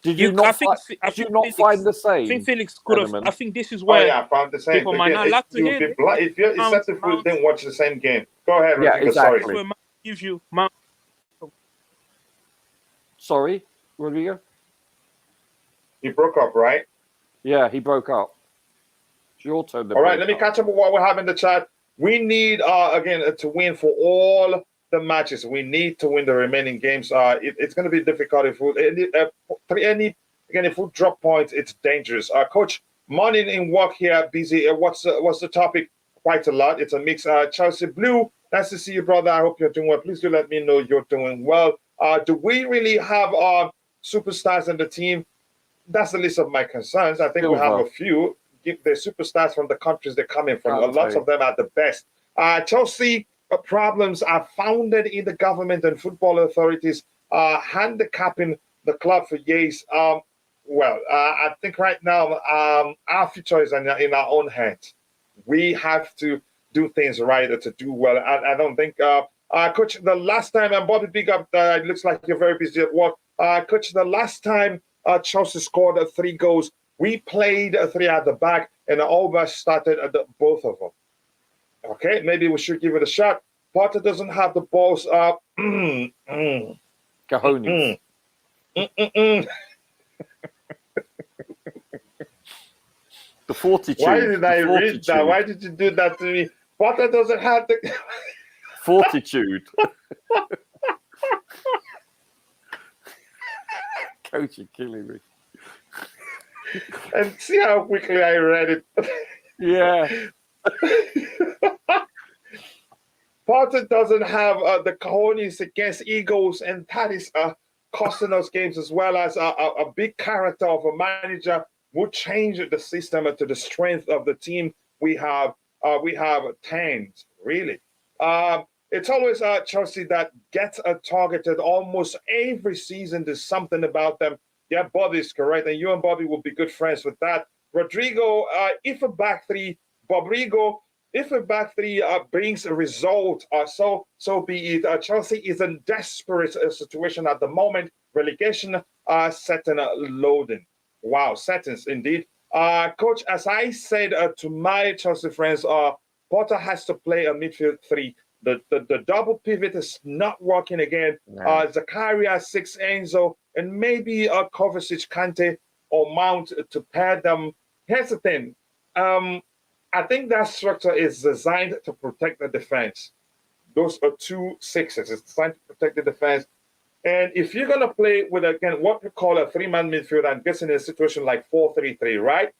Did you not find the same? I think Felix could have. element? I think this is where I found the same. people might not like to hear. If we didn't watch the same game. Go ahead, Yeah, Rodrigo. exactly. Sorry. Where gives you Sorry, Rodrigo? You broke up, right? Yeah, he broke up. It's your turn. All right, let me catch up with what we have in the chat. We need, again, to win for all the matches. We need to win the remaining games. It's going to be difficult if if we drop points, it's dangerous. Coach, morning in work here, busy. What's the topic? Quite a lot. It's a mix. Chelsea Blue, nice to see you, brother. I hope you're doing well. Please do let me know you're doing well. Do we really have superstars in the team? That's the list of my concerns. I think we have a few. The superstars from the countries they're coming from. Lots of them are the best. Chelsea problems are founded in the government and football authorities handicapping the club for years. I think right now our future is in our own hands. We have to do things right to do well. I don't think, Coach, the last time, and Bobby Big Up, it looks like you're very busy at work. Coach, the last time Chelsea scored 3 goals, we played 3 at the back, and almost started at both of them. Okay, maybe we should give it a shot. Potter doesn't have the balls. Cajones. The fortitude. Why did I read that? Fortitude. Why did you do that to me? Potter doesn't have the Fortitude. Coach, you're killing me. And see how quickly I read it. Yeah. Potter doesn't have the cojones against egos, and that is costing us games, as well as a big character of a manager would change the system to the strength of the team we have. We have 10s, really. It's always Chelsea that gets targeted almost every season. There's something about them. Yeah, Bobby's correct, and you and Bobby will be good friends with that. Rodrigo, if a back three, Bobrigo, if a back three brings a result, so be it. Chelsea is in desperate situation at the moment. Relegation setting loading. Wow, settings indeed. Coach, as I said to my Chelsea friends, Potter has to play a midfield 3. The double pivot is not working again. No. Zakaria 6, Enzo, and maybe Kovacic, Kante, or Mount to pair them. Here's the thing. I think that structure is designed to protect the defense. Those are 2 6s. It's designed to protect the defense. And if you're going to play with, again, what we call a 3-man midfield, I'm guessing in a situation like 4-3-3, right?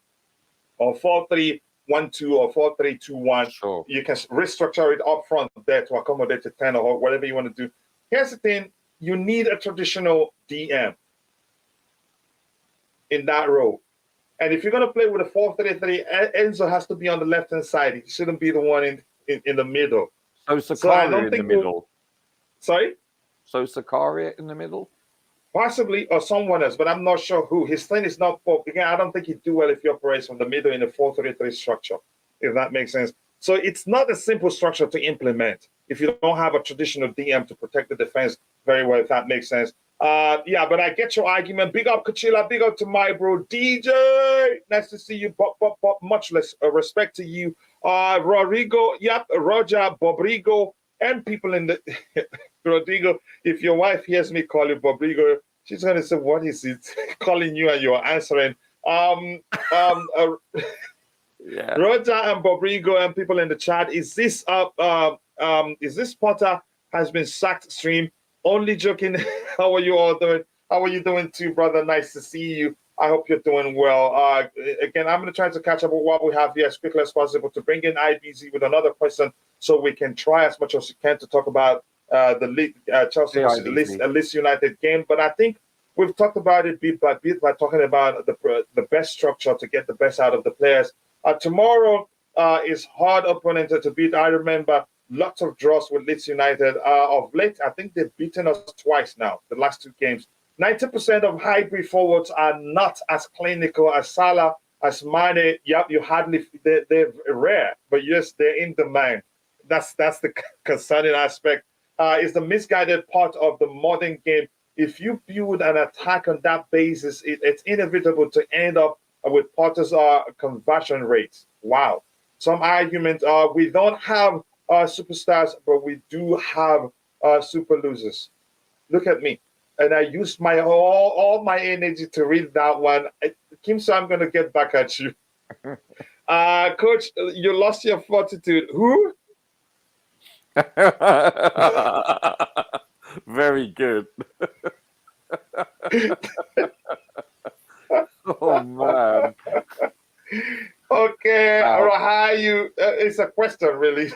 Or 4-3-1-2 or 4-3-2-1. Sure. You can restructure it up front there to accommodate the 10 or whatever you want to do. Here's the thing. You need a traditional DM in that role. And if you're going to play with a 4-3-3, Enzo has to be on the left-hand side. He shouldn't be the one in the middle. So Zakaria in the middle. Sorry? So Zakaria in the middle? Possibly, or someone else, but I'm not sure who. His thing is not, again, I don't think he'd do well if he operates from the middle in a 4-3-3 structure, if that makes sense. So it's not a simple structure to implement if you don't have a traditional DM to protect the defense very well, if that makes sense. Yeah, but I get your argument. Big up, Kachila. Big up to my bro, DJ. Nice to see you. Much less respect to you. Rodrigo, yep, Roger, Bobrigo, and people in the... Rodrigo, if your wife hears me call you Bobrigo, she's going to say, what is it calling you, and you're answering. Yeah. Roger and Bobrigo and people in the chat, is this Potter has been sacked stream? Only joking. How are you all doing? How are you doing too, brother? Nice to see you. I hope you're doing well. Again, I'm going to try to catch up with what we have here as quickly as possible to bring in IBZ with another question so we can try as much as we can to talk about the Chelsea versus Leeds United game. But I think we've talked about it bit by talking about the best structure to get the best out of the players. Tomorrow is hard opponent to beat. I remember lots of draws with Leeds United. Of late, I think they've beaten us twice now, the last two games. 90% of hybrid forwards are not as clinical as Salah, as Mane. Yep, they're rare, but yes, they're in demand. That's the concerning aspect. It's the misguided part of the modern game. If you build an attack on that basis, it's inevitable to end up with Potter's conversion rates. Wow. Some argument, we don't have superstars, but we do have super losers. Look at me. And I used my all my energy to read that one. Kim, so I'm going to get back at you. Coach, you lost your fortitude. Who? Very good. Oh, man. Okay, Rahayu, it's a question, really.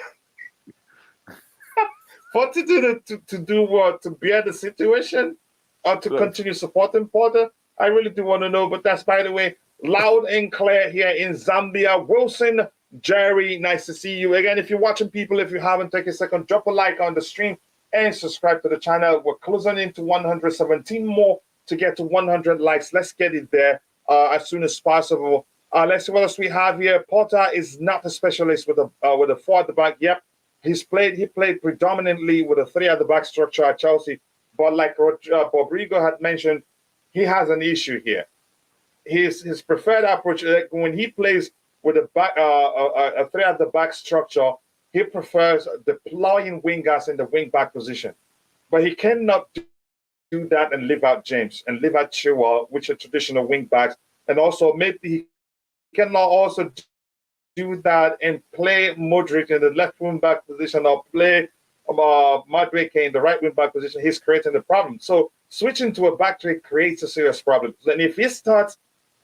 Fortitude to do what? To bear the situation? Or to continue supporting Porter? I really do want to know, but that's, by the way, loud and clear here in Zambia. Wilson, Jerry, nice to see you. Again, if you're watching, people, if you haven't, take a second, drop a like on the stream and subscribe to the channel. We're closing into 117 more to get to 100 likes. Let's get it there as soon as possible. Let's see what else we have here. Porter is not a specialist with a 4 at the back. Yep, he played predominantly with a 3 at the back structure at Chelsea. But like Bobrigo had mentioned, he has an issue here. His preferred approach, when he plays with a 3 at the back structure, he prefers deploying wingers in the wing back position. But he cannot do that and leave out James and leave out Chilwell, which are traditional wing backs. And also maybe he cannot also do that and play Modric in the left wing back position or play Madueke in the right wing back position. He's creating the problem. So switching to a back three creates a serious problem. And if he starts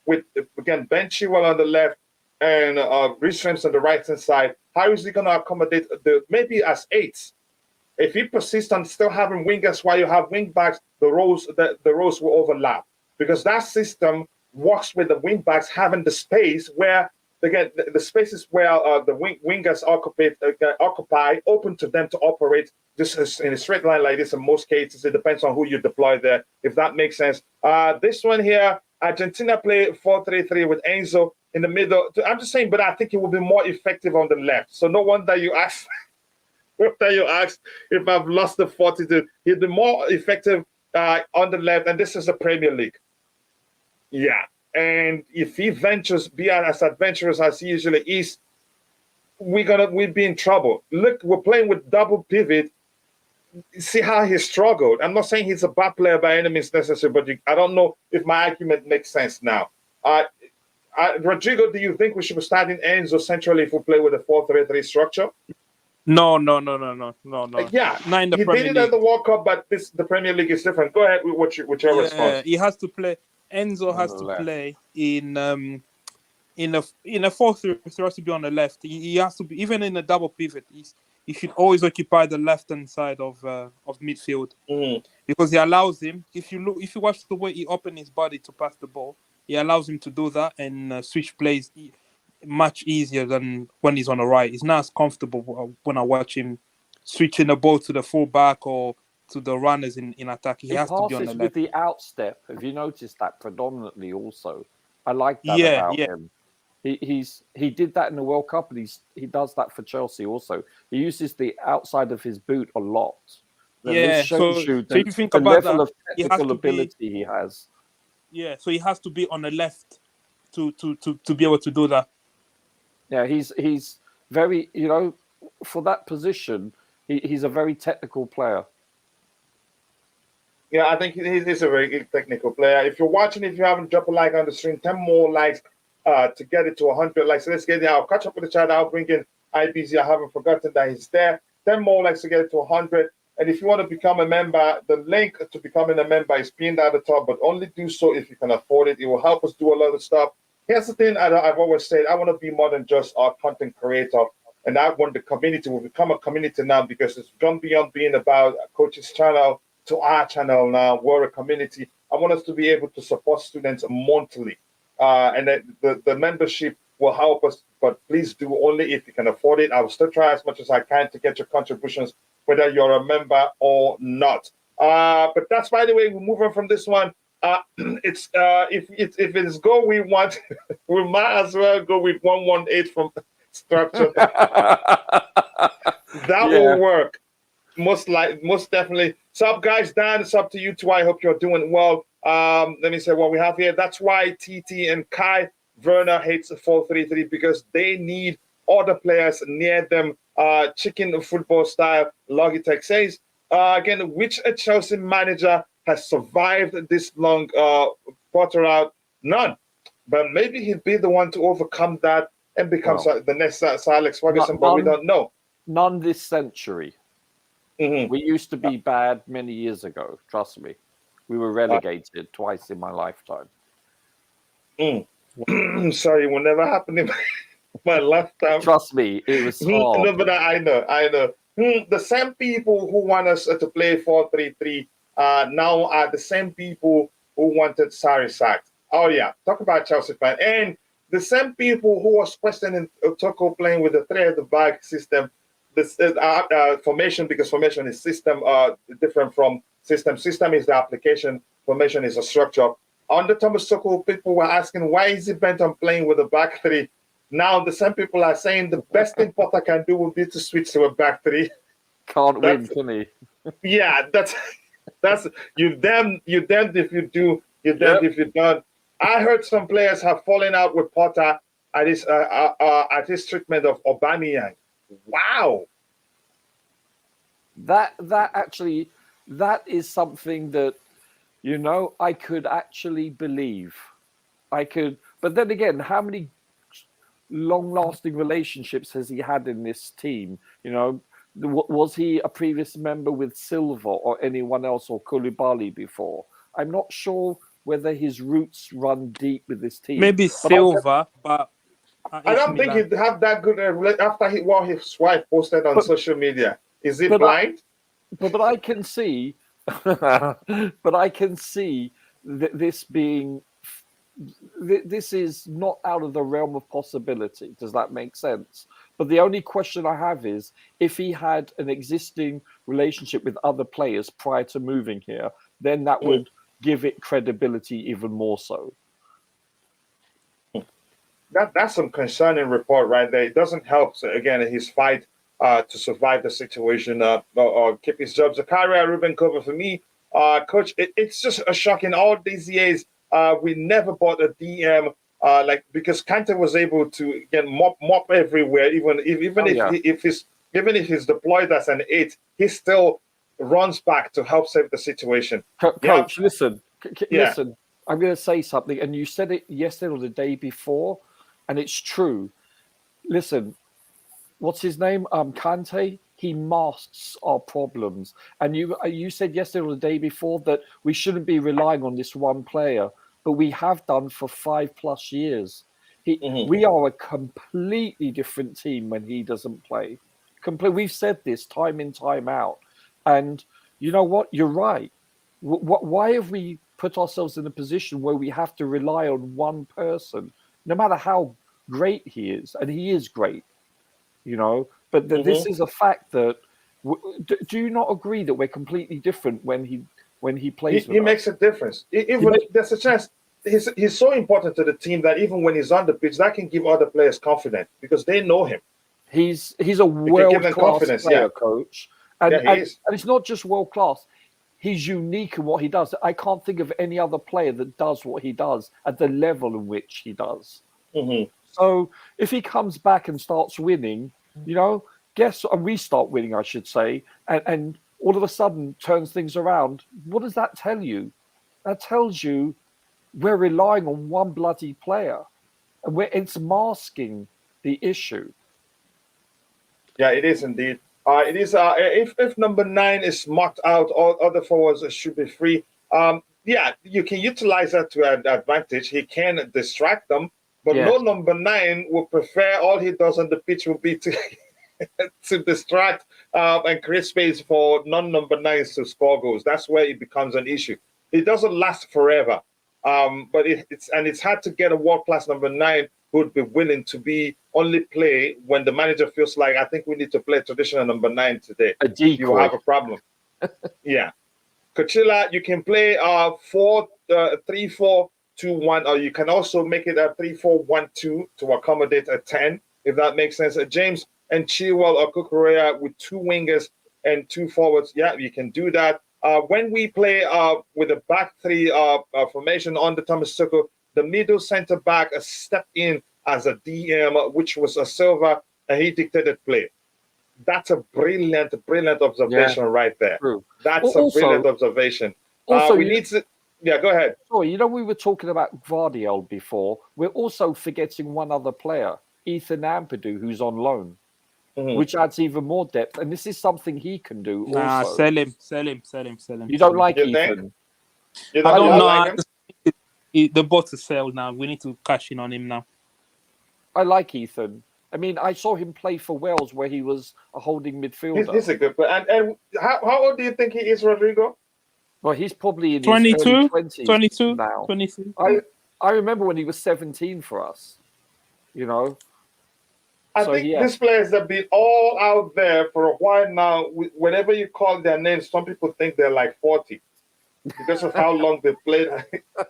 with, again, Ben Chilwell on the left and Reece James on the right hand side, how is he going to accommodate maybe as 8s? If he persists on still having wingers while you have wing backs, the roles will overlap, because that system works with the wing backs having the space where, again, the spaces where the wingers occupy, open to them to operate just in a straight line like this. In most cases, it depends on who you deploy there, if that makes sense. This one here, Argentina play 4-3-3 with Enzo in the middle. I'm just saying, but I think it will be more effective on the left. So no wonder you asked. If I've lost the fortitude. He'd be more effective on the left, and this is the Premier League. Yeah. And if he ventures, be as adventurous as he usually is, we'd be in trouble. Look, we're playing with double pivot. See how he struggled. I'm not saying he's a bad player by any means necessary, but I don't know if my argument makes sense now. Rodrigo, do you think we should be starting Enzo centrally if we play with a 4-3-3 structure? No. Yeah, not in the he Premier did it League. at the World Cup, but the Premier League is different. Go ahead with whichever response. He has to play. Enzo has to play in a 4-3-3. Has to be on the left. He has to be, even in a double pivot. He should always occupy the left hand side of midfield, because he allows him. If you watch the way he opens his body to pass the ball, he allows him to do that and switch plays much easier than when he's on the right. It's not as comfortable when I watch him switching the ball to the full back or to the runners in attack. He has to be on the left. With the outstep. Have you noticed that predominantly also? I like that about him. He did that in the World Cup, and he does that for Chelsea also. He uses the outside of his boot a lot. So if you think the about level that, of technical ability he has. Yeah, so he has to be on the left to be able to do that. Yeah, he's very, for that position, he's a very technical player. Yeah, I think he's a very technical player. If you're watching, if you haven't dropped a like on the stream, 10 more likes. to get it to 100 likes. So let's get it. I'll catch up with the chat. I'll bring in IBZ. I haven't forgotten that he's there. 10 more likes to get it to 100. And if you want to become a member, the link to becoming a member is pinned at the top, but only do so if you can afford it. It will help us do a lot of stuff. Here's the thing I've always said. I want to be more than just a content creator. And I want the community will become a community now, because it's gone beyond being about a coach's channel to our channel now. We're a community. I want us to be able to support students monthly. And the membership will help us, but please do only if you can afford it. I will still try as much as I can to get your contributions, whether you're a member or not. But that's, by the way, we're moving from this one. It's if it's go we want, we might as well go with 118 from structure. That will work. Most definitely. Sup, guys? Dan, it's up to you too. I hope you're doing well. Let me say what we have here. That's why TT and Kai Werner hates 4-3-3, because they need other players near them. Chicken football style, Logitech says. Again, which Chelsea manager has survived this long quarter out? None. But maybe he'd be the one to overcome that and become the next Sir Alex Ferguson, but we don't know. None this century. Mm-hmm. We used to be bad many years ago. Trust me. We were relegated twice in my lifetime. Sorry, it will never happen in my lifetime. Trust me, it was hard. No, but I know. The same people who want us to play 4-3-3 now are the same people who wanted Sarri sacked. Oh yeah, talk about Chelsea fan. And the same people who was questioning Toko playing with the 3 at the back system, this formation, because formation is system different from system. System is the application, formation is a structure. Under Thomas Tuchel, people were asking, why is he bent on playing with a back 3? Now the same people are saying the best thing Potter can do would be to switch to a back 3. Can't win, can he? Yeah, that's you damned if you do, you damned if you don't. I heard some players have fallen out with Potter at his treatment of Aubameyang. Wow. That is something that, I could actually believe. But then again, how many long-lasting relationships has he had in this team? Was he a previous member with Silva or anyone else, or Koulibaly before? I'm not sure whether his roots run deep with this team. Maybe Silva, but I don't think he'd have that good after what his wife posted on social media. Is he blind? But I can see, this being. This is not out of the realm of possibility. Does that make sense? But the only question I have is, if he had an existing relationship with other players prior to moving here, then that would give it credibility even more so. That's some concerning report right there. It doesn't help, again, his fight to survive the situation or keep his job. Zakaria Ruben Cover, for me, coach, it's just a shocking. All these years, we never bought a DM because Kante was able to get mop everywhere. Even if he's deployed as an 8, he still runs back to help save the situation. Coach, listen. Listen. I'm going to say something, and you said it yesterday or the day before, and it's true. Listen, what's his name? Kante. He masks our problems, and you said yesterday or the day before that we shouldn't be relying on this one player. But we have done for 5+ years. We are a completely different team when he doesn't play. We've said this time in, time out. And you know what? You're right. Why have we put ourselves in a position where we have to rely on one person, no matter how great he is? And he is great, But this is a fact that. Do you not agree that we're completely different when he plays? He makes a difference. There's a chance. He's so important to the team that even when he's on the pitch, that can give other players confidence because they know him. He's a world-class player, coach. And it's not just world-class. He's unique in what he does. I can't think of any other player that does what he does at the level in which he does. So if he comes back and starts winning, and we start winning, I should say, and all of a sudden turns things around, what does that tell you? That tells you we're relying on one bloody player. It's masking the issue. Yeah, it is indeed. It is. If number 9 is marked out, all other forwards should be free. Yeah, you can utilize that to an advantage. He can distract them, but Yes. no number 9 would prefer all he does on the pitch will be to to distract and create space for non-number 9s to score goals. That's where it becomes an issue. It doesn't last forever, but it's hard to get a world-class number 9 who would be willing to be only play when the manager feels like, I think we need to play traditional number 9 today. A decoy. You will have a problem. Yeah. Coachella, you can play 3-4-2-1, or you can also make it a 3-4-1-2 to accommodate a 10, if that makes sense. James and Chilwell or Kukurea with 2 wingers and 2 forwards. Yeah, you can do that. When we play with a back 3 formation on the Thomas Tuchel, the middle center back stepped in as a DM, which was a Silva, and he dictated play. That's a brilliant observation right there. True. That's a brilliant observation. Also, we need to. Yeah, go ahead. Sorry, we were talking about Gvardiol before. We're also forgetting one other player, Ethan Ampadu, who's on loan, which adds even more depth. And this is something he can do. Nah, also. sell him. You don't like You Ethan? think? You I don't know. like him? The bot to sell now. We need to cash in on him now. I like Ethan. I mean, I saw him play for Wales where he was a holding midfielder. He's a good player. And how old do you think he is, Rodrigo? Well, he's probably in 22? his early 20s 22? now. 22? I remember when he was 17 for us, I think these players have been all out there for a while now. Whenever you call their names, some people think they're like 40 because of how long they played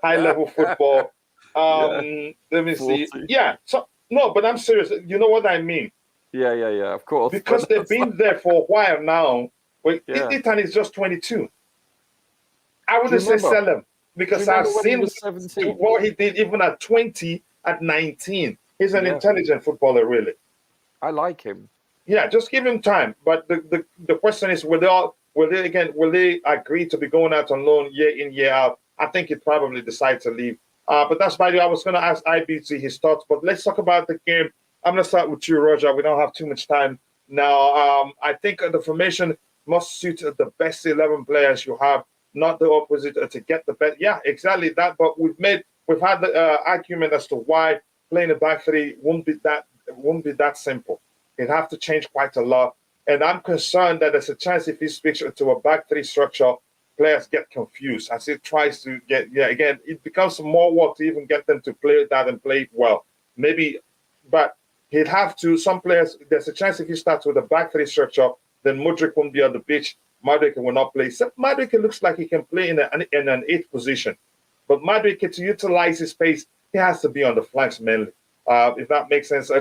high-level football. Let me 40. see. Yeah, so no, but I'm serious. You know what I mean? Yeah, of course. Because they've been there for a while now. Well, Ethan is just 22. I wouldn't say sell him because I've seen what he did even at 20, at 19. He's an intelligent footballer, really. I like him. Yeah, just give him time. But the question is, will they agree to be going out on loan year in, year out? I think he'd probably decide to leave. But that's by the way, I was going to ask IBT his thoughts, but let's talk about the game. I'm going to start with you, Roger. We don't have too much time now. I think the formation must suit the best 11 players you have, not the opposite to get the best. Yeah, exactly that. But we've had the argument as to why playing a back 3 won't be that simple. You'd have to change quite a lot. And I'm concerned that there's a chance if he switches to a back 3 structure, players get confused as he tries to again, it becomes more work to even get them to play that and play it well. Maybe, but he'd have to, some players, there's a chance if he starts with a back 3 structure, then Mudryk won't be on the pitch, Madueke will not play. So Madueke looks like he can play in an 8th position. But Madueke, to utilize his pace, he has to be on the flanks mainly. If that makes sense.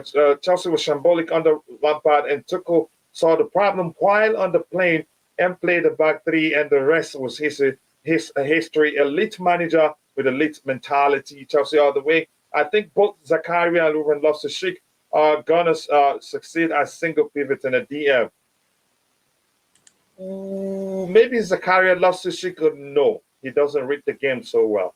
Chelsea was shambolic under Lampard, and Tuchel saw the problem while on the plane and played the back 3, and the rest was his history. Elite manager with elite mentality, Chelsea all the way. I think both Zakaria and Ruben Loftus-Cheek are going to succeed as single pivot in a DM. Maybe Zakaria Loftus-Cheek, no. He doesn't read the game so well.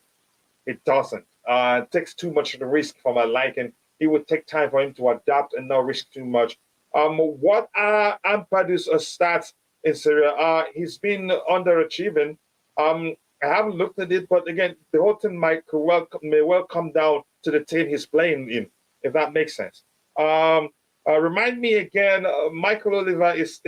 It doesn't. It takes too much of the risk for my liking. It would take time for him to adapt and not risk too much. What are Ampadu's stats in Syria? He's been underachieving. I haven't looked at it, but again, the whole thing may well come down to the team he's playing in, if that makes sense. Remind me again, Michael Oliver is...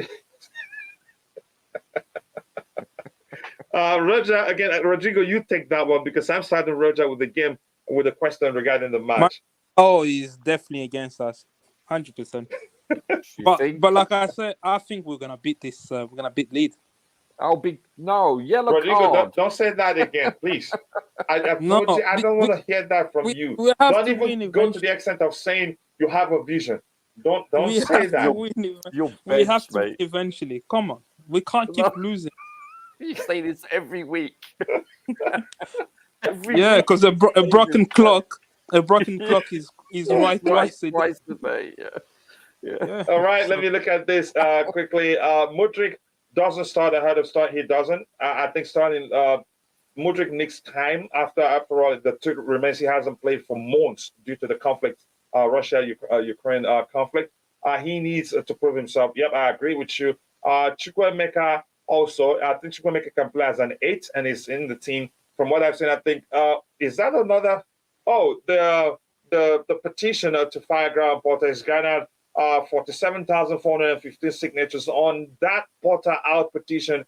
Roger, again, Rodrigo, you take that one because I'm starting Roger with the game with a question regarding the match. He's definitely against us, 100%. But like I said, I think we're gonna beat this. We're gonna beat Leeds. Yellow Rodrigo, card. don't say that again, please. I don't want to hear that from you. Don't even go to the extent of saying you have a vision. Don't say that. We have to win eventually. Come on, we can't keep losing. You say this every week. Because a broken clock is right twice a day. Yeah. All right, let me look at this quickly. Mudryk doesn't start ahead of start. He doesn't. I think starting Mudryk needs time. After all, the two remains, he hasn't played for months due to the conflict, Russia-Ukraine conflict. He needs to prove himself. Yep, I agree with you. Chukwuemeka also, I think Chukwuemeka can play as an 8 and is in the team. From what I've seen, I think, is that another? Oh, the petition to fire Graham Potter is garnered 47,415 signatures on that Potter out petition.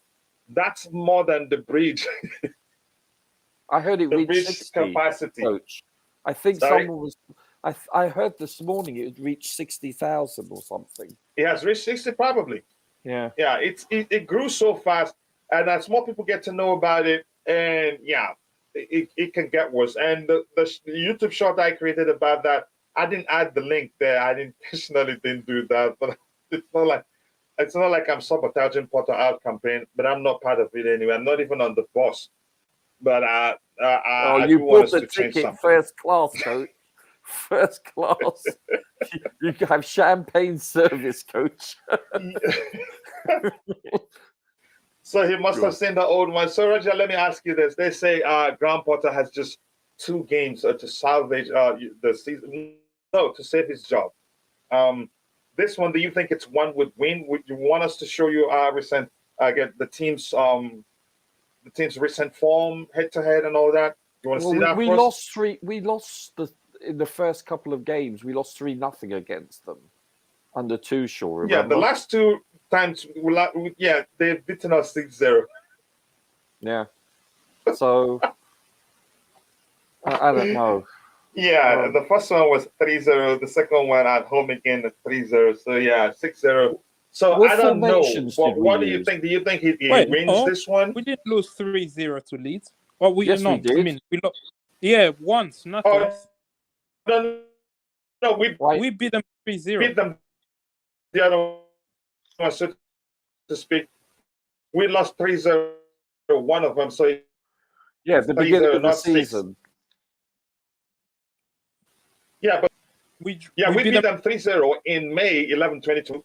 That's more than the bridge. I heard it The reached bridge 60, capacity. Coach. I think Sorry? someone was. I heard this morning it reached 60,000 or something. It has reached 60, probably. Yeah. Yeah, it grew so fast, and as more people get to know about it, and yeah, it can get worse. And the YouTube short I created about that, I didn't add the link there. I intentionally didn't do that, but it's not like I'm sabotaging Potter out campaign, but I'm not part of it anyway. I'm not even on the bus. But I You do want bought us the to change ticket something. first class, Coach. First class. You can have champagne service, Coach. So he must have seen the old one. So Roger, let me ask you this: they say Graham Potter has just 2 games to salvage the season. No, to save his job. This one, do you think it's one would win? Would you want us to show you recent get the team's recent form head to head and all that? You want to see that? We first? lost 3. We lost in the first couple of games. We lost 3-0 against them under Tuchel. Remember? Yeah, the last 2 times, they've beaten us 6-0. Yeah. So I don't know. Yeah, the first one was 3-0. The second one at home again at 3-0. So yeah, 6-0. So What I don't know. formations did we What do you use? think? Do you think he Wait, wins no, this one? we didn't lose 3-0 to Leeds. Or we Yes, we did. I mean, we lost. Yeah, once, not Oh, twice. no, we Right. We beat them 3-0. beat them the other one, so to speak. We lost 3-0, one of them. So Yeah, the beginning 3-0, of the not 6. season. Yeah, but We we beat beat them. them 3-0 in May 11-22.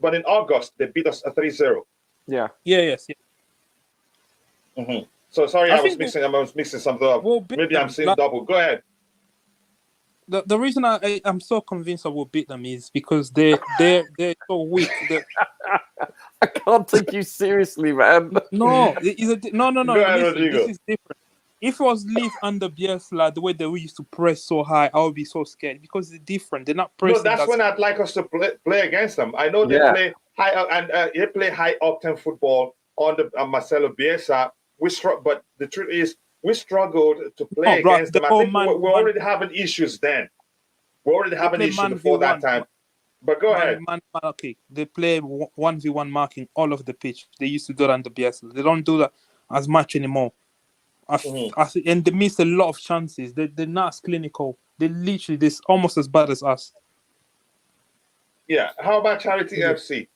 But in August they beat us 3-0. Yeah. Yes. Mm-hmm. So sorry, I I was think mixing something up. we'll beat Maybe them. I'm seeing double. Go ahead. The reason I'm so convinced I will beat them is because they're so weak. I can't take you seriously, man. No. Go ahead, Listen, Rodrigo. this is different. If it was Leeds under Bielsa, the way they used to press so high, I would be so scared because they're different. They're not No, pressing. that's when I'd like us to play against them. I know they play high and they play high octane football on the Marcelo Bielsa. But the truth is, we struggled to play against them. I think we're already having issues then. We're already having issues before that time. But go ahead. Okay, they play 1v1 marking all of the pitch. They used to do that under Bielsa. They don't do that as much anymore. And they miss a lot of chances. They're not as clinical. They're literally almost as bad as us. Yeah. How about Charity FC?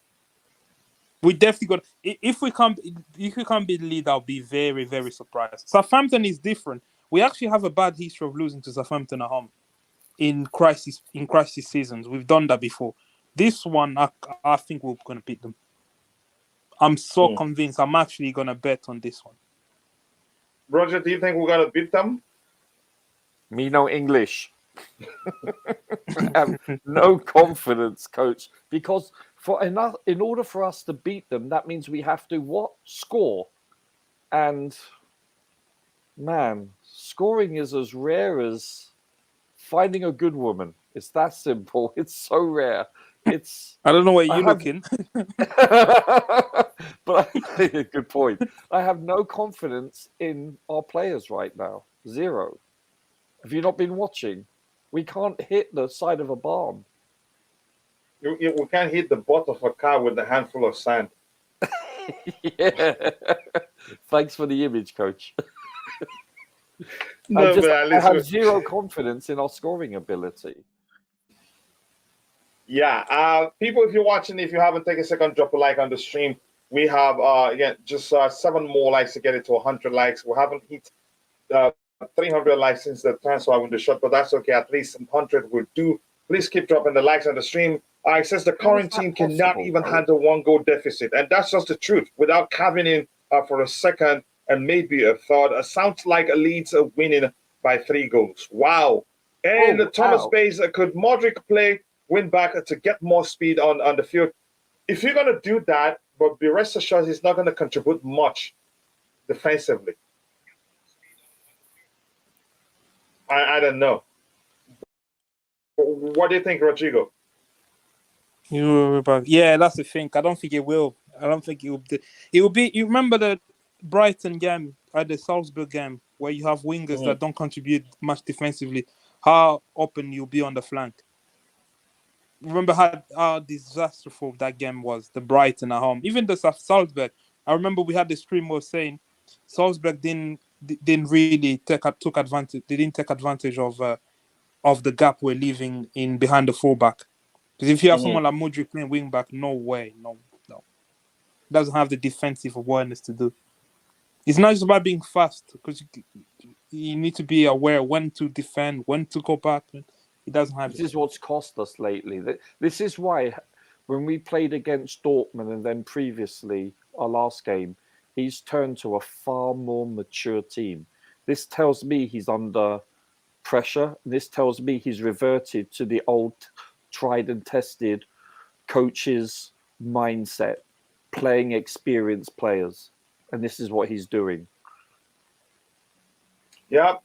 We definitely got. If we can't beat Leeds, I'll be very, very surprised. Southampton is different. We actually have a bad history of losing to Southampton at home in crisis seasons. We've done that before. This one, I think we're going to beat them. I'm so convinced. I'm actually going to bet on this one. Roger, do you think we're going to beat them? Me no English. I have no confidence, Coach, because in order for us to beat them, that means we have to score. And man, scoring is as rare as finding a good woman. It's that simple. It's so rare. I don't know where you're looking. But good point. I have no confidence in our players right now. 0. Have you not been watching? We can't hit the side of a barn. We can't hit the butt of a car with a handful of sand. Yeah. Thanks for the image, Coach. No, I have 0 confidence in our scoring ability. Yeah. People, if you're watching, if you haven't taken a second, drop a like on the stream. We have, again, just 7 more likes to get it to 100 likes. We haven't hit 300 likes since the transfer window shut, but that's okay. At least 100 will do. Please keep dropping the likes on the stream. It says the current team cannot even handle 1 goal deficit. And that's just the truth. Without caving in for a second and maybe a third. Sounds like a Leeds are winning by 3 goals. Wow. And Thomas wow. Bays, could Modric play win back to get more speed on the field? If you're going to do that, but be rest assured he's not going to contribute much defensively. I don't know. What do you think, Rodrigo? Yeah, that's the thing. I don't think it will. I don't think it will. It will be. You remember the Brighton game at the Salzburg game where you have wingers that don't contribute much defensively. How open you'll be on the flank. Remember how disastrous that game was. The Brighton at home, even the Salzburg. I remember we had the stream was saying Salzburg didn't really took advantage. They didn't take advantage of the gap we're leaving in behind the fullback. Because if you have someone like Modric playing wing back, no way, no. Doesn't have the defensive awareness to do. It's not just about being fast, because you need to be aware when to defend, when to go back. He doesn't have This it. is what's cost us lately. This is why when we played against Dortmund and then previously our last game, he's turned to a far more mature team. This tells me he's under pressure. This tells me he's reverted to the old tried and tested coach's mindset, playing experienced players. And this is what he's doing. Yeah,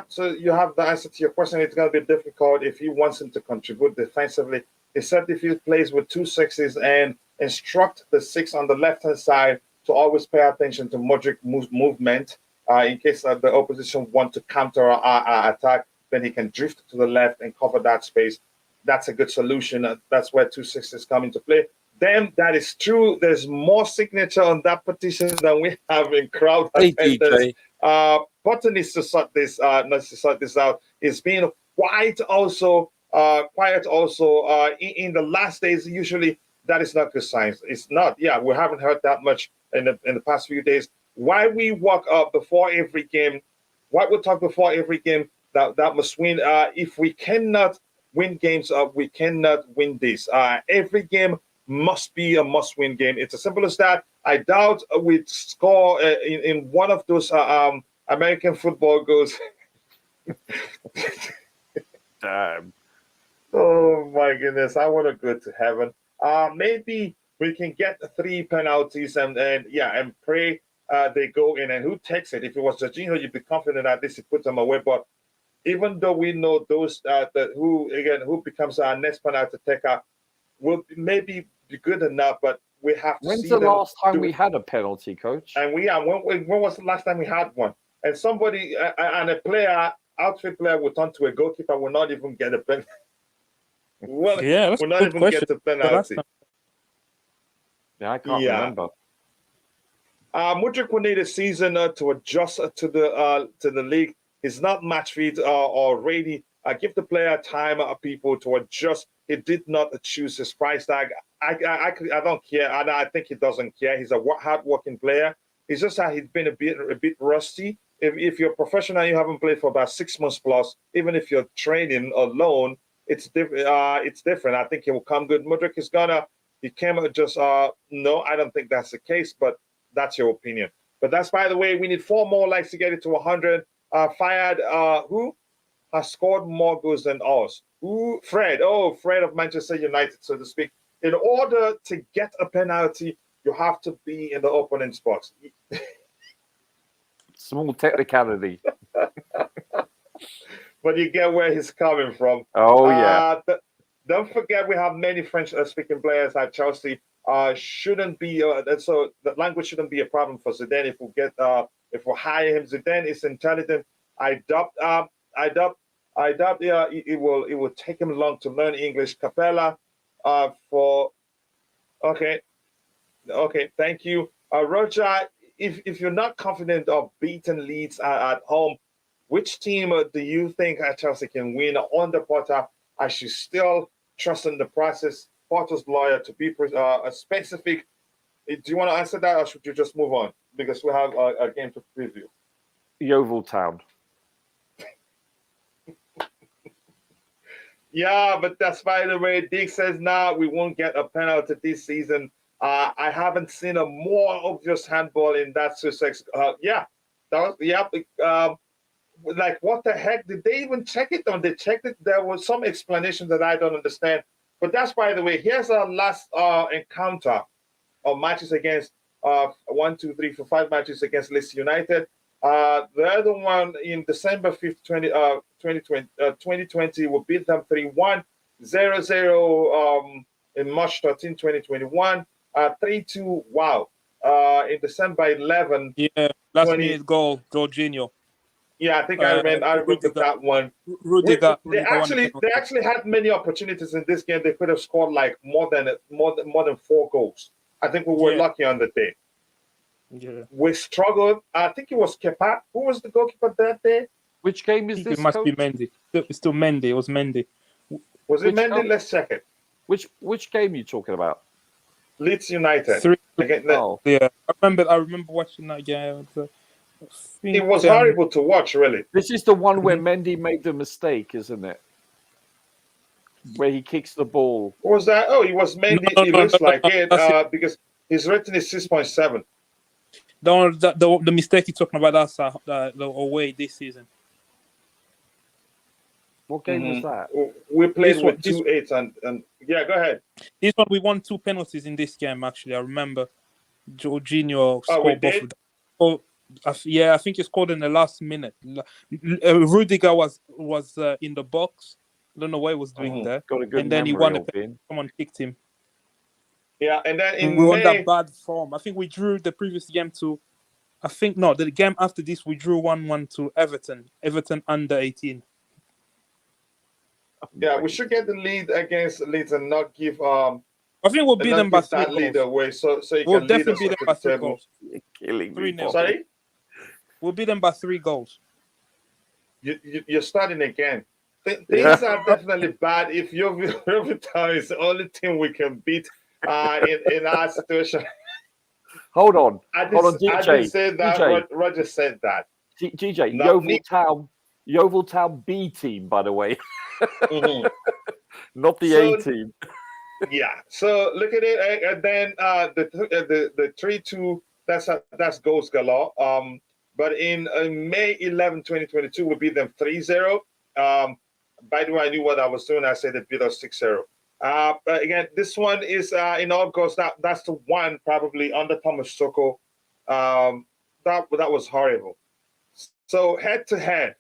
so you have the answer to your question. It's going to be difficult if he wants him to contribute defensively. He said if he plays with 2 6s and instruct the 6 on the left-hand side to always pay attention to Modric movement in case the opposition want to counter our attack, then he can drift to the left and cover that space. That's a good solution. That's where 2 6s come into play. Then that is true. There's more signature on that petition than we have in crowd attendance. Button needs to sort this out. It's been quiet also. In the last days. Usually that is not good signs. It's not. Yeah, we haven't heard that much in the past few days. Why we walk up before every game? Why we talk before every game that must win? If we cannot win games, we cannot win this. Every game must be a must-win game. It's as simple as that. I doubt we'd score in one of those American football goals. Damn. Oh my goodness! I want to go to heaven. Maybe we can get 3 penalties and pray they go in. And who takes it? If it was Jorginho, you'd be confident that this would put them away. But even though we know those who becomes our next penalty taker will maybe be good enough, but we have to When's see the them last time we had a penalty, coach? And when was the last time we had one? And somebody and a player, outfield player, will turn to a goalkeeper, will not even get a penalty. That's will a not good even question. get the penalty. Yeah, I can't remember. Mudryk will need a season to adjust to the league. He's not match fit already. Give the player time, people, to adjust. He did not choose his price tag. I don't care. I think he doesn't care. He's a hard-working player. It's just that he's been a bit rusty. If you're a professional, you haven't played for about 6 months plus. Even if you're training alone, it's different. It's different. I think he will come good. Mudryk is gonna. He came just. No, I don't think that's the case. But that's your opinion. But that's, by the way, we need 4 more likes to get it to 100. Fired. Who has scored more goals than us? Who? Fred. Oh, Fred of Manchester United, so to speak. In order to get a penalty, you have to be in the opponent's box. Small technicality. But you get where he's coming from. Oh, yeah. Don't forget, we have many French-speaking players at Chelsea. Shouldn't be so the language shouldn't be a problem for Zidane if we hire him. Zidane is intelligent. I doubt it will take him long to learn English. Capella okay, thank you, Roger. If you're not confident of beating Leeds at home, which team do you think Chelsea can win under Potter? I should still trust in the process. Potter's lawyer to be specific. Do you want to answer that, or should you just move on because we have a game to preview? Yeovil Town. Yeah, but that's by the way. Dick says now we won't get a penalty this season. I haven't seen a more obvious handball in that Sussex. Yeah, that was like what the heck? Did they even check it? Or they checked it? There was some explanation that I don't understand. But that's, by the way. Here's our last encounter of matches against 1, 2, 3, 4, 5 matches against Leeds United. The other one in December 5th, 2020, we beat them 3-1, 0-0 in March 13, 2021, 3-2, wow. In December 11, Yeah, last 20. minute goal, Jorginho. Yeah, I think I remember that one. Rudiger They won the penalty. actually had many opportunities in this game. They could have scored like more than 4 goals. I think we were Yeah. lucky on the day. Yeah. We struggled. I think it was Kepa. Who was the goalkeeper that day? Which game I is think this, it must be Coach? Mendy. It's still Mendy. It was Mendy. Was it Which Mendy? game? Let's check it. Which game are you talking about? Leeds United. 3. Again, Oh, Yeah, I remember watching that game. I think, it was horrible to watch, really. this is the one where Mendy made the mistake, isn't it? Where he kicks the ball. What was that? Oh, it was Mendy. No, It no, looks no, like no, it that's it. because his rating is 6.7. The mistake you're talking about, that's the away this season. What game was that? We played This one- with 2-8 and yeah, go ahead. This one, we won 2 penalties in this game, actually. I remember Jorginho we scored both did? of them. Oh, I think he scored in the last minute. Rudiger was in the box. I don't know what he was doing there. Got a good And then he memory won the of penalty. being. Someone kicked him. Yeah, and then And in we were on May, that bad form. I think we drew the previous game to. I think no, the game after this we drew 1-1 to Everton. Everton under 18. yeah, we should get the lead against Leeds and not give I think we'll beat them by 3 that lead goals. away, so you We'll can lead definitely us beat up them to by the 3 table. goals. You're killing me. 3-0. Bobby. Sorry, We'll beat them by 3 goals. you're starting again. Things Yeah. are definitely bad if Town is the only team we can beat in our situation. Hold on. I Hold on, didn't DJ. say that. DJ. Roger said that. GJ, Not Yeovil Town B team, by the way, Mhm. not the So- A team. Yeah. So look at it, and then the 3-2. That's goals galore. But in May 11, 2022, we beat them 3-0. By the way, I knew what I was doing. I said they beat us 6-0. But again, this one is in August. That's the one probably under Thomas Tuchel. That was horrible. So head to head,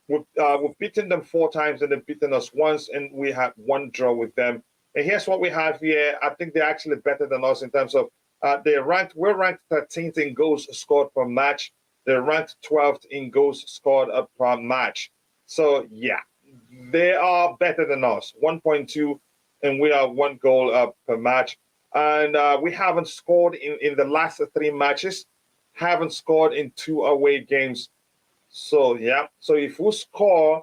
we've beaten them 4 times and they've beaten us once, and we had 1 draw with them. And here's what we have here. I think they're actually better than us in terms of we're ranked 13th in goals scored per match. They're ranked 12th in goals scored per match. So yeah, they are better than us. 1.2, and we are 1 goal per match. And we haven't scored in the last 3 matches. Haven't scored in 2 away games. So yeah, so if we score,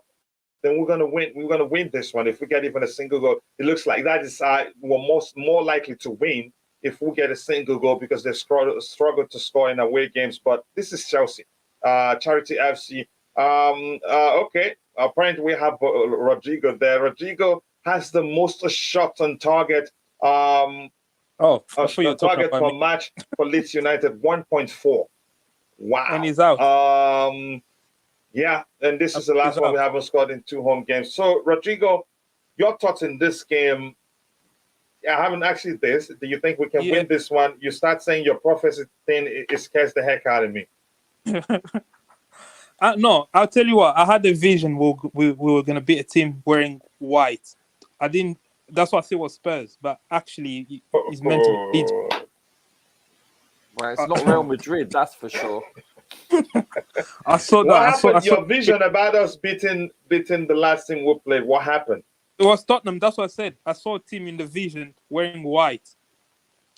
then we're gonna win. We're gonna win this one. If we get even a single goal, it looks like that is we're more likely to win if we get a single goal because they struggle to score in away games. But this is Chelsea, Charity FC. Okay, apparently we have Rodrigo there. Rodrigo has the most shots on target. Oh, I thought you were talking Target about per me. match for Leeds United 1.4. Wow. And he's out. Yeah, and this is the last one we haven't scored in 2 home games. So, Rodrigo, your thoughts in this game? I haven't actually this. Do you think we can win this one? You start saying your prophecy thing, it scares the heck out of me. No, I'll tell you what. I had a vision we were going to beat a team wearing white. I didn't. That's what I said was Spurs, but actually, it's meant to be Leeds. Well, it's not Real Madrid, that's for sure. I saw that. What I saw happened? Your vision about us beating the last team we played. What happened? It was Tottenham. That's what I said. I saw a team in the vision wearing white.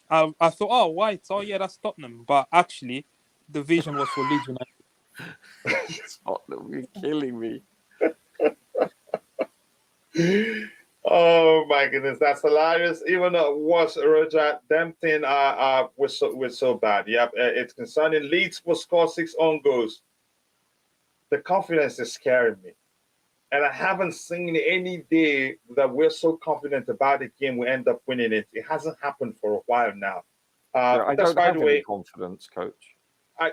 I thought, oh, white. Oh, yeah, that's Tottenham. But actually, the vision was for Leeds United. Tottenham, you're killing me. Oh my goodness, that's hilarious. Even worse, Roger, them thing we're so bad. Yep, it's concerning. Leeds will score 6 own goals. The confidence is scaring me. And I haven't seen any day that we're so confident about the game we end up winning it. It hasn't happened for a while now. Yeah, I That's don't by have the any way. confidence, coach. I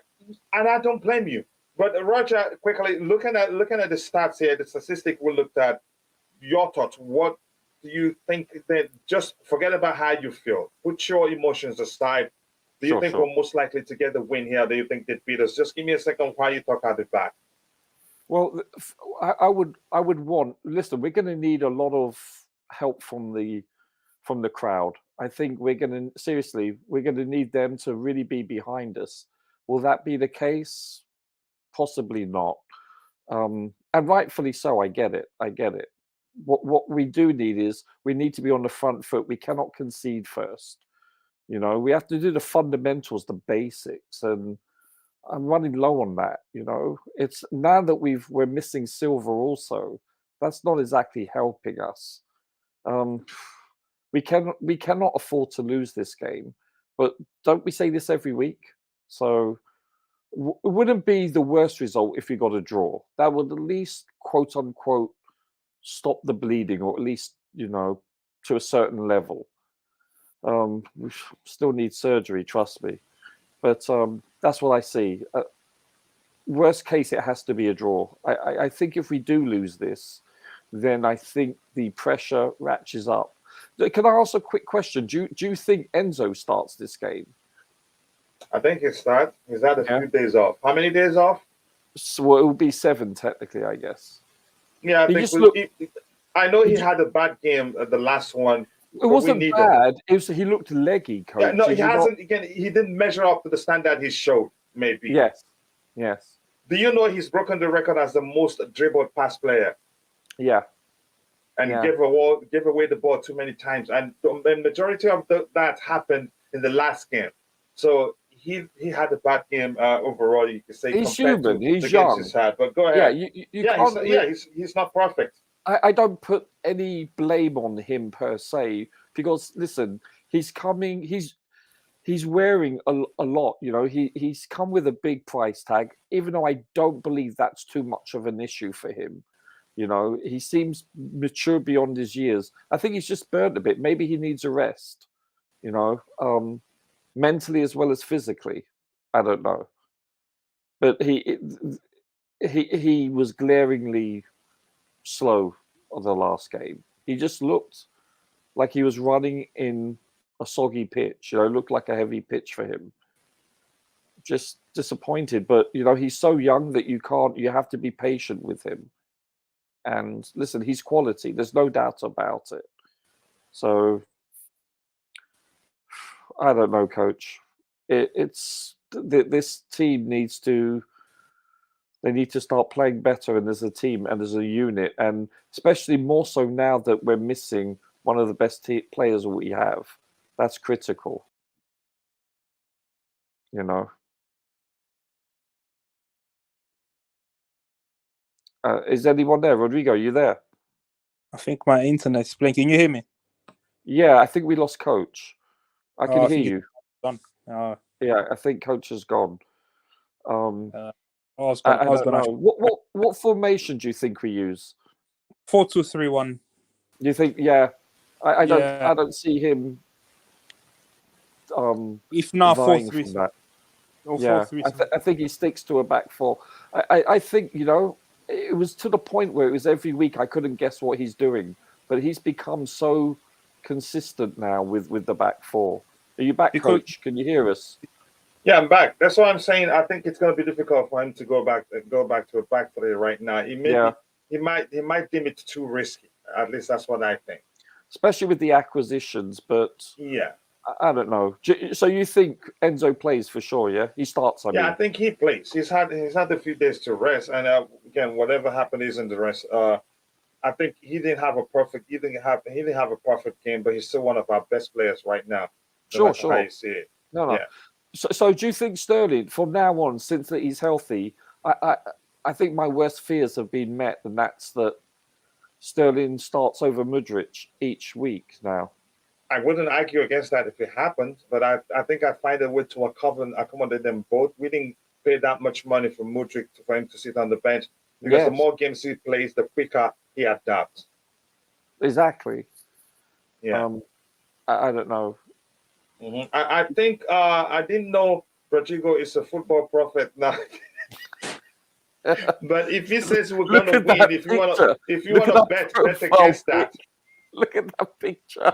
don't blame you. But Roger, quickly looking at the stats here, the statistic we looked at. Your thoughts. What do you think? That just forget about how you feel. Put your emotions aside. Do you think Sure. we're most likely to get the win here? Do you think they beat us? Just give me a second while you talk out the back. Well, I would want. Listen, we're going to need a lot of help from the crowd. I think we're going to need them to really be behind us. Will that be the case? Possibly not. And rightfully so. I get it. What we do need is we need to be on the front foot. We cannot concede first. We have to do the fundamentals, the basics, and I'm running low on that. It's now that we're missing Silver also. That's not exactly helping us. We cannot afford to lose this game, but don't we say this every week? So it wouldn't be the worst result if we got a draw. That would at least, quote unquote, stop the bleeding, or at least to a certain level. We still need surgery, trust me, but that's what I see. Worst case, it has to be a draw. I think if we do lose this, then I think the pressure ratchets up. Can I ask a quick question? Do you think Enzo starts this game? I think he starts. He's had a Yeah. few days off. How many days off? So it will be 7 technically, I guess. Yeah, I He think just looked. I know he had a bad game at the last one. It wasn't him. bad. He looked leggy, coach. Yeah, no, Did he you not- hasn't. Again, he didn't measure up to the standard he showed. Maybe. Yes. Do you know he's broken the record as the most dribbled pass player? Yeah. And Yeah. give away the ball too many times, and the majority of that happened in the last game. So he had a bad game overall. You could say He's compared human. to He's the games young. he's had. But go Yeah. ahead. You can't. He's not perfect. I don't put any blame on him per se, because listen, he's coming. He's wearing a lot. He's come with a big price tag. Even though I don't believe that's too much of an issue for him. He seems mature beyond his years. I think he's just burnt a bit. Maybe he needs a rest. Mentally as well as physically. I don't know, but he was glaringly slow on the last game. He just looked like he was running in a soggy pitch. Looked like a heavy pitch for him. Just disappointed, but he's so young that you have to be patient with him. And listen, he's quality. There's no doubt about it. So I don't know, coach. This team needs to. They need to start playing better, and as a team and as a unit, and especially more so now that we're missing one of the best players we have. That's critical. Is anyone there? Rodrigo, you there? I think my internet's playing. Can you hear me? Yeah, I think we lost coach. I can hear you. Done. Yeah, I think coach has gone. I was I going don't know. What formation do you think we use? 4-2-3-1. You think? Yeah, I don't. Yeah. I don't see him. If not vying 4-3. from that. Or Yeah, 4-3. I think he sticks to a back four. I think it was to the point where it was every week I couldn't guess what he's doing, but he's become so consistent now with the back four. Are you back, coach? Can you hear us? Yeah, I'm back. That's what I'm saying. I think it's going to be difficult for him to go back to a back three right now. He might deem it too risky. At least that's what I think. Especially with the acquisitions, but yeah, I don't know. So you think Enzo plays for sure? Yeah, he starts. I mean, I think he plays. He's had a few days to rest, and again, whatever happened is in the rest. I think he didn't have a perfect game, but he's still one of our best players right now. Sure. How you see it. No. Yeah. So do you think Sterling, from now on, since that he's healthy, I think my worst fears have been met, and that's that Sterling starts over Mudryk each week now. I wouldn't argue against that if it happened, but I think I find a way to accommodate them both. We didn't pay that much money for Mudryk for him to sit on the bench. because the Yes. more games he plays, the quicker he adapts. Exactly. Yeah. I don't know. I think I didn't know Rodrigo is a football prophet now. But if he says we're Look gonna at win, that if you wanna picture. if you Look at wanna that bet profile against that. pic. Look at that picture.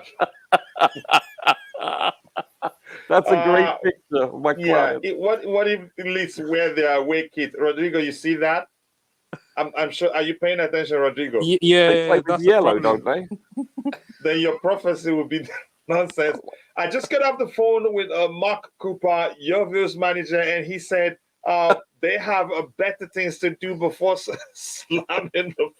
That's a great Uh picture of my yeah. client. What if Leeds wear their away kit? Rodrigo, you see that? I'm sure. Are you paying attention, Rodrigo? They play Yeah, with that's the yellow, problem. don't they? Then your prophecy will be nonsense. I just got off the phone with Mark Cooper, Yeovil's manager, and he said they have better things to do before slamming the.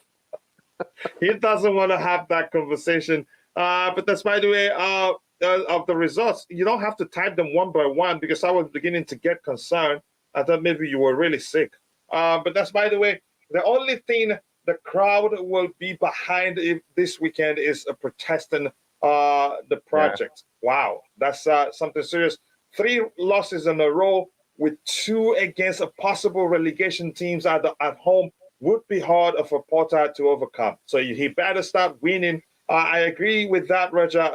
He doesn't want to have that conversation. But that's by the way of the results. You don't have to type them one by one because I was beginning to get concerned. I thought maybe you were really sick. But that's by the way. The only thing the crowd will be behind if this weekend is protesting the project. Wow, that's something serious. 3 losses in a row with 2 against a possible relegation teams at home would be hard for Potter to overcome. So he better start winning. I agree with that, Roger.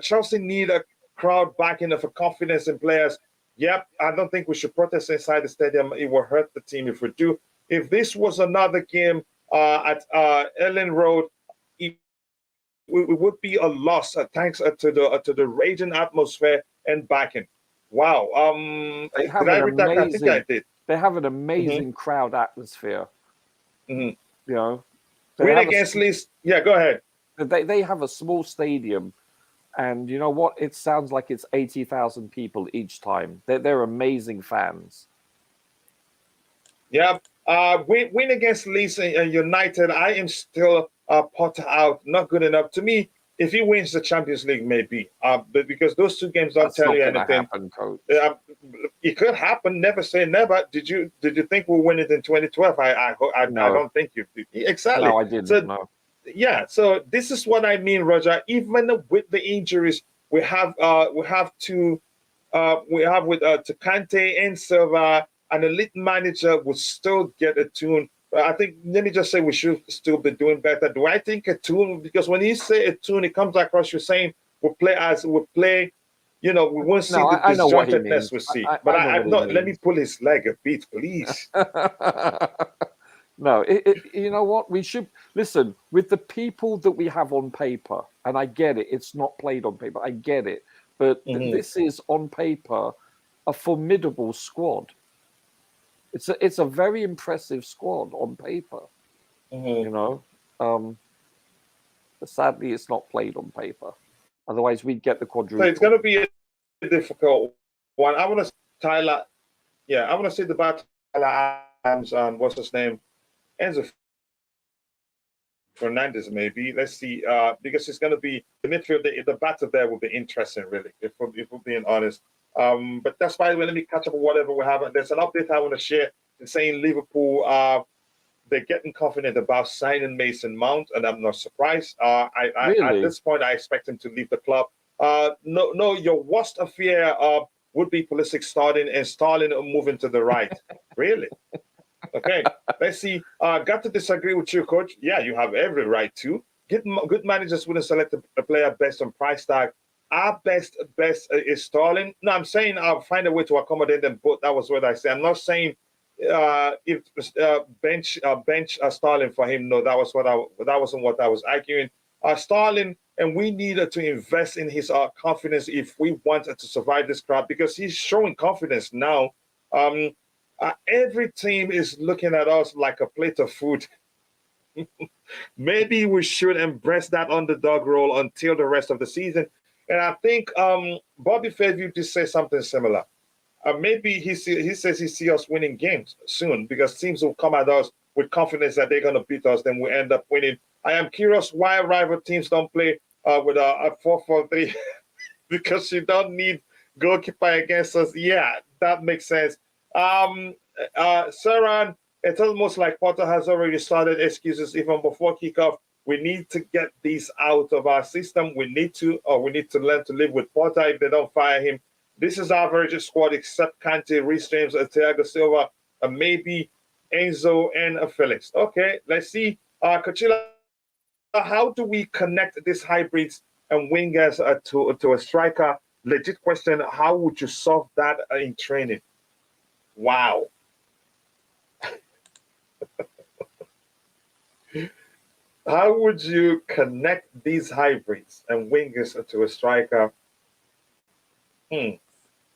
Chelsea need a crowd backing for confidence in players. Yep, I don't think we should protest inside the stadium. It will hurt the team if we do. If this was another game at Ellen Road, it would be a loss thanks to the raging atmosphere and backing. Wow. They have Did I an read that? I think I amazing. did. They have an amazing crowd atmosphere. hmm You know, they Win have against Leeds. Yeah, go ahead. they have a small stadium, and you know what? It sounds like it's 80,000 people each time. They're amazing fans. Yeah. Win against Leeds United. I am still Potter out. Not good enough to me. If he wins the Champions League, maybe. But because those 2 games don't That's tell not you going to anything. happen, coach. It could happen. Never say never. Did you think we'll win it in 2012? I No. don't think you did. Exactly. No, I didn't. So No. yeah. So this is what I mean, Roger. Even with the injuries, we have to we have with Takante and Silva, an elite manager would still get a tune. I think, let me just say, we should still be doing better. Do I think a tune? Because when you say a tune, it comes across you're saying we play, we won't see No, the I know what he disjointedness means. we see. But I know what he no, let me means. pull his leg a bit, please. No, you know what? We should listen with the people that we have on paper, and I get it. It's not played on paper. I get it, but this is on paper a formidable squad. It's a very impressive squad on paper. You know, but sadly, it's not played on paper. Otherwise, we'd get the So it's quadruple. going to be a difficult one. I want to Tyler. Yeah, I want to say the battle Tyler Adams and what's his name, Enzo Fernandez, maybe. Let's see, because it's going to be the midfield. The battle there will be interesting, really, if we're being honest. But that's why let me catch up with whatever we have. There's an update I want to share saying Liverpool, they're getting confident about signing Mason Mount, and I'm not surprised. At Really? this point, I expect him to leave the club. No, your worst fear would be Pulisic starting and Starling moving to the right. Really? Okay, let's see. Got to disagree with you, coach. Yeah, you have every right to. Good managers wouldn't select a player based on price tag. Our best is Starling. No, I'm saying I'll find a way to accommodate them both. That was what I said. I'm not saying if bench Starling for him. No, that wasn't what I was arguing. Starling, and we needed to invest in his confidence if we wanted to survive this crowd because he's showing confidence now. Every team is looking at us like a plate of food. Maybe we should embrace that underdog role until the rest of the season. And I think Bobby Fairview did say something similar. Maybe he says he sees us winning games soon because teams will come at us with confidence that they're going to beat us. Then we end up winning. I am curious why rival teams don't play with a 4-4-3 because you don't need goalkeeper against us. Yeah, that makes sense. Saran, it's almost like Potter has already started excuses even before kickoff. We need to get these out of our system. We need to learn to live with Potter if they don't fire him. This is our average squad except Kante, Reece James, and Thiago Silva. Maybe Enzo, and Felix. Okay, let's see. Kachila, how do we connect these hybrids and wingers to a striker? Legit question. How would you solve that in training? Wow. How would you connect these hybrids and wingers to a striker? Hmm.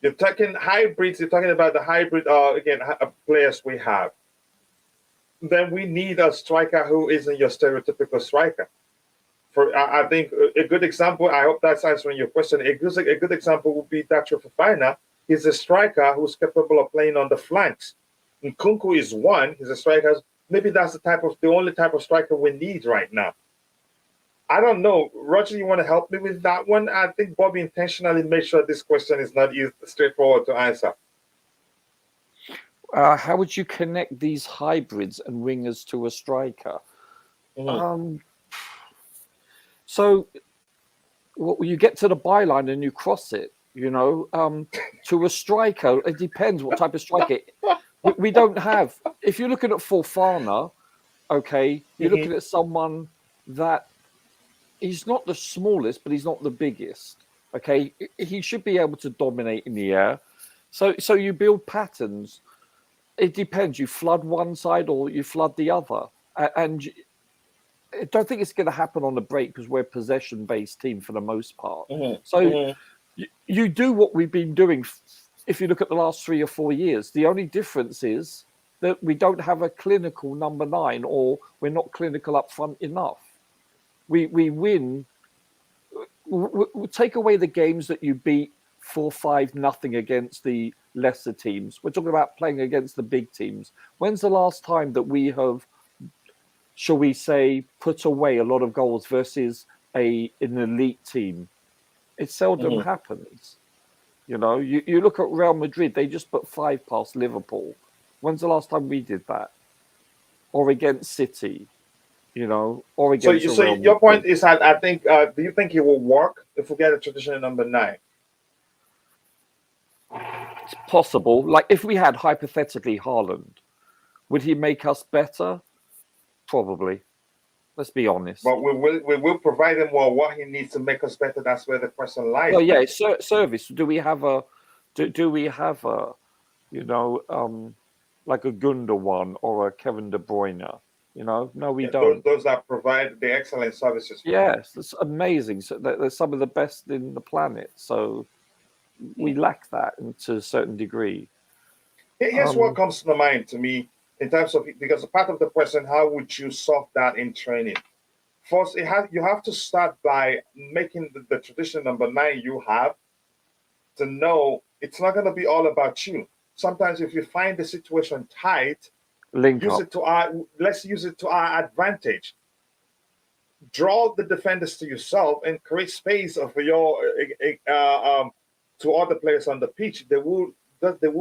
You're talking hybrids. You're talking about the hybrid. Again, players we have. Then we need a striker who isn't your stereotypical striker. For I think a good example. I hope that's answering your question. A good example would be Dacho Fofana. He's a striker who's capable of playing on the flanks. Nkunku is one. He's a striker. Maybe that's the only type of striker we need right now. I don't know. Roger, you want to help me with that one? I think Bobby intentionally made sure this question is not easy, straightforward to answer. How would you connect these hybrids and wingers to a striker? So you get to the byline and you cross it, to a striker. It depends what type of striker. We don't have, if you're looking at Fofana, okay, you're looking at someone that he's not the smallest, but he's not the biggest. Okay, he should be able to dominate in the air. So you build patterns. It depends. You flood one side or you flood the other. And I don't think it's going to happen on the break because we're a possession-based team for the most part. You do what we've been doing. If you look at the last 3 or 4 years, the only difference is that we don't have a clinical number 9, or we're not clinical up front enough. We win. We'll take away the games that you beat 4-5-0 against the lesser teams. We're talking about playing against the big teams. When's the last time that we have, shall we say, put away a lot of goals versus an elite team? It seldom happens. You look at Real Madrid, they just put 5 past Liverpool. When's the last time we did that? Or against City, or against So your point is that I think, do you think it will work if we get a traditional number 9? It's possible. Like if we had hypothetically Haaland, would he make us better? Probably. Let's be honest. But we will provide him what he needs to make us better. That's where the question lies. Well, yeah, service. Do we have a, like a Gundogan or a Kevin De Bruyne? No, we don't. Those that provide the excellent services. Yes, that's amazing. So they're some of the best in the planet. So we lack that to a certain degree. Here's what comes to mind to me in terms of, because part of the question, how would you solve that in training? First, you have to start by making the traditional number 9 you have to know it's not going to be all about you. Sometimes if you find the situation tight, let's use it to our advantage. Draw the defenders to yourself and create space for your to other players on the pitch. They will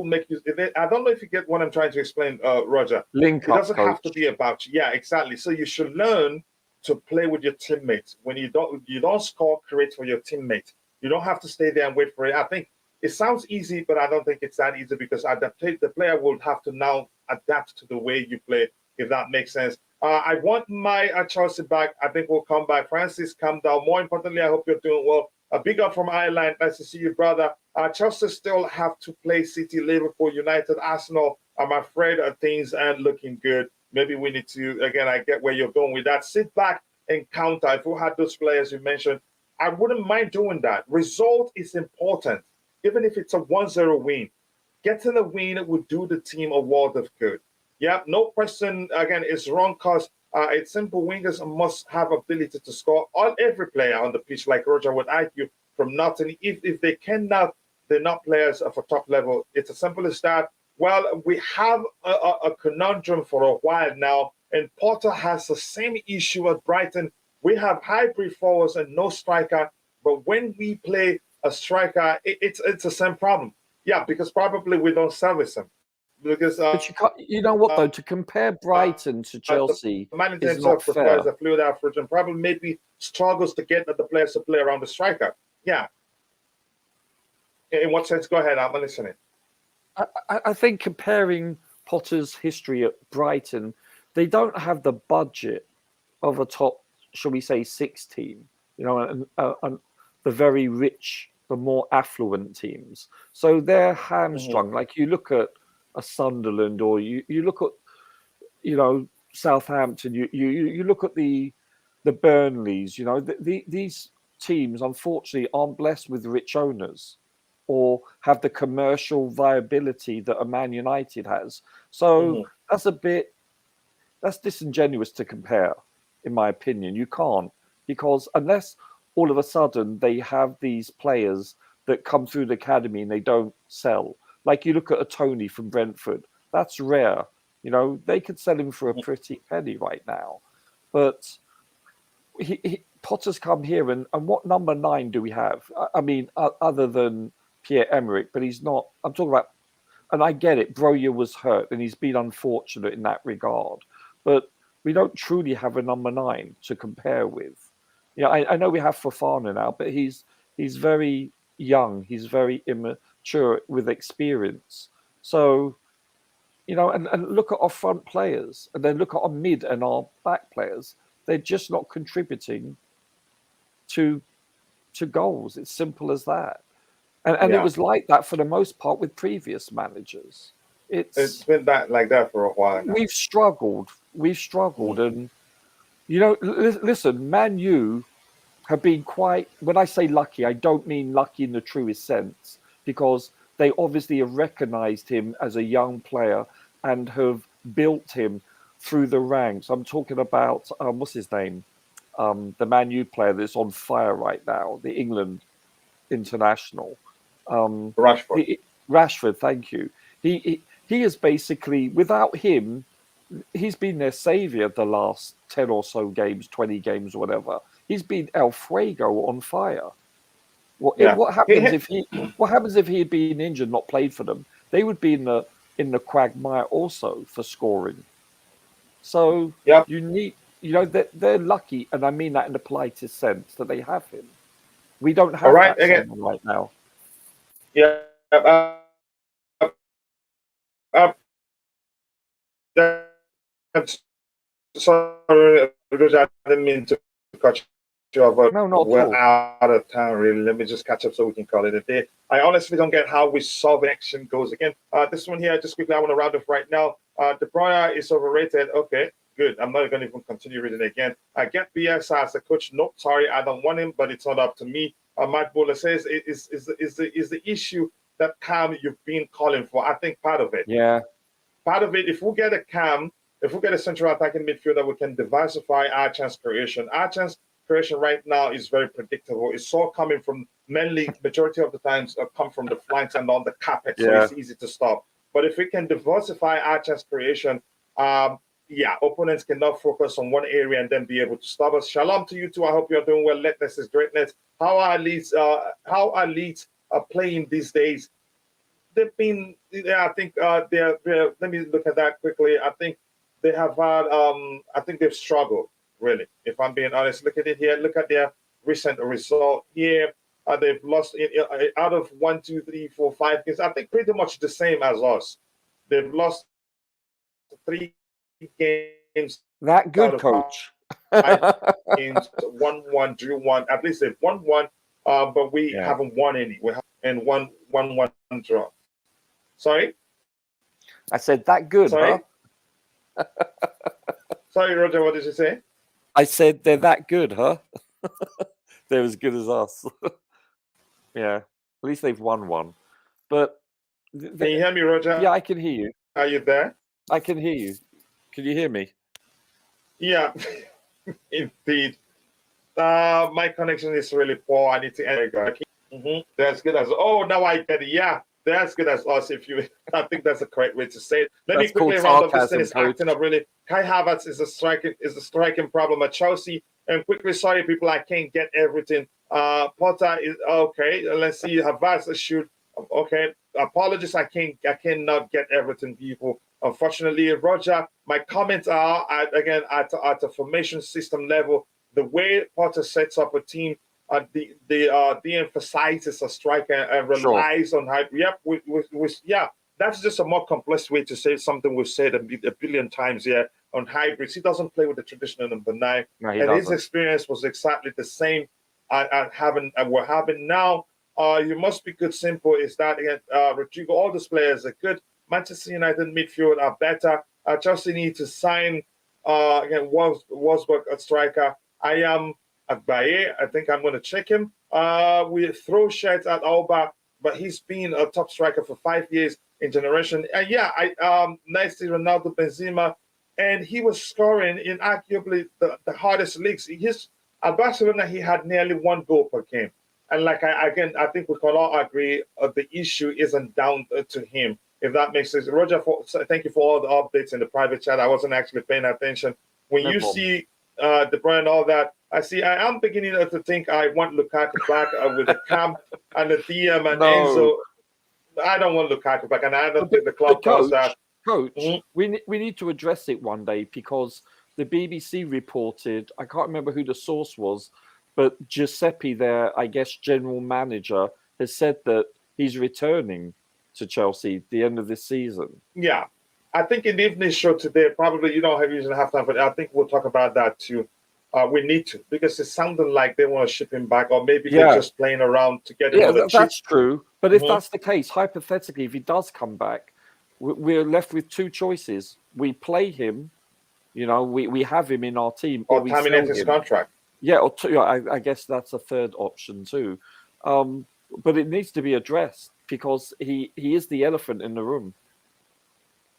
make you. I don't know if you get what I'm trying to explain, Roger. It doesn't have to be about you. Yeah, exactly. So you should learn to play with your teammates. When you don't score, create for your teammates. You don't have to stay there and wait for it. I think it sounds easy, but I don't think it's that easy, because the player will have to now adapt to the way you play, if that makes sense. I want my Chelsea back. I think we'll come back. Francis, calm down. More importantly, I hope you're doing well. A big up from Ireland. Nice to see you, brother. Chelsea still have to play City, Liverpool, United, Arsenal. I'm afraid things aren't looking good. Maybe we need to, again, I get where you're going with that. Sit back and counter. If we had those players you mentioned, I wouldn't mind doing that. Result is important, even if it's a 1-0 win. Getting a win would do the team a world of good. Yeah, no question. Again, it's wrong because it's simple. Wingers must have ability to score. Every player on the pitch, like Roger would argue, from nothing. If they cannot, they're not players of a top level. It's as simple as that. Well, we have a conundrum for a while now, and Potter has the same issue at Brighton. We have hybrid forwards and no striker, but when we play a striker, it's the same problem. Yeah, because probably we don't service him. Because but you know what though, to compare Brighton to Chelsea the manager is himself not prefers fair. a fluid average and probably maybe struggles to get the players to play around the striker. Yeah. In what sense? Go ahead, I'm listening. I think comparing Potter's history at Brighton, they don't have the budget of a top, shall we say, 6 team, and the very rich, the more affluent teams. So they're hamstrung. Like you look at a Sunderland, or you look at, Southampton, you look at the Burnleys, these teams, unfortunately, aren't blessed with rich owners or have the commercial viability that a Man United has. So that's disingenuous to compare, in my opinion. You can't, because unless all of a sudden they have these players that come through the academy and they don't sell. Like you look at a Tony from Brentford, that's rare. They could sell him for a pretty penny right now. But Potter's come here, and what number 9 do we have? I mean, other than Pierre-Emerick, but he's not. I'm talking about, and I get it, Broja was hurt, and he's been unfortunate in that regard. But we don't truly have a number 9 to compare with. I know we have Fofana now, but he's very young. He's very immature with experience. So, and look at our front players, and then look at our mid and our back players. They're just not contributing to goals. It's simple as that. And it was like that for the most part with previous managers. It's been like that for a while now. We've struggled, and listen, Man U have been quite. When I say lucky, I don't mean lucky in the truest sense, because they obviously have recognised him as a young player and have built him through the ranks. I'm talking about what's his name, the Man U player that's on fire right now, the England international. Rashford, thank you. He is basically, without him, he's been their saviour the last 10 or so games, 20 games, whatever. He's been El Fuego on fire. What happens if he had been injured, not played for them? They would be in the quagmire also for scoring. So you need, they're lucky, and I mean that in the politest sense, that they have him. We don't have that right now. Yeah. Sorry, because I didn't mean to cut you off, but we're out of time, really. Let me just catch up so we can call it a day. I honestly don't get how we solve action goes again. This one here, just quickly, I want to round up right now. De Bruyne is overrated. Okay, good. I'm not going to even continue reading it again. I get Bielsa as a coach. Nope, sorry, I don't want him, but it's not up to me. Matt Bowler says is the issue that Cam you've been calling for. I think part of it. Yeah. Part of it, if we get a Cam, if we get a central attacking midfielder, we can diversify our chance creation. Our chance creation right now is very predictable. It's all coming from, mainly, majority of the times, come from the flanks and on the carpet, so it's easy to stop. But if we can diversify our chance creation, opponents cannot focus on one area and then be able to stop us. Shalom to you too. I hope you're doing well. Letness is greatness. How are Leeds playing these days? They've been, I think they're. Let me look at that quickly. I think they have had. I think they've struggled, really. If I'm being honest, look at it here. Look at their recent result here. They've lost out of 1, 2, 3, 4, 5 games. I think pretty much the same as us. They've lost 3 games. That good, coach. 5 games, 1-1, drew 1. At least they've won 1, but we haven't won any. We have and 1-1 draw. Sorry? I said that good, Sorry? huh? Sorry, Roger, what did you say? I said they're that good, huh? They're as good as us. Yeah, at least they've won 1. But can you hear me, Roger? Yeah, I can hear you. Are you there? I can hear you. Can you hear me? Yeah, indeed. My connection is really poor. I need to end. They're as good as. Oh, now I get it. Yeah, they're as good as us. I think that's the correct way to say it. Let me quickly round up this thing. It's acting up really. Kai Havertz is a striking problem at Chelsea. And quickly, sorry people, I can't get everything. Potter is okay. Let's see. Havertz shoot. Okay. Apologies, I cannot get everything, people. Unfortunately, Roger, my comments are at a formation system level. The way Potter sets up a team, de-emphasizes a striker and relies on height. Yep, that's just a more complex way to say something we've said a billion times here on hybrids. He doesn't play with the traditional number 9. No, he and his doesn't. experience was exactly the same we're having now. You must be good. Simple is that again, Rodrigo. All those players are good. Manchester United midfield are better. Chelsea need to sign again Wolfsburg a striker. I am Agbaye. I think I'm going to check him. We throw shirts at Alba, but he's been a top striker for 5 years in generation. And next is Ronaldo Benzema, and he was scoring in arguably the hardest leagues. At Barcelona, he had nearly 1 goal per game. And I think we can all agree the issue isn't down to him, if that makes sense. Roger, thank you for all the updates in the private chat. I wasn't actually paying attention. When No you problem. see De Bruyne and all that, I am beginning to think I want Lukaku back with the camp and the DM and No. Enzo. I don't want Lukaku back, and I don't think the club does that. Coach, Mhm. we need to address it one day, because the BBC reported, I can't remember who the source was, but Giuseppe, their, I guess, general manager, has said that he's returning to Chelsea at the end of this season. Yeah. I think in the evening show today, probably you don't usually have time for that. I think we'll talk about that too. We need to, because it sounded like they want to ship him back, or maybe they're just playing around to get him on the cheap. That's true. But if Mhm. that's the case, hypothetically, if he does come back, we're left with 2 choices. We play him, we have him in our team, Or we terminate sell his him. contract. Yeah, or 2. I guess that's a third option too. But it needs to be addressed, because he is the elephant in the room.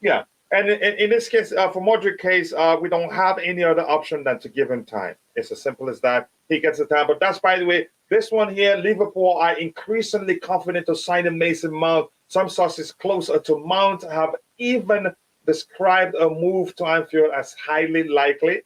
Yeah. And in this case, for Modric case, we don't have any other option than to give him time. It's as simple as that. He gets the time. But that's, by the way, this one here, Liverpool are increasingly confident to sign a Mason Mount. Some sources closer to Mount have even described a move to Anfield as highly likely.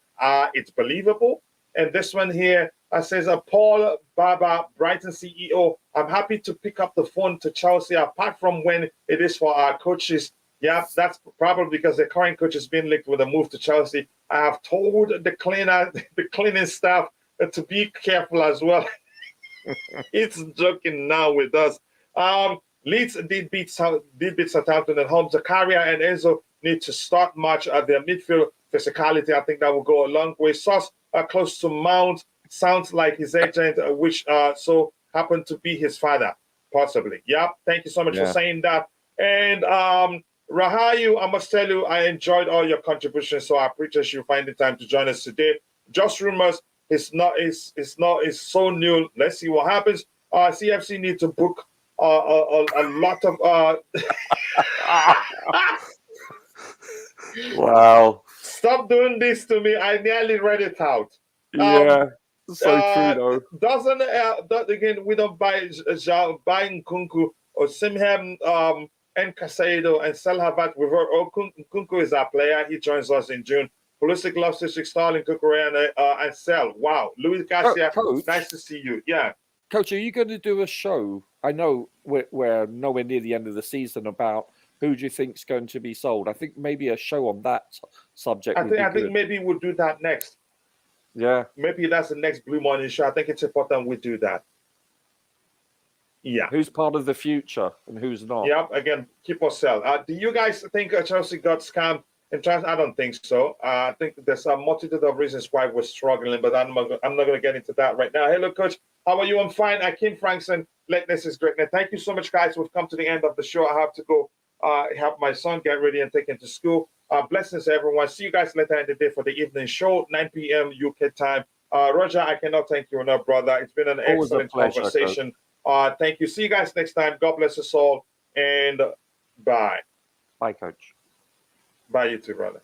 It's believable. And this one here says, Paul Baba, Brighton CEO, I'm happy to pick up the phone to Chelsea, apart from when it is for our coaches. Yeah, that's probably because the current coach has been linked with a move to Chelsea. I have told the cleaning staff to be careful as well. It's joking now with us. Leeds did beat Southampton at home. Zakaria and Enzo need to start much at their midfield physicality. I think that will go a long way. Sauce close to Mount sounds like his agent, which so happened to be his father, possibly. Yeah, thank you so much for saying that. And Rahayu, I must tell you, I enjoyed all your contributions, so I appreciate you finding time to join us today. Just rumors, it's so new. Let's see what happens. CFC need to book a lot of. Wow! Stop doing this to me. I nearly read it out. Yeah, so true though. Doesn't again? We don't buy Nkunku or Simham and Casado and sell Havertz. Nkunku is our player. He joins us in June. Pulisic, Loftus-Cheek, Starling, Kukurea, and sell. Wow, Luis Garcia, Coach, nice to see you. Yeah, Coach, are you going to do a show? I know we're nowhere near the end of the season, about who do you think is going to be sold. I think maybe a show on that subject would be good. I think maybe we'll do that next. Yeah, maybe that's the next Blue Morning show. I think it's important we do that. Yeah. Who's part of the future and who's not? Yeah. Again, keep us sell. Do you guys think Chelsea got scammed in terms? I don't think so. I think there's a multitude of reasons why we're struggling, but I'm not going to get into that right now. Hello, Coach. How are you? I'm fine. Akim Frankson. Lateness is great. Now, thank you so much, guys. We've come to the end of the show. I have to go help my son get ready and take him to school. Blessings, everyone. See you guys later in the day for the evening show, 9 p.m. UK time. Roger, I cannot thank you enough, brother. It's been an excellent conversation. Thank you. See you guys next time. God bless us all. And bye. Bye, Coach. Bye, you too, brother.